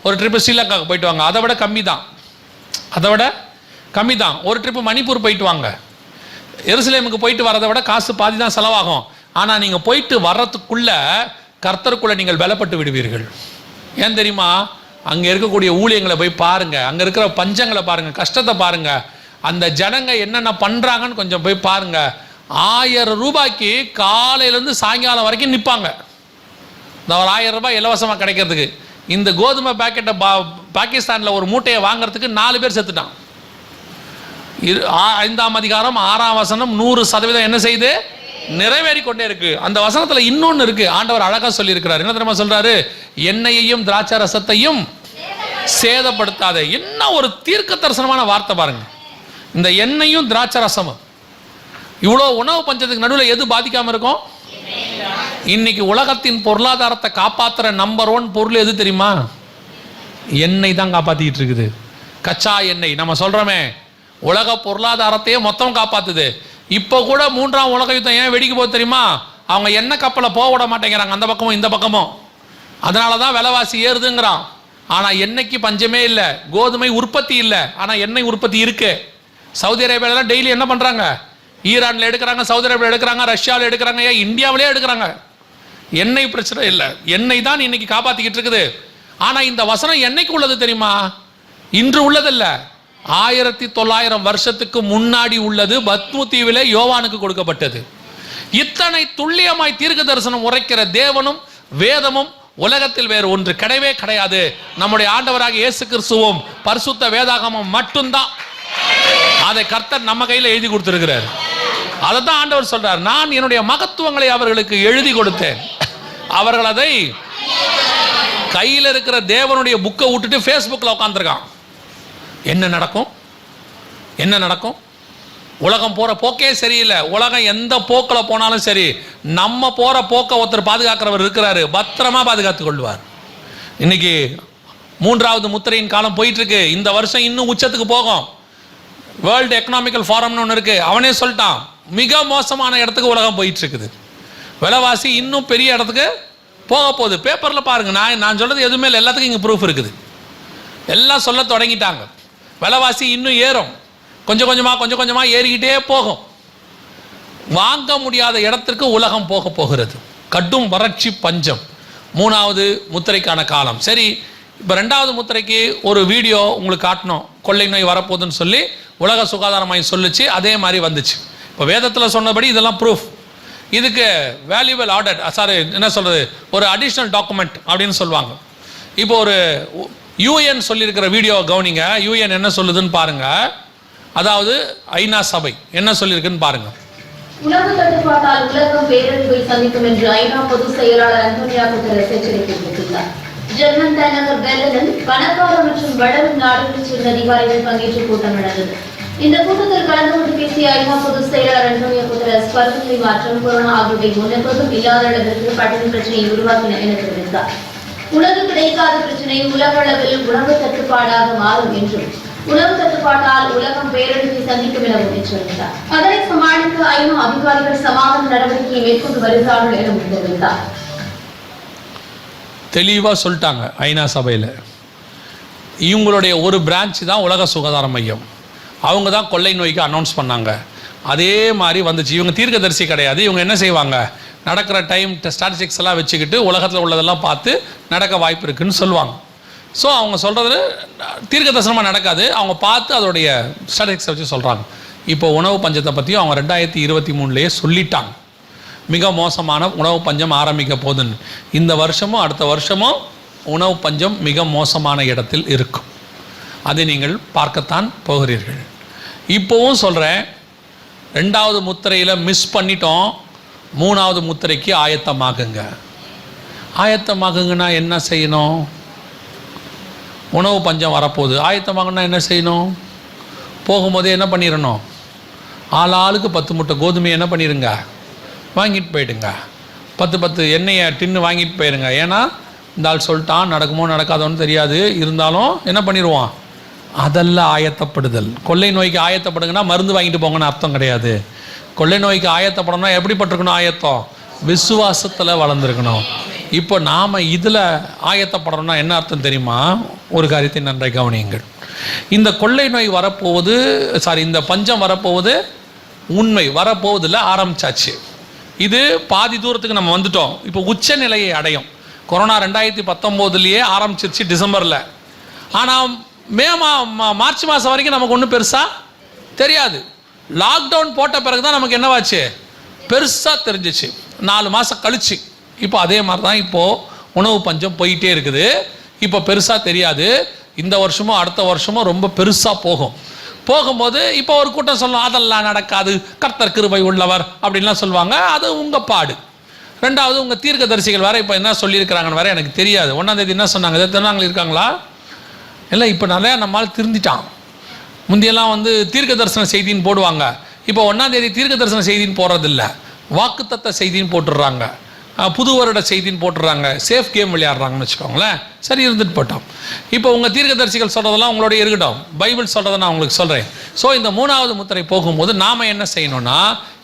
S1: ஒரு ட்ரிப்பு ஸ்ரீலங்காவுக்கு போயிட்டு வாங்க. அதை விட கம்மி தான், அதை விட கம்மி தான். ஒரு ட்ரிப்பு மணிப்பூர் போயிட்டு வாங்க. எருசலேமுக்கு போயிட்டு வரதை விட காசு பாதி தான் செலவாகும். ஆனால் நீங்கள் போயிட்டு வர்றதுக்குள்ள கர்த்தருக்குள்ள நீங்கள் பலப்பட்டு விடுவீர்கள். ஏன் தெரியுமா? அங்கே இருக்கக்கூடிய ஊழியங்களை போய் பாருங்க, அங்கே இருக்கிற பஞ்சங்களை பாருங்க, கஷ்டத்தை பாருங்க, அந்த ஜனங்க என்னென்ன பண்ணுறாங்கன்னு கொஞ்சம் போய் பாருங்க. 1000 ரூபாய்க்கு காலையிலேருந்து சாயங்காலம் வரைக்கும் நிற்பாங்க. இந்த ஒரு 1000 ரூபாய் இலவசமாக கிடைக்கிறதுக்கு. இந்த கோதுமை பேக்கெட்டை பாகிஸ்தானில் ஒரு மூட்டையை வாங்குறதுக்கு 4 பேர் செத்துட்டான். 5ஆம் அதிகாரம் 6ஆம் வசனம் 100% என்ன செய்து நிறைவேறி கொண்டே இருக்கு. அந்த வசனத்தில் இன்னொன்று இருக்கு. ஆண்டவர் அழகா சொல்லி இருக்கிறார். என்ன தெரியுமா சொல்றாரு? எண்ணெயையும் திராட்சை ரசத்தையும் சேதப்படுத்தாத. என்ன ஒரு தீர்க்க தரிசனமான வார்த்தை பாருங்க. இந்த எண்ணெயும் திராட்சை ரசமும் இவ்வளோ உணவு பஞ்சத்துக்கு நடுவில் எது பாதிக்காம இருக்கும்? இன்னைக்கு உலகத்தின் பொருளாதாரத்தை காப்பாற்றுற நம்பர் 1 பொருள் எது தெரியுமா? எண்ணெய் தான் காப்பாற்றிக்கிட்டு இருக்குது. கச்சா எண்ணெய். நம்ம சொல்றோமே, உலக பொருளாதாரத்தையே மொத்தம் காப்பாத்துது. இப்போ கூட 3ஆம் உலக யுத்தம் ஏன் வெடிக்க போகுது தெரியுமா? அவங்க எண்ணெய் கப்பலை போக விட மாட்டேங்கிறாங்க, அந்த பக்கமும் இந்த பக்கமும். அதனால தான் விலைவாசி ஏறுதுங்கிறான். ஆனால் எண்ணெய்க்கு பஞ்சமே இல்லை, கோதுமை உற்பத்தி இல்லை, ஆனால் எண்ணெய் உற்பத்தி இருக்கு. சவுதி அரேபியாவில் டெய்லி என்ன பண்ணுறாங்க? ஈரானில் எடுக்கிறாங்க, சவுதி அரேபியா எடுக்கிறாங்க, ரஷ்யாவில் எடுக்கிறாங்க, ஏன் இந்தியாவிலே எடுக்கிறாங்க. எண்ணெய் பிரச்சனை இல்லை, எண்ணெய் தான் இன்னைக்கு காப்பாற்றிக்கிட்டு இருக்குது. ஆனால் இந்த வசனம் என்னைக்கு உள்ளது தெரியுமா? இன்று உள்ளதில்லை, 1900 வருஷத்துக்கு முன்னாடி உள்ளது. பத்மு தீவிலே யோவானுக்கு கொடுக்கப்பட்டது. இத்தனை துல்லியமாய் தீர்க்க தரிசனம் உரைக்கிற தேவனும் வேதமும் உலகத்தில் வேறு ஒன்று கிடையவே கிடையாது. நம்முடைய ஆண்டவராக இயேசு கிறிஸ்துவும் பரிசுத்த வேதாகமும் மட்டும்தான். அதை கர்த்தர் நம்ம கையில் எழுதி கொடுத்திருக்கிறார். அதை தான் ஆண்டவர் சொல்றார், நான் என்னுடைய மகத்துவங்களை அவர்களுக்கு எழுதி கொடுத்தேன். அவர்கள் அதை கையில் இருக்கிற தேவனுடைய புக்கை விட்டுட்டு ஃபேஸ்புக்கில் உட்காந்துருக்கான். என்ன நடக்கும்? என்ன நடக்கும்? உலகம் போற போக்கே சரியில்லை. உலகம் எந்த போக்கில் போனாலும் சரி, நம்ம போற போக்க ஒருத்தர் பாதுகாக்கிறவர் இருக்கிறாரு, பத்திரமா பாதுகாத்துக் கொள்வார். இன்னைக்கு 3வது முத்திரையின் காலம் போயிட்டு இருக்கு. இந்த வருஷம் இன்னும் உச்சத்துக்கு போகும். வேர்ல்டு எக்கனாமிக்கல் ஃபாரம்னு ஒன்று இருக்கு, அவனே சொல்லிட்டான் மிக மோசமான இடத்துக்கு உலகம் போயிட்டு இருக்குது. விலைவாசி இன்னும் பெரிய இடத்துக்கு போக போகுது. பேப்பரில் பாருங்க, நான் சொல்றது எதுவுமே இல்லை, எல்லாத்துக்கும் இங்கே ப்ரூஃப் இருக்குது. எல்லாம் சொல்ல தொடங்கிட்டாங்க. விலைவாசி இன்னும் ஏறும், கொஞ்சம் கொஞ்சமாக ஏறிக்கிட்டே போகும். வாங்க முடியாத இடத்திற்கு உலகம் போக போகிறது. கடும் வறட்சி, பஞ்சம். 3வது முத்திரைக்கான காலம். சரி, இப்போ 2வது முத்திரைக்கு ஒரு வீடியோ உங்களுக்கு காட்டணும். கொள்ளை நோய் வரப்போகுதுன்னு சொல்லி உலக சுகாதார மையம் சொல்லிச்சு, அதே மாதிரி வந்துச்சு. இப்போ வேதத்தில் சொன்னபடி இதெல்லாம் ப்ரூஃப். இதுக்கு வேல்யூபிள் ஆர்டர், என்ன சொல்றது, ஒரு அடிஷ்னல் டாக்குமெண்ட் அப்படின்னு சொல்லுவாங்க. இப்போ ஒரு UN சொல்லியிருக்கிற வீடியோ கவனிங்க. UN என்ன சொல்லுதுன்னு பாருங்க. அதாவது ஐநா சபை என்ன சொல்லியிருக்குன்னு பாருங்க.
S3: உணவு தட்டுப்பாட்டால் உலகம் பேரழிவை சந்திக்கும் என்று ஐநா பொதுச் செயலாளர் அன்டோனியோ குட்டரஸ் எச்சரிக்கை விடுத்துள்ளார். ஜெர்மன் தலைநகர் பெர்லினில் பணக்கார மற்றும் வடக்கு நாடுகளைச் சேர்ந்த அதிகாரிகள் பங்கேற்ற கூட்டம் நடந்தது. இந்த கூட்டத்தில் கலந்து கொண்டு பேசிய ஐநா பொதுச் செயலாளர் அன்டோனியோ குட்டரஸ் பருவநிலை மாற்றம், கொரோனா ஆகியவை முன்னெப்போதும் இல்லாத அளவிற்கு பட்டினி பிரச்சனையை உருவாக்கின என தெரிவித்தார். உணவு கிடைக்காத பிரச்சனை உலக அளவில் உணவு தட்டுப்பாடாக மாறும் என்றும், உணவு தட்டுப்பாட்டால் உலகம் பேரழிவை சந்திக்கும் எனவும் எச்சரித்தார். அதனை சமாளிக்க ஐநா அதிகாரிகள் சமாதான நடவடிக்கையை மேற்கொண்டு வருகிறார்கள் எனவும் தெரிவித்தார்.
S1: தெளிவாக சொல்லிட்டாங்க ஐநா சபையில். இவங்களுடைய ஒரு பிரான்ச் தான் உலக சுகாதார மையம். அவங்க தான் கொள்ளை நோய்க்கு அனௌன்ஸ் பண்ணாங்க. அதே மாதிரி வந்துச்சு. இவங்க தீர்க்கதரிசி கிடையாது. இவங்க என்ன செய்வாங்க, நடக்கிற டைம் ஸ்டாட்டிஸ்டிக்ஸ் எல்லாம் வச்சுக்கிட்டு உலகத்தில் உள்ளதெல்லாம் பார்த்து நடக்க வாய்ப்பு இருக்குன்னு சொல்லுவாங்க. ஸோ அவங்க சொல்கிறது தீர்க்க தரிசனமாக நடக்காது, அவங்க பார்த்து அதோடைய ஸ்டாட்டிஸ்டிக்ஸை வச்சு சொல்கிறாங்க. இப்போ உணவு பஞ்சத்தை பற்றியும் அவங்க 2023 சொல்லிட்டாங்க. மிக மோசமான உணவு பஞ்சம் ஆரம்பிக்க போகுதுன்னு. இந்த வருஷமும் அடுத்த வருஷமும் உணவு பஞ்சம் மிக மோசமான இடத்தில் இருக்கும். அதை நீங்கள் பார்க்கத்தான் போகிறீர்கள். இப்போவும் சொல்கிறேன், 2வது முத்திரையில் மிஸ் பண்ணிட்டோம். 3வது முத்திரைக்கு ஆயத்தமாகுங்க. ஆயத்தமாகுங்கன்னா என்ன செய்யணும்? உணவு பஞ்சம் வரப்போகுது, ஆயத்தமாகனா என்ன செய்யணும்? போகும்போதே என்ன பண்ணிடணும்? ஆளுக்கு 10 மூட்டை கோதுமை என்ன பண்ணிடுங்க, வாங்கிட்டு போயிடுங்க. 10 எண்ணெயை டின்னு வாங்கிட்டு போயிடுங்க. ஏன்னா இந்த ஆள் சொல்லிட்டான், நடக்குமோ நடக்காதோன்னு தெரியாது, இருந்தாலும் என்ன பண்ணிடுவான்? அதெல்லாம் ஆயத்தப்படுதல். கொள்ளை நோய்க்கு ஆயத்தப்படுங்கன்னா மருந்து வாங்கிட்டு போங்கன்னு அர்த்தம் கிடையாது. கொள்ளை நோய்க்கு ஆயத்தப்படணும்னா எப்படிப்பட்டிருக்கணும்? ஆயத்தம் விசுவாசத்தில் வளர்ந்துருக்கணும். இப்போ நாம் இதில் ஆயத்தப்படணும்னா என்ன அர்த்தம் தெரியுமா? ஒரு காரியத்தை நன்றாக கவனியுங்கள். இந்த கொள்ளை நோய் வரப்போவது, இந்த பஞ்சம் வரப்போவது உண்மை, வரப்போவதில் ஆரம்பிச்சாச்சு. இது பாதி தூரத்துக்கு நம்ம வந்துட்டோம். இப்போ உச்ச நிலையை அடையும். கொரோனா 2019 ஆரம்பிச்சிருச்சு டிசம்பரில். ஆனால் மார்ச் மாதம் வரைக்கும் நமக்கு ஒன்றும் பெருசாக தெரியாது. லாக்டவுன் போட்ட பிறகு தான் நமக்கு என்னவாச்சு, பெருசாக தெரிஞ்சிச்சு 4 மாதம் கழிச்சு. இப்போ அதே மாதிரி தான் இப்போது உணவு பஞ்சம் போயிட்டே இருக்குது. இப்போ பெருசாக தெரியாது. இந்த வருஷமும் அடுத்த வருஷமும் ரொம்ப பெருசாக போகும்போது இப்போ ஒரு கூட்டம் சொல்லணும், அதெல்லாம் நடக்காது, கர்த்தர் கிருபை உள்ளவர் அப்படின்லாம் சொல்லுவாங்க. அது உங்கள் பாடு. 2வது உங்கள் தீர்க்கதரிசிகள் வேறு இப்போ என்ன சொல்லியிருக்கிறாங்கன்னு வேறு எனக்கு தெரியாது. 1ஆம் தேதி என்ன சொன்னாங்க? திருநாங்கள் இருக்காங்களா? இல்லை, இப்போ நிறையா நம்மளால் திருந்திட்டான். முந்தியெல்லாம் தீர்க்க தரிசன செய்தின்னு போடுவாங்க. இப்போ 1ஆம் தேதி தீர்க்க தரிசன செய்தின்னு போடுறதில்ல, வாக்குத்தத்த செய்தின்னு போட்டுடுறாங்க. புது வருட செய்தின்னு போட்டுறாங்க, சேஃப் கேம் விளையாடுறாங்கன்னு வச்சுக்கோங்களேன். சரி, இருந்துட்டு போட்டோம். இப்போ உங்கள் தீர்க்கதரிசிகள் சொல்கிறதெல்லாம் உங்களோட இருக்கட்டும், பைபிள் சொல்கிறத நான் உங்களுக்கு சொல்கிறேன். ஸோ இந்த 3வது முத்திரை போகும்போது நாம் என்ன செய்யணும்னா,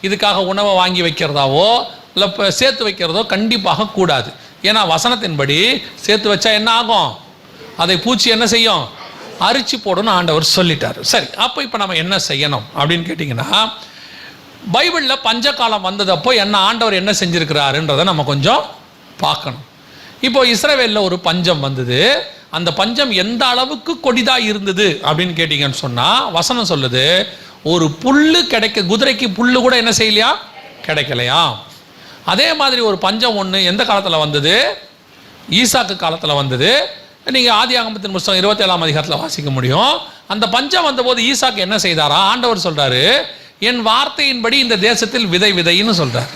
S1: இதுக்காக உணவை வாங்கி வைக்கிறதாவோ இல்லை சேர்த்து வைக்கிறதோ கண்டிப்பாக கூடாது. ஏன்னா வசனத்தின்படி சேர்த்து வச்சா என்ன ஆகும்? அதை பூச்சி என்ன செய்யும்? அரிச்சு போடணும் ஆண்டவர் சொல்லிட்டார். சரி, அப்போ இப்போ நம்ம என்ன செய்யணும் அப்படின்னு கேட்டிங்கன்னா, பைபிளில் பஞ்சகாலம் வந்ததப்போ என்ன ஆண்டவர் என்ன செஞ்சுருக்கிறாருன்றதை நம்ம கொஞ்சம் பார்க்கணும். இப்போ இஸ்ரவேலில் ஒரு பஞ்சம் வந்தது. அந்த பஞ்சம் எந்த அளவுக்கு கொடிதாக இருந்தது அப்படின்னு கேட்டிங்கன்னு சொன்னால், வசனம் சொல்லுது, ஒரு புல்லு குதிரைக்கு புல்லு கூட என்ன செய்யலையா? கிடைக்கலையா. அதே மாதிரி ஒரு பஞ்சம் ஒன்று எந்த காலத்தில் வந்தது? ஈசாக்கு காலத்தில் வந்தது. நீங்கள் ஆதியாகமத்தின் புத்தகம் 27ஆம் அதிகாரத்தில் வாசிக்க முடியும். அந்த பஞ்சம் வந்தபோது ஈசாக்கு என்ன செய்தாரா? ஆண்டவர் சொல்கிறாரு, என் வார்த்தையின்படி இந்த தேசத்தில் விதை விதைன்னு சொல்கிறார்.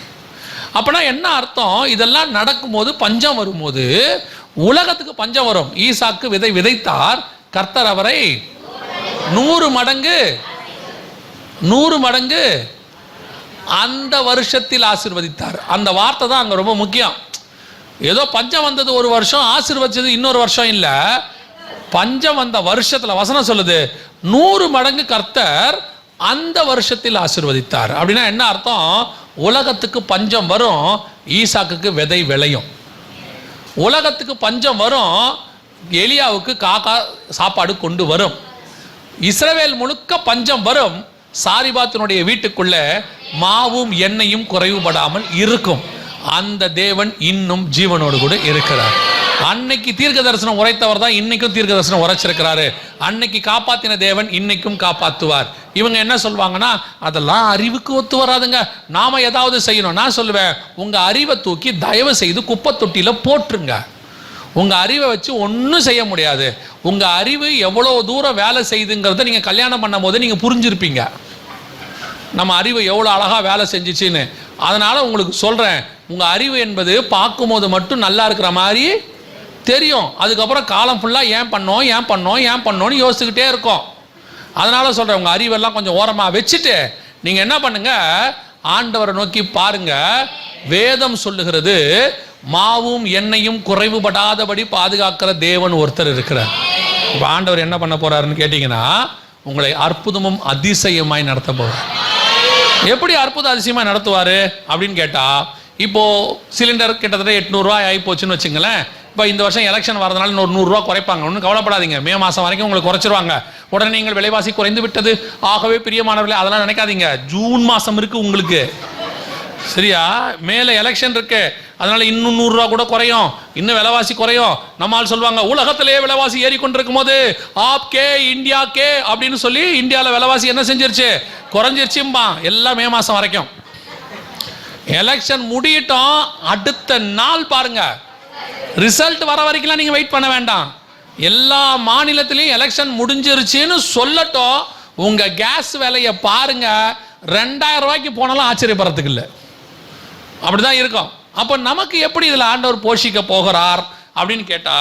S1: அப்படின்னா என்ன அர்த்தம்? இதெல்லாம் நடக்கும்போது பஞ்சம் வரும்போது உலகத்துக்கு பஞ்சம் வரும். ஈசாக்கு விதை விதைத்தார், கர்த்தர் அவரை 100 மடங்கு அந்த வருஷத்தில் ஆசீர்வதித்தார். அந்த வார்த்தை தான் அங்கே ரொம்ப முக்கியம். ஏதோ பஞ்சம் வந்தது ஒரு வருஷம், ஆசீர்வதிச்சது இன்னொரு வருஷம் இல்லை. பஞ்சம் வந்த வருஷத்தில் வசனம் சொல்லுது 100 மடங்கு கர்த்தர் அந்த வருஷத்தில் ஆசீர்வதித்தார். அப்படின்னா என்ன அர்த்தம்? உலகத்துக்கு பஞ்சம் வரும், ஈசாக்குக்கு விதை விளையும். உலகத்துக்கு பஞ்சம் வரும், எலியாவுக்கு காக்கா சாப்பாடு கொண்டு வரும். இஸ்ரவேல் முழுக்க பஞ்சம் வரும், சாரிபாத்தினுடைய வீட்டுக்குள்ள மாவும் எண்ணெயும் குறைவுபடாமல் இருக்கும். அந்த தேவன் இன்னும் ஜீவனோடு கூட இருக்கிறார். அன்னைக்கு தீர்க்க தரிசனம் உரைத்தவர் தான் இன்னைக்கும் தீர்க்க தரிசனம் உரைச்சிருக்கிறாரு. அன்னைக்கு காப்பாத்தின தேவன் இன்னைக்கும் காப்பாற்றுவார். இவங்க என்ன சொல்லுவாங்கன்னா, அதெல்லாம் அறிவுக்கு ஒத்து வராதுங்க, நாம ஏதாவது செய்யணும். நான் சொல்லுவேன், உங்க அறிவை தூக்கி தயவு செய்து குப்பை தொட்டியில போட்டுருங்க. உங்க அறிவை வச்சு ஒன்றும் செய்ய முடியாது. உங்க அறிவு எவ்வளோ தூரம் வேலை செய்யுதுங்கிறத நீங்க கல்யாணம் பண்ணும் போது நீங்க புரிஞ்சிருப்பீங்க, நம்ம அறிவு எவ்வளோ அழகா வேலை செஞ்சிச்சின்னு. அதனால உங்களுக்கு சொல்றேன், உங்க அறிவு என்பது பார்க்கும்போது மட்டும் நல்லா இருக்கிற மாதிரி தெரியும். அதுக்கப்புறம் காலம் ஃபுல்லாக ஏன் பண்ணோன்னு யோசிச்சுக்கிட்டே இருக்கும். அதனால சொல்கிறேன், உங்கள் அறிவெல்லாம் கொஞ்சம் ஓரமாக வச்சுட்டு நீங்கள் என்ன பண்ணுங்க, ஆண்டவரை நோக்கி பாருங்க. வேதம் சொல்லுகிறது, மாவும் எண்ணெயும் குறைவுபடாதபடி பாதுகாக்கிற தேவன் ஒருத்தர் இருக்கிறார். இப்போ ஆண்டவர் என்ன பண்ண போறாருன்னு கேட்டிங்கன்னா, உங்களை அற்புதமும் அதிசயமாய் நடத்த போகிறார். எப்படி அற்புத அதிசயமாக நடத்துவார் அப்படின்னு கேட்டால், இப்போது சிலிண்டர் கிட்டத்தட்ட 800 ரூபாய் ஆகி போச்சுன்னு வச்சுங்களேன். இப்போ இந்த வருஷம் எலெக்ஷன் வரதுனால இன்னொரு 100 ரூபா குறைப்பாங்க. ஒன்றும் கவலைப்படாதீங்க, மே மாதம் வரைக்கும் உங்களுக்கு குறைச்சிருவாங்க. உடனே நீங்கள் விலைவாசி குறைந்து விட்டது, ஆகவே பிரியமானவர்களே அதெல்லாம் நினைக்காதீங்க. ஜூன் மாதம் இருக்குது உங்களுக்கு, சரியா? மேலே எலெக்ஷன் இருக்கு, அதனால இன்னும் 100 ரூபா கூட குறையும், இன்னும் விலைவாசி குறையும். நம்மால் சொல்லுவாங்க, உலகத்திலேயே விலைவாசி ஏறிக்கொண்டிருக்கும் போது ஆப் கே இந்தியா கே அப்படின்னு சொல்லி இந்தியாவில் விலைவாசி என்ன செஞ்சிருச்சு? குறைஞ்சிருச்சும்பா. எல்லாம் மே மாதம் வரைக்கும். எலெக்ஷன் முடியட்டும், அடுத்த நாள் பாருங்க, ரிசல்ட் வர வரைக்கும் நீங்க வெயிட் பண்ண வேண்டாம். எல்லா மாநிலத்திலையும் எலெக்ஷன் முடிஞ்சிருச்சுன்னு சொல்லட்டும், உங்க கேஸ் விலையை பாருங்க, 2000 ரூபாய்க்கு போனாலும் ஆச்சரியப்படுறதுக்கு இல்லை, அப்படிதான் இருக்கும். அப்போ நமக்கு எப்படி இதில் ஆண்டவர் போஷிக்க போகிறார் அப்படின்னு கேட்டா,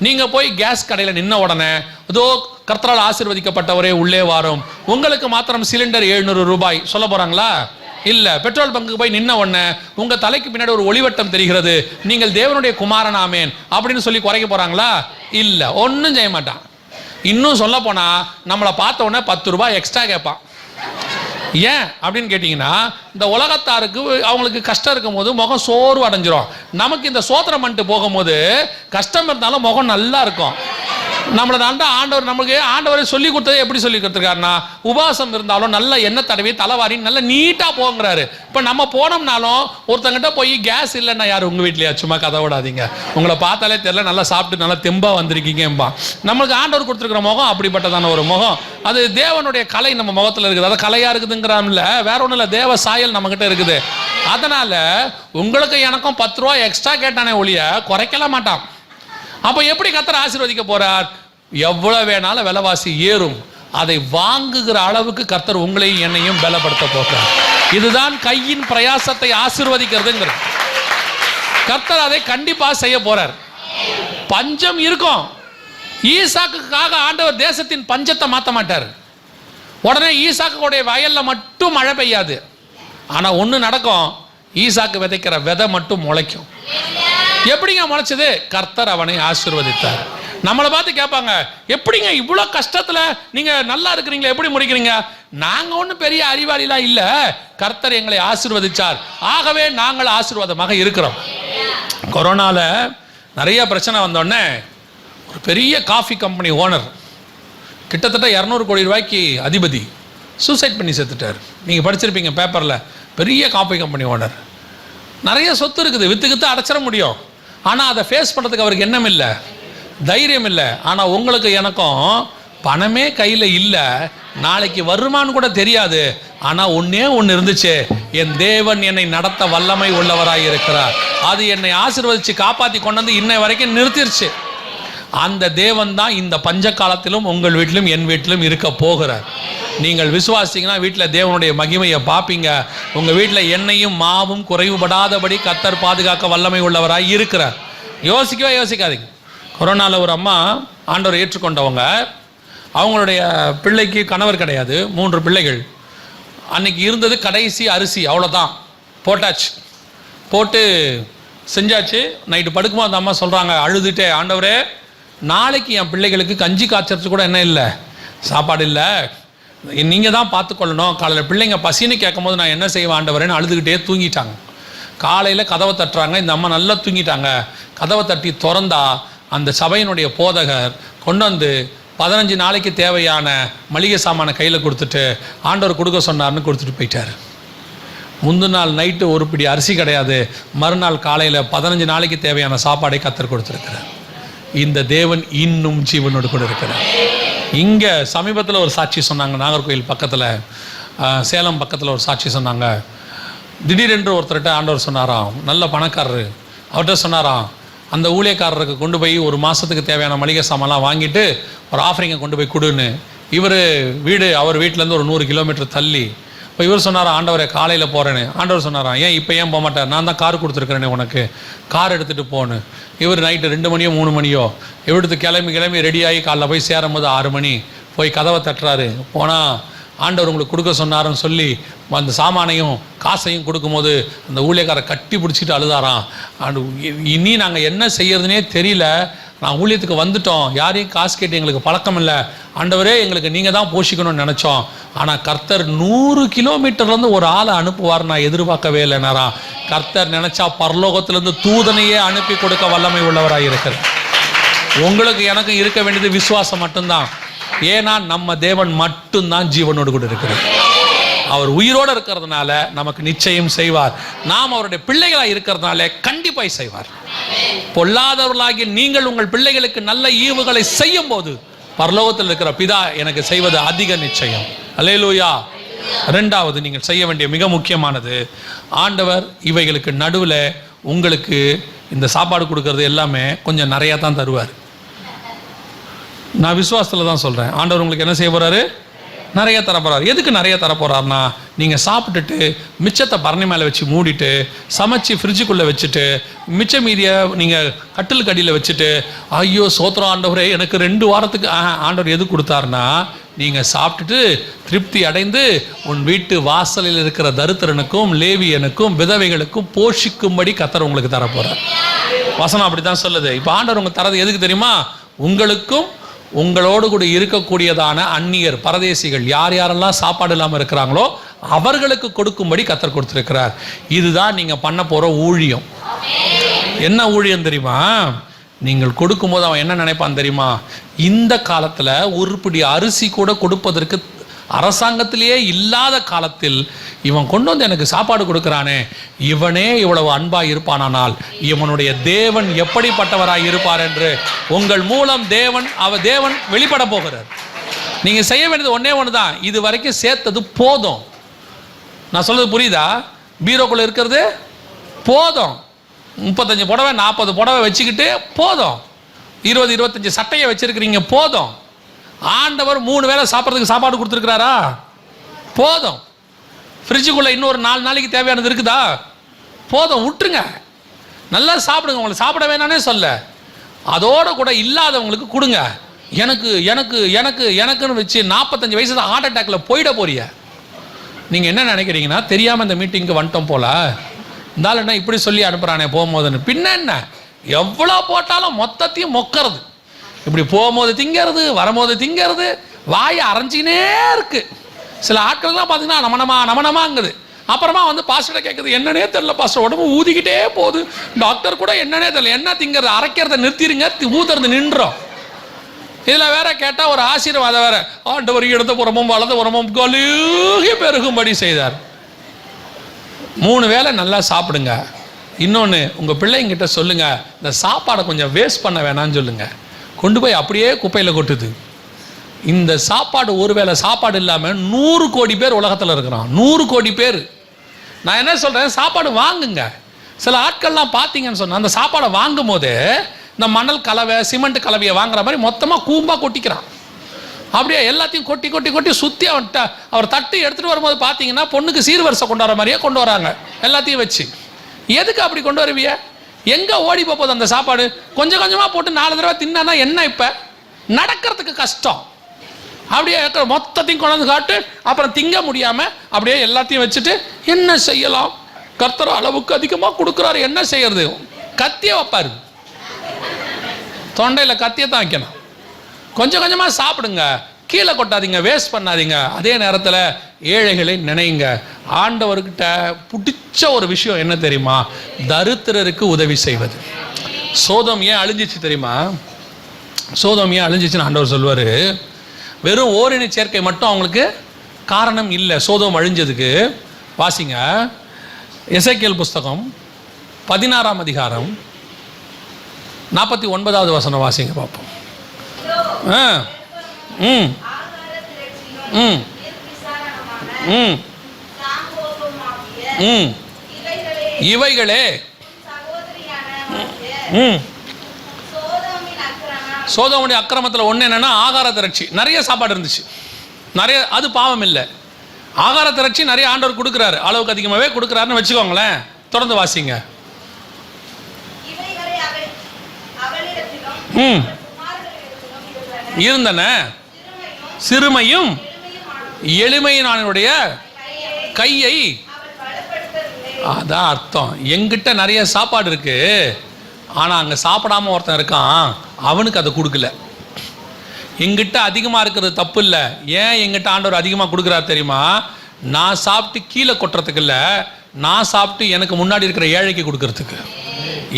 S1: நீங்க போய் கேஸ் கடையில் நின்ன உடனே ஏதோ கர்த்தரால் ஆசீர்வதிக்கப்பட்டவரே உள்ளே வரும், உங்களுக்கு மாத்திரம் சிலிண்டர் 700 ரூபாய் சொல்ல போறாங்களா? இல்ல. பெட்ரோல் பங்குக்கு போய் நின்ன உடனே உங்க தலைக்கு பின்னாடி ஒரு ஒளிவட்டம் தெரிகிறது, நீங்கள் தேவனுடைய குமாரன் ஆமேன் அப்படின்னு சொல்லி குறைக்க போறாங்களா? இல்ல, ஒன்றும் செய்ய மாட்டான். இன்னும் சொல்ல போனா நம்மளை பார்த்த உடனே 10 ரூபாய் எக்ஸ்ட்ரா கேட்பான். ஏன் அப்படின்னு கேட்டிங்கன்னா, இந்த உலகத்தாருக்கு அவங்களுக்கு கஷ்டம் இருக்கும் போது முகம் சோர்வு அடைஞ்சிரும். நமக்கு இந்த சோத்திரம் பண்ணிட்டு போகும்போது கஷ்டம் இருந்தாலும் முகம் நல்லா இருக்கும். நம்மளை நல்லா ஆண்டவரை சொல்லி கொடுத்தது எப்படி சொல்லி கொடுத்துருக்காருன்னா, உபவாசம் இருந்தாலும் நல்ல எண்ணெய் தடவி தலைவாரி நல்லா நீட்டாக போங்கிறாரு. இப்போ நம்ம போனோம்னாலும் ஒருத்தங்கிட்ட போய் கேஸ் இல்லைன்னா யார் உங்கள் வீட்லையா? சும்மா கதை விடாதீங்க, உங்களை பார்த்தாலே தெரியல, நல்லா சாப்பிட்டு நல்லா தெம்பாக வந்திருக்கீங்கம்பா. நம்மளுக்கு ஆண்டவர் கொடுத்துருக்கிற முகம் அப்படிப்பட்டதான ஒரு முகம். அது தேவனுடைய கலை நம்ம முகத்தில் இருக்குது. அது கலையாக இருக்குதுங்கிறாம்ல, வேற ஒன்றும் இல்லை, தேவ சாயல் நம்மகிட்ட இருக்குது. அதனால உங்களுக்கு எனக்கும் 10 ரூபா எக்ஸ்ட்ரா கேட்டானே ஒழிய குறைக்கல மாட்டான். அப்போ எப்படி கர்த்தர் ஆசீர்வதிக்க போறார்? எவ்வளவு வேணாலும் விலைவாசி ஏறும், அதை வாங்குகிற அளவுக்கு கர்த்தர் உங்களையும் என்னையும் பலப்படுத்த போகிறார். இதுதான் கையின் பிரயாசத்தை ஆசீர்வதிக்கிறதுங்கிற. கர்த்தர் அதை கண்டிப்பா செய்ய போறார். பஞ்சம் இருக்கும். ஈசாக்குக்காக ஆண்டவர் தேசத்தின் பஞ்சத்தை மாற்ற மாட்டார். உடனே ஈசாக்குடைய வயல்ல மட்டும் மழை பெய்யாது. ஆனா ஒண்ணு நடக்கும், ஈசாக்கு விதைக்கிற விதை மட்டும் முளைக்கும். எப்படிங்க முளைச்சது? கர்த்தர் அவனை ஆசீர்வதித்தார். நம்மளை பார்த்து கேட்பாங்க, எப்படிங்க இவ்வளோ கஷ்டத்தில் நீங்கள் நல்லா இருக்கிறீங்களா, எப்படி முடிக்கிறீங்க? நாங்கள் ஒன்றும் பெரிய அறிவாளிலாம் இல்லை, கர்த்தர் எங்களை ஆசீர்வதிச்சார், ஆகவே நாங்கள் ஆசீர்வாதமாக இருக்கிறோம். கொரோனாவில் நிறைய பிரச்சனை வந்தோடனே ஒரு பெரிய காஃபி கம்பெனி ஓனர், கிட்டத்தட்ட 200 கோடி ரூபாய்க்கு அதிபதி, சூசைட் பண்ணி செத்துட்டார். நீங்கள் படிச்சிருப்பீங்க பேப்பரில். பெரிய காஃபி கம்பெனி ஓனர், நிறைய சொத்து இருக்குது, வித்து அடைச்சிட முடியும். ஆனால் அதை ஃபேஸ் பண்ணுறதுக்கு அவருக்கு எண்ணம் இல்லை, தைரியம் இல்லை. ஆனால் உங்களுக்கு எனக்கும் பணமே கையில் இல்லை, நாளைக்கு வருமானு கூட தெரியாது. ஆனால் ஒன்றே ஒன்று இருந்துச்சு, என் தேவன் என்னை நடத்த வல்லமை உள்ளவராக இருக்கிறார், அது என்னை ஆசீர்வதித்து காப்பாற்றி கொண்டு வந்து இன்னை வரைக்கும் நிறுத்திருச்சு. அந்த தேவன் தான் இந்த பஞ்ச காலத்திலும் உங்கள் வீட்டிலும் என் வீட்டிலும் இருக்க போகிறார். நீங்கள் விசுவாசிங்கன்னா வீட்டில் தேவனுடைய மகிமையை பார்ப்பீங்க. உங்கள் வீட்டில் எண்ணெயும் மாவும் குறைவுபடாதபடி கர்த்தர் பாதுகாக்க வல்லமை உள்ளவராக இருக்கிறார். யோசிக்கவே யோசிக்காதீங்க. கொரோனாவில் ஒரு அம்மா ஆண்டவரை ஏற்றுக்கொண்டவங்க, அவங்களுடைய பிள்ளைக்கு கணவர் கிடையாது, 3 பிள்ளைகள். அன்னைக்கு இருந்தது கடைசி அரிசி, அவ்வளோதான், போட்டாச்சு, போட்டு செஞ்சாச்சு. நைட்டு படுக்கும்போது அந்த அம்மா சொல்கிறாங்க அழுதுகிட்டே, ஆண்டவரே நாளைக்கு என் பிள்ளைகளுக்கு கஞ்சி காய்ச்சறது கூட என்ன இல்லை, சாப்பாடு இல்லை, நீங்கள் தான் பார்த்துக்கொள்ளணும். காலையில் பிள்ளைங்க பசின்னு கேட்கும் போது நான் என்ன செய்வேன் ஆண்டவரேன்னு அழுதுகிட்டே தூங்கிட்டாங்க. காலையில் கதவை தட்டுறாங்க, இந்த அம்மா நல்லா தூங்கிட்டாங்க. கதவை தட்டி திறந்தா அந்த சபையினுடைய போதகர் கொண்டு வந்து 15 நாளைக்கு தேவையான மளிகை சாமானை கையில் கொடுத்துட்டு ஆண்டவர் கொடுக்க சொன்னார்னு கொடுத்துட்டு போயிட்டார். முந்தின நாள் நைட்டு ஒரு பிடி அரிசி கிடையாது, மறுநாள் காலையில் 15 நாளைக்கு தேவையான சாப்பாடை கர்த்தர் கொடுத்துருக்கிறார். இந்த தேவன் இன்னும் ஜீவனோடு கூட இருக்கிறார். இங்கே சமீபத்தில் ஒரு சாட்சி சொன்னாங்க, நாகர்கோயில் பக்கத்தில், சேலம் பக்கத்தில் ஒரு சாட்சி சொன்னாங்க. திடீரென்று ஒருத்தர்கிட்ட ஆண்டவர் சொன்னாராம், நல்ல பணக்காரரு, அவர்கிட்ட சொன்னாராம், அந்த ஊழியக்காரருக்கு கொண்டு போய் ஒரு மாதத்துக்கு தேவையான மளிகை சாமான்லாம் வாங்கிட்டு ஒரு ஆஃபரிங்கை கொண்டு போய் கொடுன்னு. இவர் வீடு, அவர் வீட்டிலேருந்து ஒரு 100 கிலோமீட்டர் தள்ளி. இப்போ இவர் சொன்னாராம், ஆண்டவரை காலையில் போகிறேன்னு. ஆண்டவர் சொன்னாராம், ஏன் இப்போ ஏன் போக மாட்டார், நான் தான் கார் கொடுத்துருக்குறேனே உனக்கு, கார் எடுத்துகிட்டு போன்னு. இவர் நைட்டு 2 மணியோ 3 மணியோ எடுத்து கிளம்பி ரெடியாகி காலைல போய் சேரும்போது 6 மணி. போய் கதவை தட்டுறாரு. போனால் ஆண்டவர் உங்களுக்கு கொடுக்க சொன்னாருன்னு சொல்லி அந்த சாமானையும் காசையும் கொடுக்கும்போது அந்த ஊழியக்காரை கட்டி பிடிச்சிட்டு அழுதாராம். இனி நாங்கள் என்ன செய்யறதுனே தெரியல, நான் ஊழியத்துக்கு வந்துட்டோம், யாரையும் காசு கேட்டு எங்களுக்கு பழக்கம் இல்லை, ஆண்டவரே எங்களுக்கு நீங்கள் தான் போஷிக்கணும்னு நினச்சோம், ஆனால் கர்த்தர் 100 கிலோமீட்டர்லேருந்து ஒரு ஆளை அனுப்புவார் நான் எதிர்பார்க்கவே இல்லைனாரா. கர்த்தர் நினச்சா பரலோகத்திலேருந்து தூதனையே அனுப்பி கொடுக்க வல்லமை உள்ளவராக இருக்கிறார். உங்களுக்கு எனக்கு இருக்க வேண்டியது விசுவாசம் மட்டும்தான். ஏன்னா நம்ம தேவன் மட்டும்தான் ஜீவனோடு கூட இருக்கிறார். அவர் உயிரோடு இருக்கிறதுனால நமக்கு நிச்சயம் செய்வார். நாம் அவருடைய பிள்ளைகளாக இருக்கிறதுனால கண்டிப்பாக செய்வார். பொல்லாதவர்களாகிய நீங்கள் உங்கள் பிள்ளைகளுக்கு நல்ல ஈவுகளை செய்யும் போது பரலோகத்தில் இருக்கிற பிதா எனக்கு செய்வது அதிக நிச்சயம். அல்லேலூயா. 2வது நீங்கள் செய்ய வேண்டிய மிக முக்கியமானது, ஆண்டவர் இவைகளுக்கு நடுவில் உங்களுக்கு இந்த சாப்பாடு கொடுக்கறது எல்லாமே கொஞ்சம் நிறையா தான் தருவார். நான் விசுவாசத்தில் தான் சொல்கிறேன். ஆண்டவர் உங்களுக்கு என்ன செய்ய போகிறாரு? நிறைய தரப்போகிறார். எதுக்கு நிறைய தரப்போகிறார்னா, நீங்கள் சாப்பிட்டுட்டு மிச்சத்தை பரணி மேலே வச்சு மூடிட்டு சமைச்சு ஃப்ரிட்ஜுக்குள்ளே வச்சுட்டு மிச்ச மீதியை நீங்கள் கட்டிலுக்கு அடியில் வச்சுட்டு ஐயோ சோத்திரம் ஆண்டவரே எனக்கு 2 வாரத்துக்கு ஆண்டவர் எது கொடுத்தாருன்னா, நீங்கள் சாப்பிட்டுட்டு திருப்தி அடைந்து உன் வீட்டு வாசலில் இருக்கிற தரித்திரனுக்கும் லேவியனுக்கும் விதவைகளுக்கும் போஷிக்கும்படி கர்த்தர் உங்களுக்கு தரப்போகிறார். வசனம் அப்படி தான் சொல்லுது. இப்போ ஆண்டவர் உங்களுக்கு தரது எதுக்கு தெரியுமா? உங்களுக்கும் உங்களோடு கூட இருக்கக்கூடியதான அந்நியர் பரதேசிகள் யார் யாரெல்லாம் சாப்பாடு இல்லாமல் இருக்கிறாங்களோ அவர்களுக்கு கொடுக்கும்படி கர்த்தர் கொடுத்துருக்கிறார். இதுதான் நீங்கள் பண்ண போகிற ஊழியம். என்ன ஊழியம் தெரியுமா? நீங்கள் கொடுக்கும்போது அவன் என்ன நினைப்பான் தெரியுமா? இந்த காலத்தில் ஒரு பிடி அரிசி கூட கொடுப்பதற்கு அரசாங்கத்திலேயே இல்லாத காலத்தில் இவன் கொண்டு வந்து எனக்கு சாப்பாடு கொடுக்குறானே, இவனே இவ்வளவு அன்பாக இருப்பானால் இவனுடைய தேவன் எப்படிப்பட்டவராக இருப்பார் என்று உங்கள் மூலம் தேவன் வெளிப்பட போகிறார். நீங்கள் செய்ய வேண்டியது ஒன்றே ஒன்று தான். இது வரைக்கும் சேர்த்தது போதும். நான் சொல்றது புரியுதா? பீரோக்குள்ளே இருக்கிறது போதும். 35 புடவை 40 புடவை வச்சுக்கிட்டு போதும். 20-25 சட்டையை வச்சிருக்கிறீங்க போதும். ஆண்டவர் 3 வேளை சாப்பிட்றதுக்கு சாப்பாடு கொடுத்துருக்கிறாரா? போதும். ஃப்ரிட்ஜுக்குள்ளே இன்னொரு 4 நாளைக்கு தேவையானது இருக்குதா? போதும், விட்டுருங்க. நல்லா சாப்பிடுங்க. உங்களை சாப்பிட வேணானே சொல்ல, அதோட கூட இல்லாதவங்களுக்கு கொடுங்க. எனக்கு எனக்கு எனக்கு எனக்குன்னு வச்சு 45 வயசு தான் ஹார்ட் அட்டாக்ல போயிட போறீங்க. நீங்கள் என்ன நினைக்கிறீங்கன்னா, தெரியாமல் இந்த மீட்டிங்க்கு வந்துட்டோம் போல, இருந்தாலும் என்ன இப்படி சொல்லி அனுப்புகிறானே போகும்போதுன்னு. பின்ன என்ன, எவ்வளோ போட்டாலும் மொத்தத்தையும் மொக்கிறது. இப்படி போகும்போது திங்கிறது, வரும்போது திங்கிறது, வாயை அரைஞ்சினே இருக்கு. சில ஆட்கள்லாம் பார்த்தீங்கன்னா நமனமாங்குது. அப்புறமா வந்து பாஸ்டர்கிட்ட கேட்குது, என்னன்னே தெரியல பாஸ்டர், உடம்பு ஊதிக்கிட்டே போகுது, டாக்டர் கூட என்னன்னே தெரியல, என்ன திங்கிறது, அரைக்கிறத நிறுத்திடுங்க, ஊதுறது நின்றோம். இதில் வேற கேட்டால் ஒரு ஆசீர்வாதம் வேற, ஆண்டவர் இடது புறமும் வலது புறமும் கழுகி பெருகும்படி செய்தார். 3 வேளை நல்லா சாப்பிடுங்க. இன்னொன்று, உங்கள் பிள்ளைங்கிட்ட சொல்லுங்கள், இந்த சாப்பாடை கொஞ்சம் வேஸ்ட் பண்ண வேணான்னு சொல்லுங்கள். கொண்டு போய் அப்படியே குப்பையில் கொட்டுது. இந்த சாப்பாடு, ஒரு வேளை சாப்பாடு இல்லாமல் 100 கோடி பேர் உலகத்தில் இருக்கிறான். 100 கோடி பேர். நான் என்ன சொல்கிறேன், சாப்பாடு வாங்குங்க. சில ஆட்கள்லாம் பார்த்தீங்கன்னு சொன்னால் அந்த சாப்பாடை வாங்கும் போது இந்த மணல் கலவை, சிமெண்ட் கலவையை வாங்குற மாதிரி மொத்தமாக கூம்பாக கொட்டிக்கிறான். அப்படியே எல்லாத்தையும் கொட்டி கொட்டி கொட்டி சுற்றி அவர் தட்டு எடுத்துகிட்டு வரும்போது பார்த்தீங்கன்னா பொண்ணுக்கு சீர்வரிசை கொண்டு வர மாதிரியே கொண்டு வராங்க எல்லாத்தையும் வச்சு. எதுக்கு அப்படி கொண்டு வருவிய? எங்கே ஓடி போகுது அந்த சாப்பாடு? கொஞ்சம் கொஞ்சமாக போட்டு 4 தடவை தின்னா என்ன? இப்போ நடக்கிறதுக்கு கஷ்டம். அப்படியே மொத்தத்தையும் கொண்டு வந்து காட்டு, அப்புறம் திங்க முடியாமல் அப்படியே எல்லாத்தையும் வச்சுட்டு என்ன செய்யலாம்? கர்த்தர் அளவுக்கு அதிகமாக கொடுக்குறாரு, என்ன செய்யறது? கத்தியை வைப்பாரு, தொண்டையில் கத்தியை தான் வைக்கணும். கொஞ்சம் கொஞ்சமாக சாப்பிடுங்க, கீழே கொட்டாதீங்க, வேஸ்ட் பண்ணாதீங்க. அதே நேரத்தில் ஏழைகளை நினைங்க. ஆண்டவர்கிட்ட பிடிச்ச ஒரு விஷயம் என்ன தெரியுமா? தரித்திரருக்கு உதவி செய்வது. சோதோம் ஏன் அழிஞ்சிச்சு தெரியுமா? சோதோம் ஏன் அழிஞ்சிச்சுன்னு ஆண்டவர் சொல்லுவார், வெறும் ஓரின சேர்க்கை மட்டும் அவங்களுக்கு காரணம் இல்லை சோதோம் அழிஞ்சதுக்கு. வாசிங்க, எசேக்கியேல் புஸ்தகம் 16ஆம் அதிகாரம் 49வது வசனம் வாசிங்க பார்ப்போம். இவைகளே சோதோமுடைய அக்கிரமத்தில் ஒன்று என்னன்னா, ஆகார திரட்சி. நிறைய சாப்பாடு இருந்துச்சு, நிறைய, அது பாவம் இல்லை. ஆகார திரட்சி நிறைய ஆண்டவர் கொடுக்குறாரு, அளவுக்கு அதிகமாகவே கொடுக்குறாருன்னு வச்சுக்கோங்களேன். தொடர்ந்து வாசிங்க. இருந்தன, சிறுமையும் எளிமையினுடைய கையை. அதான் அர்த்தம். எங்கிட்ட நிறைய சாப்பாடு இருக்கு, ஆனால் அங்கே சாப்பிடாம ஒருத்தன் இருக்கான், அவனுக்கு அதை கொடுக்கல. எங்கிட்ட அதிகமாக இருக்கிறது தப்பு இல்லை. ஏன் எங்கிட்ட ஆண்டவர் அதிகமாக கொடுக்குறாரு தெரியுமா? நான் சாப்பிட்டு கீழே கொட்டுறதுக்கு இல்லை, நான் சாப்பிட்டு எனக்கு முன்னாடி இருக்கிற ஏழைக்கு கொடுக்கறதுக்கு.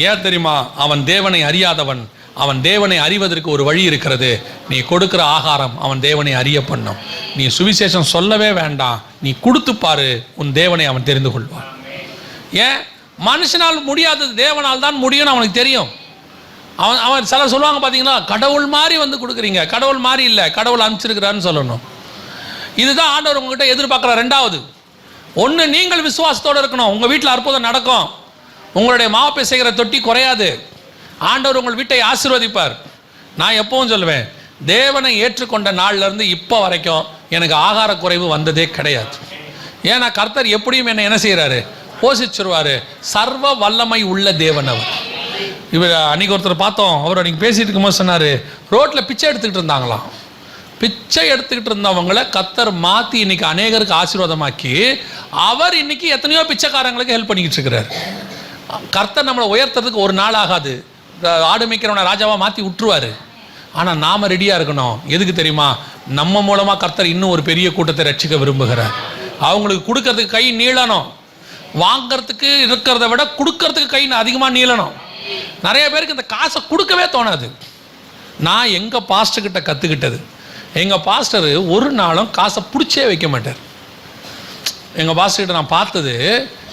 S1: ஏன் தெரியுமா? அவன் தேவனை அறியாதவன், அவன் தேவனை அறிவதற்கு ஒரு வழி இருக்கிறது. நீ கொடுக்குற ஆகாரம் அவன் தேவனை அறிய பண்ணும். நீ சுவிசேஷம் சொல்லவே வேண்டாம், நீ கொடுத்து பாரு, உன் தேவனை அவன் தெரிந்து கொள்வான். ஏன்? மனுஷனால் முடியாதது தேவனால் தான் முடியும்னு அவனுக்கு தெரியும். அவன் சில சொல்லுவாங்க பார்த்தீங்களா, கடவுள் மாதிரி வந்து கொடுக்குறீங்க. கடவுள் மாதிரி இல்லை, கடவுள் அனுப்பிச்சிருக்கிறான்னு சொல்லணும். இதுதான் ஆண்டவர் உங்ககிட்ட எதிர்பார்க்குற. 2வது, ஒன்று, நீங்கள் விசுவாசத்தோடு இருக்கணும். உங்கள் வீட்டில் அற்புதம் நடக்கும், உங்களுடைய மாவு செய்கிற தொட்டி குறையாது, ஆண்டவர் உங்கள் வீட்டை ஆசீர்வதிப்பார். நான் எப்பவும் சொல்லுவேன், தேவனை ஏற்றுக்கொண்ட நாள்லேருந்து இப்போ வரைக்கும் எனக்கு ஆகார குறைவு வந்ததே கிடையாது. ஏன்னா கர்த்தர் எப்படியும் என்ன செய்கிறாரு? போஷிச்சிருவார். சர்வ வல்லமை உள்ள தேவன் அவர். இவர் அன்றைக்கி ஒருத்தர் பார்த்தோம், அவர் அன்றைக்கி பேசிகிட்டு இருக்கும்போது சொன்னார், ரோட்டில் பிச்சை எடுத்துக்கிட்டு இருந்தாங்களாம். பிச்சை எடுத்துக்கிட்டு இருந்தவங்களை கர்த்தர் மாற்றி இன்னைக்கு அநேகருக்கு ஆசீர்வாதமாக்கி அவர் இன்னைக்கு எத்தனையோ பிச்சைக்காரங்களுக்கு ஹெல்ப் பண்ணிக்கிட்டு இருக்கிறார். கர்த்தர் நம்மளை உயர்த்துறதுக்கு ஒரு நாள் ஆகாது. ஆடு மேய்க்கிறவனை ராஜாவாக மாற்றி விட்டுருவார். ஆனால் நாம் ரெடியாக இருக்கணும். எதுக்கு தெரியுமா? நம்ம மூலமாக கர்த்தர் இன்னும் ஒரு பெரிய கூட்டத்தை ரட்சிக்க விரும்புகிறார். அவங்களுக்கு கொடுக்கறதுக்கு கை நீளணும். வாங்கிறதுக்கு இருக்கிறத விட கொடுக்கறதுக்கு கை அதிகமாக நீளணும். நிறைய பேருக்கு இந்த காசை கொடுக்கவே தோணாது. நான் எங்கள் பாஸ்டர்கிட்ட கற்றுக்கிட்டது, எங்கள் பாஸ்டர் ஒரு நாளும் காசை பிடிச்சே வைக்க மாட்டார். எங்கள் பாஸ்டர்கிட்ட நான் பார்த்தது,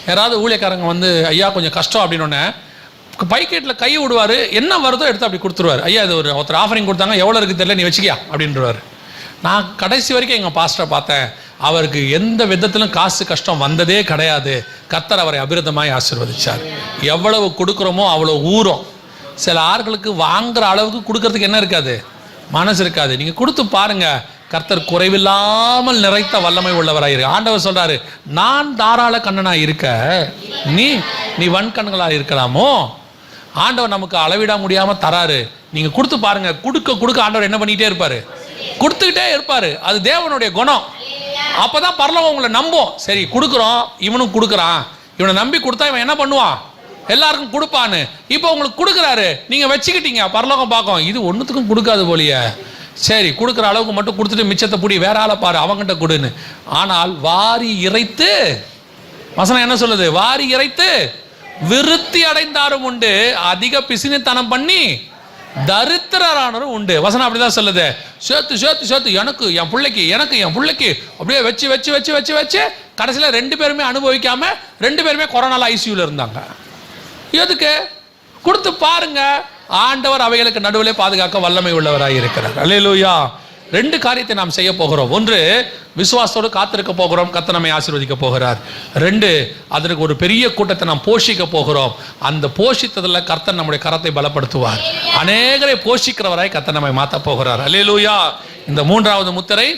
S1: யாராவது ஊழியக்காரங்க வந்து ஐயா கொஞ்சம் கஷ்டம் அப்படின்னோடனே பைக்கெட்டில் கை விடுவார், என்ன வருதோ எடுத்து அப்படி கொடுத்துருவார். ஐயா இது ஒருத்தர் ஆஃபரிங் கொடுத்தாங்க, எவ்வளோ இருக்குது தெரியல, நீ வச்சுக்கியா அப்படின்றவார். நான் கடைசி வரைக்கும் எங்கள் பாஸ்டரை பார்த்தேன், அவருக்கு எந்த விதத்திலும் காசு கஷ்டம் வந்ததே கிடையாது. கர்த்தர் அவரை அபிரதமாய் ஆசீர்வதிச்சார். எவ்வளவு கொடுக்குறோமோ அவ்வளோ ஊறும். சில ஆட்களுக்கு வாங்குற அளவுக்கு கொடுக்கறதுக்கு என்ன இருக்காது? மனசு இருக்காது. நீங்கள் கொடுத்து பாருங்க, கர்த்தர் குறைவில்லாமல் நிறைத்த வல்லமை உள்ளவராயிரு. ஆண்டவர் சொல்றாரு, நான் தாராள கண்ணனாக இருக்க நீ வன்கண்களாக இருக்கலாமோ? ஆண்டவர் நமக்கு அளவிட முடியாமல் தராரு. நீங்கள் கொடுத்து பாருங்க. கொடுக்க ஆண்டவர் என்ன பண்ணிக்கிட்டே இருப்பார்? கொடுத்துக்கிட்டே இருப்பார். அது தேவனுடைய குணம். அப்போ தான் பரலோகம் உங்களை நம்பும். சரி கொடுக்குறோம், இவனும் கொடுக்குறான், இவனை நம்பி கொடுத்தா இவன் என்ன பண்ணுவான், எல்லாருக்கும் கொடுப்பான்னு. இப்போ உங்களுக்கு கொடுக்குறாரு, நீங்க வச்சுக்கிட்டீங்க, பரலோகம் பார்க்கும் இது ஒன்றுத்துக்கும் கொடுக்காது போலியே, சரி கொடுக்குற அளவுக்கு மட்டும் கொடுத்துட்டு மிச்சத்தை புடி, வேற ஆளை பாரு, அவங்ககிட்ட கொடுன்னு. ஆனால் வாரி இறைத்து, வசனம் என்ன சொல்லுது, வாரி இறைத்து விருத்தி அடைந்தாரும் உண்டு, அதிக பிசினித்தனம் பண்ணி தரித்திரரானரும் உண்டு. வசனம் அப்படிதான் சொல்லுது. சேர்த்து சேர்த்து சேர்த்து எனக்கு என் பிள்ளைக்கு எனக்கு என் பிள்ளைக்கு அப்படியே வச்சு வச்சு வச்சு வச்சு வச்சு கடைசியில் 2 பேருமே அனுபவிக்காம 2 பேருமே கொரோனால ஐசியூல இருந்தாங்க. எதுக்கு? கொடுத்து பாருங்க, ஆண்டவர் அவைகளுக்கு நடுவிலே பாதுகாக்க வல்லமை உள்ளவராக இருக்கிறார். அல்லேலூயா. 2 காரியத்தை நாம் செய்ய போகிறோம். ஒன்று, விசுவாசத்தோடு காத்திருக்க போகிறோம், கர்த்தர் நம்மை ஆசீர்வதிக்க போகிறார். 2, அதற்கு ஒரு பெரிய கூட்டத்தை நாம் போஷிக்க போகிறோம். அந்த போஷித்ததில் கர்த்தர் நம்முடைய கரத்தை பலப்படுத்துவார். அநேகரை போஷிக்கிறவராய் கர்த்தர் நம்மை மாற்ற போகிறார். அல்லேலூயா. இந்த 3வது முத்திரை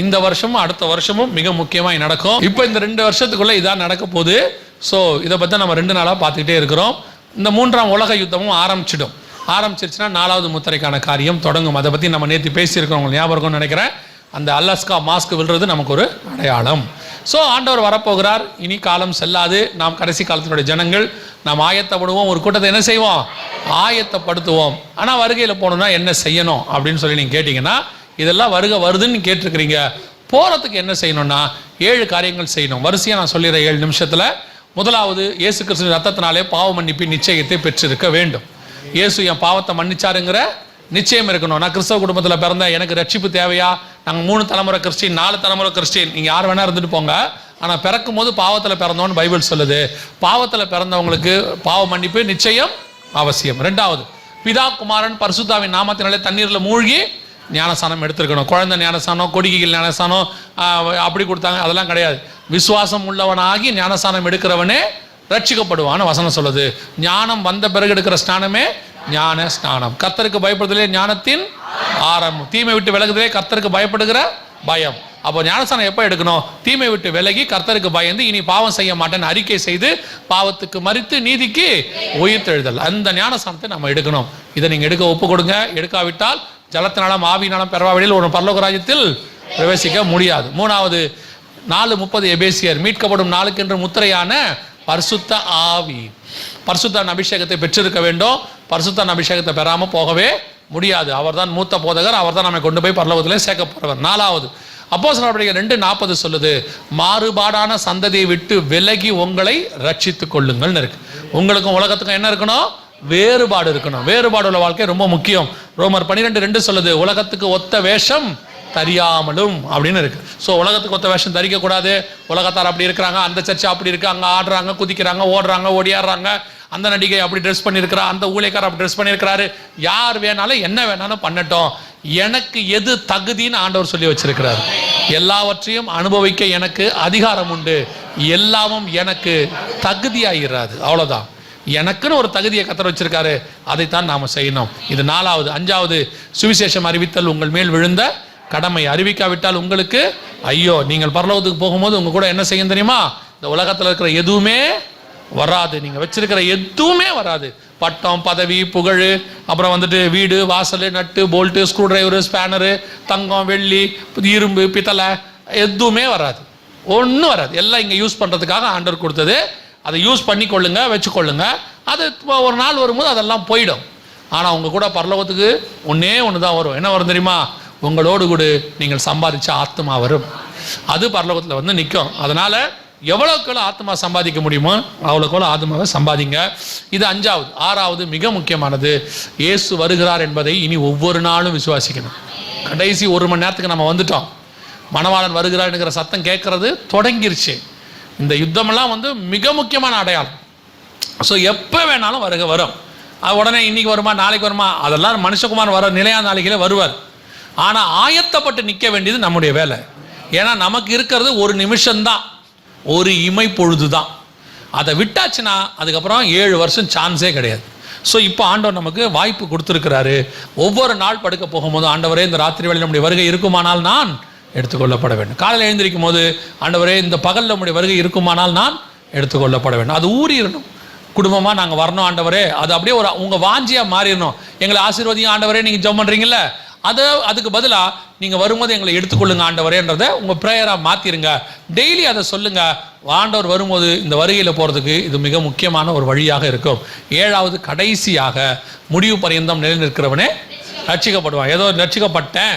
S1: இந்த வருஷமும் அடுத்த வருஷமும் மிக முக்கியமாக நடக்கும். இப்போ இந்த 2 வருஷத்துக்குள்ள இதான் நடக்க போகுது. ஸோ இதை பற்றி நம்ம 2 நாளாக பார்த்துக்கிட்டே இருக்கிறோம். இந்த 3ஆம் உலக யுத்தமும் ஆரம்பிச்சிருச்சுன்னா 4வது முத்திரைக்கான காரியம் தொடங்கும். அதை பற்றி நம்ம நேற்று பேசியிருக்கோம், உங்களுக்கு ஞாபகம் இருக்கும்னு நினைக்கிறேன். அந்த அலாஸ்கா மாஸ்க் விழுறது நமக்கு ஒரு அடையாளம். ஸோ ஆண்டவர் வரப்போகிறார், இனி காலம் செல்லாது. நாம் கடைசி காலத்தினுடைய ஜனங்கள், நாம் ஆயத்தப்படுவோம், ஒரு கூட்டத்தை என்ன செய்வோம், ஆயத்தப்படுத்துவோம். ஆனால் வருகையில் போகணுன்னா என்ன செய்யணும் அப்படின்னு சொல்லி நீங்கள் கேட்டிங்கன்னா, இதெல்லாம் வருதுன்னு கேட்டிருக்கிறீங்க. போகிறதுக்கு என்ன செய்யணும்னா 7 காரியங்கள் செய்யணும். வரிசையாக நான் சொல்லிடுறேன் 7 நிமிஷத்தில். முதலாவது, இயேசு கிறிஸ்து ரத்தத்தினாலே பாவ மன்னிப்பின் நிச்சயத்தை பெற்றிருக்க வேண்டும். இயேசு என் பாவத்தை மன்னிச்சாருங்கிற நிச்சயம் இருக்கணும். நான் கிறிஸ்தவ குடும்பத்தில் பிறந்த, எனக்கு ரட்சிப்பு தேவையா? நாங்கள் 3 தலைமுறை கிறிஸ்டின், 4 தலைமுறை கிறிஸ்டின், நீங்கள் யார் வேணா இருந்துட்டு போங்க. ஆனால் பிறக்கும் போது பாவத்தில் பிறந்தோன்னு பைபிள் சொல்லுது. பாவத்தில் பிறந்தவங்களுக்கு பாவ மன்னிப்பு நிச்சயம் அவசியம். 2வது, பிதா குமாரன் பரிசுத்தாவின் நாமத்தினாலே தண்ணீரில் மூழ்கி ஞானஸ்தானம் எடுத்திருக்கணும். குழந்தை ஞானஸ்தானம், கொடிகைகள் ஞானஸ்தானம் அப்படி கொடுத்தாங்க, அதெல்லாம் கிடையாது. விசுவாசம் உள்ளவனாகி ஞானஸ்தானம் எடுக்கிறவனே ரட்சிக்கப்படுவான்னு வசனம் சொல்லுது. ஞானம் வந்த பிறகு எடுக்கிற ஸ்நானமே ஞான ஸ்நானம். கர்த்தருக்கு பயப்படுதலே ஞானத்தின் ஆரம்பம். தீமை விட்டு விலகுதலே கர்த்தருக்கு பயப்படுகிற பயம். அப்போ ஞானஸ்தானம் எப்போ எடுக்கணும்? தீமை விட்டு விலகி கர்த்தருக்கு பயந்து இனி பாவம் செய்ய மாட்டேன்னு அறிக்கை செய்து பாவத்துக்கு மரித்து நீதிக்கு உயிர்த்தெழுதல், அந்த ஞானஸ்தானத்தை நம்ம எடுக்கணும். இதை நீங்கள் எடுக்க ஒப்பு கொடுங்க. எடுக்காவிட்டால் ஜலத்தினாலும் ஆவியினாலும் பெறவாவிடில் ஒரு பரலோக ராஜ்யத்தில் பிரவேசிக்க முடியாது. 3வது, 4:30 எபேசியர், மீட்கப்படும் நாளுக்கென்று முத்திரையான பரிசுத்த ஆவி, பரிசுத்த அபிஷேகத்தை பெற்றிருக்க வேண்டும். பரிசுத்த அபிஷேகத்தை பெறாமல் போகவே முடியாது. அவர் தான் மூத்த போதகர், அவர் தான் நம்மை கொண்டு போய் பரலோகத்திலே சேர்க்க போறவர். 4வது, அப்போஸ்தலர் 2:40 சொல்லுது, மாறுபாடான சந்ததியை விட்டு விலகி உங்களை ரட்சித்துக் கொள்ளுங்கள் இருக்கு. உங்களுக்கும் உலகத்துக்கும் என்ன இருக்கணும்? வேறுபாடு இருக்கணும். வேறுபாடு உள்ள வாழ்க்கை ரொம்ப முக்கியம். ரோமர் 12:2 சொல்லுது, உலகத்துக்கு ஒத்த வேஷம் தெரியாமலும் அப்படின்னு இருக்கு. ஸோ உலகத்துக்கு ஒத்த வேஷம் தரிக்கக்கூடாது. உலகத்தார் அப்படி இருக்கிறாங்க, அந்த சர்ச்சை அப்படி இருக்கு, அங்கே ஆடுறாங்க, குதிக்கிறாங்க, ஓடுறாங்க, ஓடியாடுறாங்க, அந்த நடிகை அப்படி ட்ரெஸ் பண்ணியிருக்கிறா, அந்த ஊழியக்காரர் அப்படி ட்ரெஸ் பண்ணியிருக்கிறாரு. யார் வேணாலும் என்ன வேணாலும் பண்ணட்டும், எனக்கு எது தகுதின்னு ஆண்டவர் சொல்லி வச்சிருக்கிறார். எல்லாவற்றையும் அனுபவிக்க எனக்கு அதிகாரம் உண்டு, எல்லாமும் எனக்கு தகுதியாகிறாது. அவ்வளோதான். எனக்குன்னு ஒரு தகுதியை கர்த்தர் வச்சிருக்காரு, அதைத்தான் நாம செய்யணும். இது 4வது. 5வது, சுவிசேஷம் அறிவித்தல் உங்கள் மேல் விழுந்த கடமை. அறிவிக்காவிட்டால் உங்களுக்கு ஐயோ. நீங்கள் பரலோகத்துக்கு போகும்போது உங்க கூட என்ன செய்யும் தெரியுமா? இந்த உலகத்தில் இருக்கிற எதுவுமே வராது, நீங்க வச்சிருக்கிற எதுவுமே வராது. பட்டம், பதவி, புகழ், அப்புறம் வந்துட்டு வீடு, வாசல், நட்டு, போல்ட்டு, ஸ்க்ரூ டிரைவரு, ஸ்பேனரு, தங்கம், வெள்ளி, இரும்பு, பித்தளை, எதுவுமே வராது, ஒன்றும் வராது. எல்லாம் இங்கே யூஸ் பண்ணுறதுக்காக ஆண்டவர் கொடுத்தது. அதை யூஸ் பண்ணி கொள்ளுங்க, வச்சுக்கொள்ளுங்க. அது ஒரு நாள் வரும்போது அதெல்லாம் போயிடும். ஆனால் உங்க கூட பரலோகத்துக்கு ஒன்றே ஒன்று தான் வரும். என்ன வரும் தெரியுமா? உங்களோடு கூட நீங்கள் சம்பாதிச்ச ஆத்மா வரும். அது பரலோகத்தில் வந்து நிற்கும். அதனால எவ்வளோக்குள்ள ஆத்மா சம்பாதிக்க முடியுமோ அவ்வளோக்குள்ள ஆத்மாவை சம்பாதிங்க. இது 5வது. 6வது, மிக முக்கியமானது, இயேசு வருகிறார் என்பதை இனி ஒவ்வொரு நாளும் விசுவாசிக்கணும். கடைசி 1 மணி நேரத்துக்கு நம்ம வந்துட்டோம். மணவாளன் வருகிறார்ங்கிற சத்தம் கேட்கறது தொடங்கிருச்சு. இந்த யுத்தமெல்லாம் வந்து மிக முக்கியமான அடையாளம். ஸோ எப்போ வேணாலும் வரும். அது உடனே இன்னைக்கு வருமா, நாளைக்கு வருமா, அதெல்லாம் மனுஷகுமார் வர நிலையான நாளைகளே வருவார். ஆனால் ஆயத்தப்பட்டு நிற்க வேண்டியது நம்முடைய வேலை. ஏன்னா நமக்கு இருக்கிறது 1 நிமிஷம்தான், 1 இமை பொழுது தான். அதை விட்டாச்சுன்னா அதுக்கப்புறம் 7 வருஷம் சான்ஸே கிடையாது. ஸோ இப்போ ஆண்டவர் நமக்கு வாய்ப்பு கொடுத்துருக்கிறாரு. ஒவ்வொரு நாள் படுக்க போகும்போது, ஆண்டவரே இந்த ராத்திரி வேளையில் நம்முடைய வருகை இருக்குமானால் நான் எடுத்துக்கொள்ளப்பட வேண்டும். காலையில் எழுந்திருக்கும் போது, ஆண்டவரே இந்த பகலில் நம்முடைய வருகை இருக்குமானால் நான் எடுத்துக்கொள்ளப்பட வேண்டும். அது ஊறிடணும். குடும்பமாக நாங்கள் வரணும் ஆண்டவரே, அது அப்படியே ஒரு உங்கள் வாஞ்சியாக மாறிடணும். எங்களை ஆசீர்வதியும் ஆண்டவரே, நீங்கள் ஜெபம் பண்ணுறீங்கள, அதுக்கு பதிலாக நீங்கள் வரும்போது எங்களை எடுத்துக்கொள்ளுங்க ஆண்டவரேன்றதை உங்கள் ப்ரேயராக மாற்றிருங்க. டெய்லி அதை சொல்லுங்கள். ஆண்டவர் வரும்போது இந்த வருகையில் போகிறதுக்கு இது மிக முக்கியமான ஒரு வழியாக இருக்கும். 7வது கடைசியாக முடிவு பரியந்தம் நிலைநிற்கிறவனே ரட்சிக்கப்படுவான். ஏதோ ரட்சிக்கப்பட்டேன்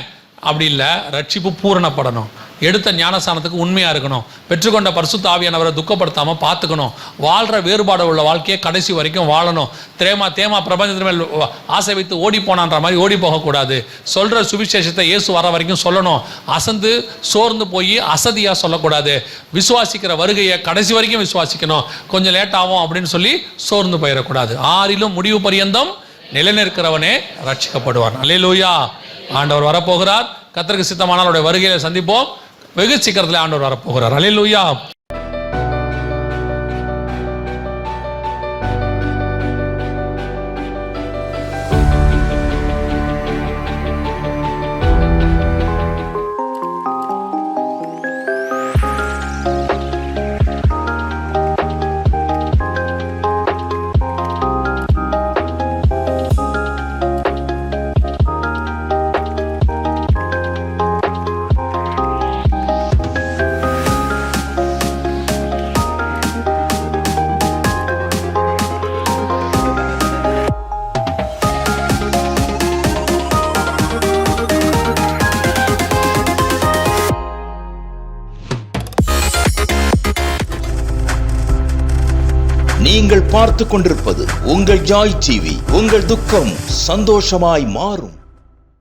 S1: அப்படி இல்லை, ரட்சிப்பு பூரணப்படணும். எடுத்த ஞானஸ்தானத்துக்கு உண்மையாக இருக்கணும். பெற்றுக்கொண்ட பரிசுத்த ஆவியானவரை துக்கப்படுத்தாமல் பார்த்துக்கணும். வாழ்கிற வேறுபாடு உள்ள வாழ்க்கையை கடைசி வரைக்கும் வாழணும். தேமா பிரபஞ்சத்தின் மேல் ஆசை வைத்து ஓடி போனான்ற மாதிரி ஓடி போகக்கூடாது. சொல்கிற சுவிசேஷத்தை இயேசு வர வரைக்கும் சொல்லணும். அசந்து சோர்ந்து போய் அசதியாக சொல்லக்கூடாது. விசுவாசிக்கிற வருகையை கடைசி வரைக்கும் விசுவாசிக்கணும். கொஞ்சம் லேட்டாகும் அப்படின்னு சொல்லி சோர்ந்து போயிடக்கூடாது. 6லும் முடிவு பரியந்தம் நிலைநிற்கிறவனே ரட்சிக்கப்படுவான். அல்லேலூயா. ஆண்டவர் வரப்போகிறார். கர்த்தருக்கு சித்தமானால் அவருடைய வருகையை சந்திப்போம். வெகு சீக்கிரத்தில் ஆண்டவர் வரப்போகிறார். அல்லேலூயா.
S4: நீங்கள் பார்த்துக் கொண்டிருப்பது உங்கள் ஜாய் டிவி. உங்கள் துக்கம் சந்தோஷமாய் மாறும்.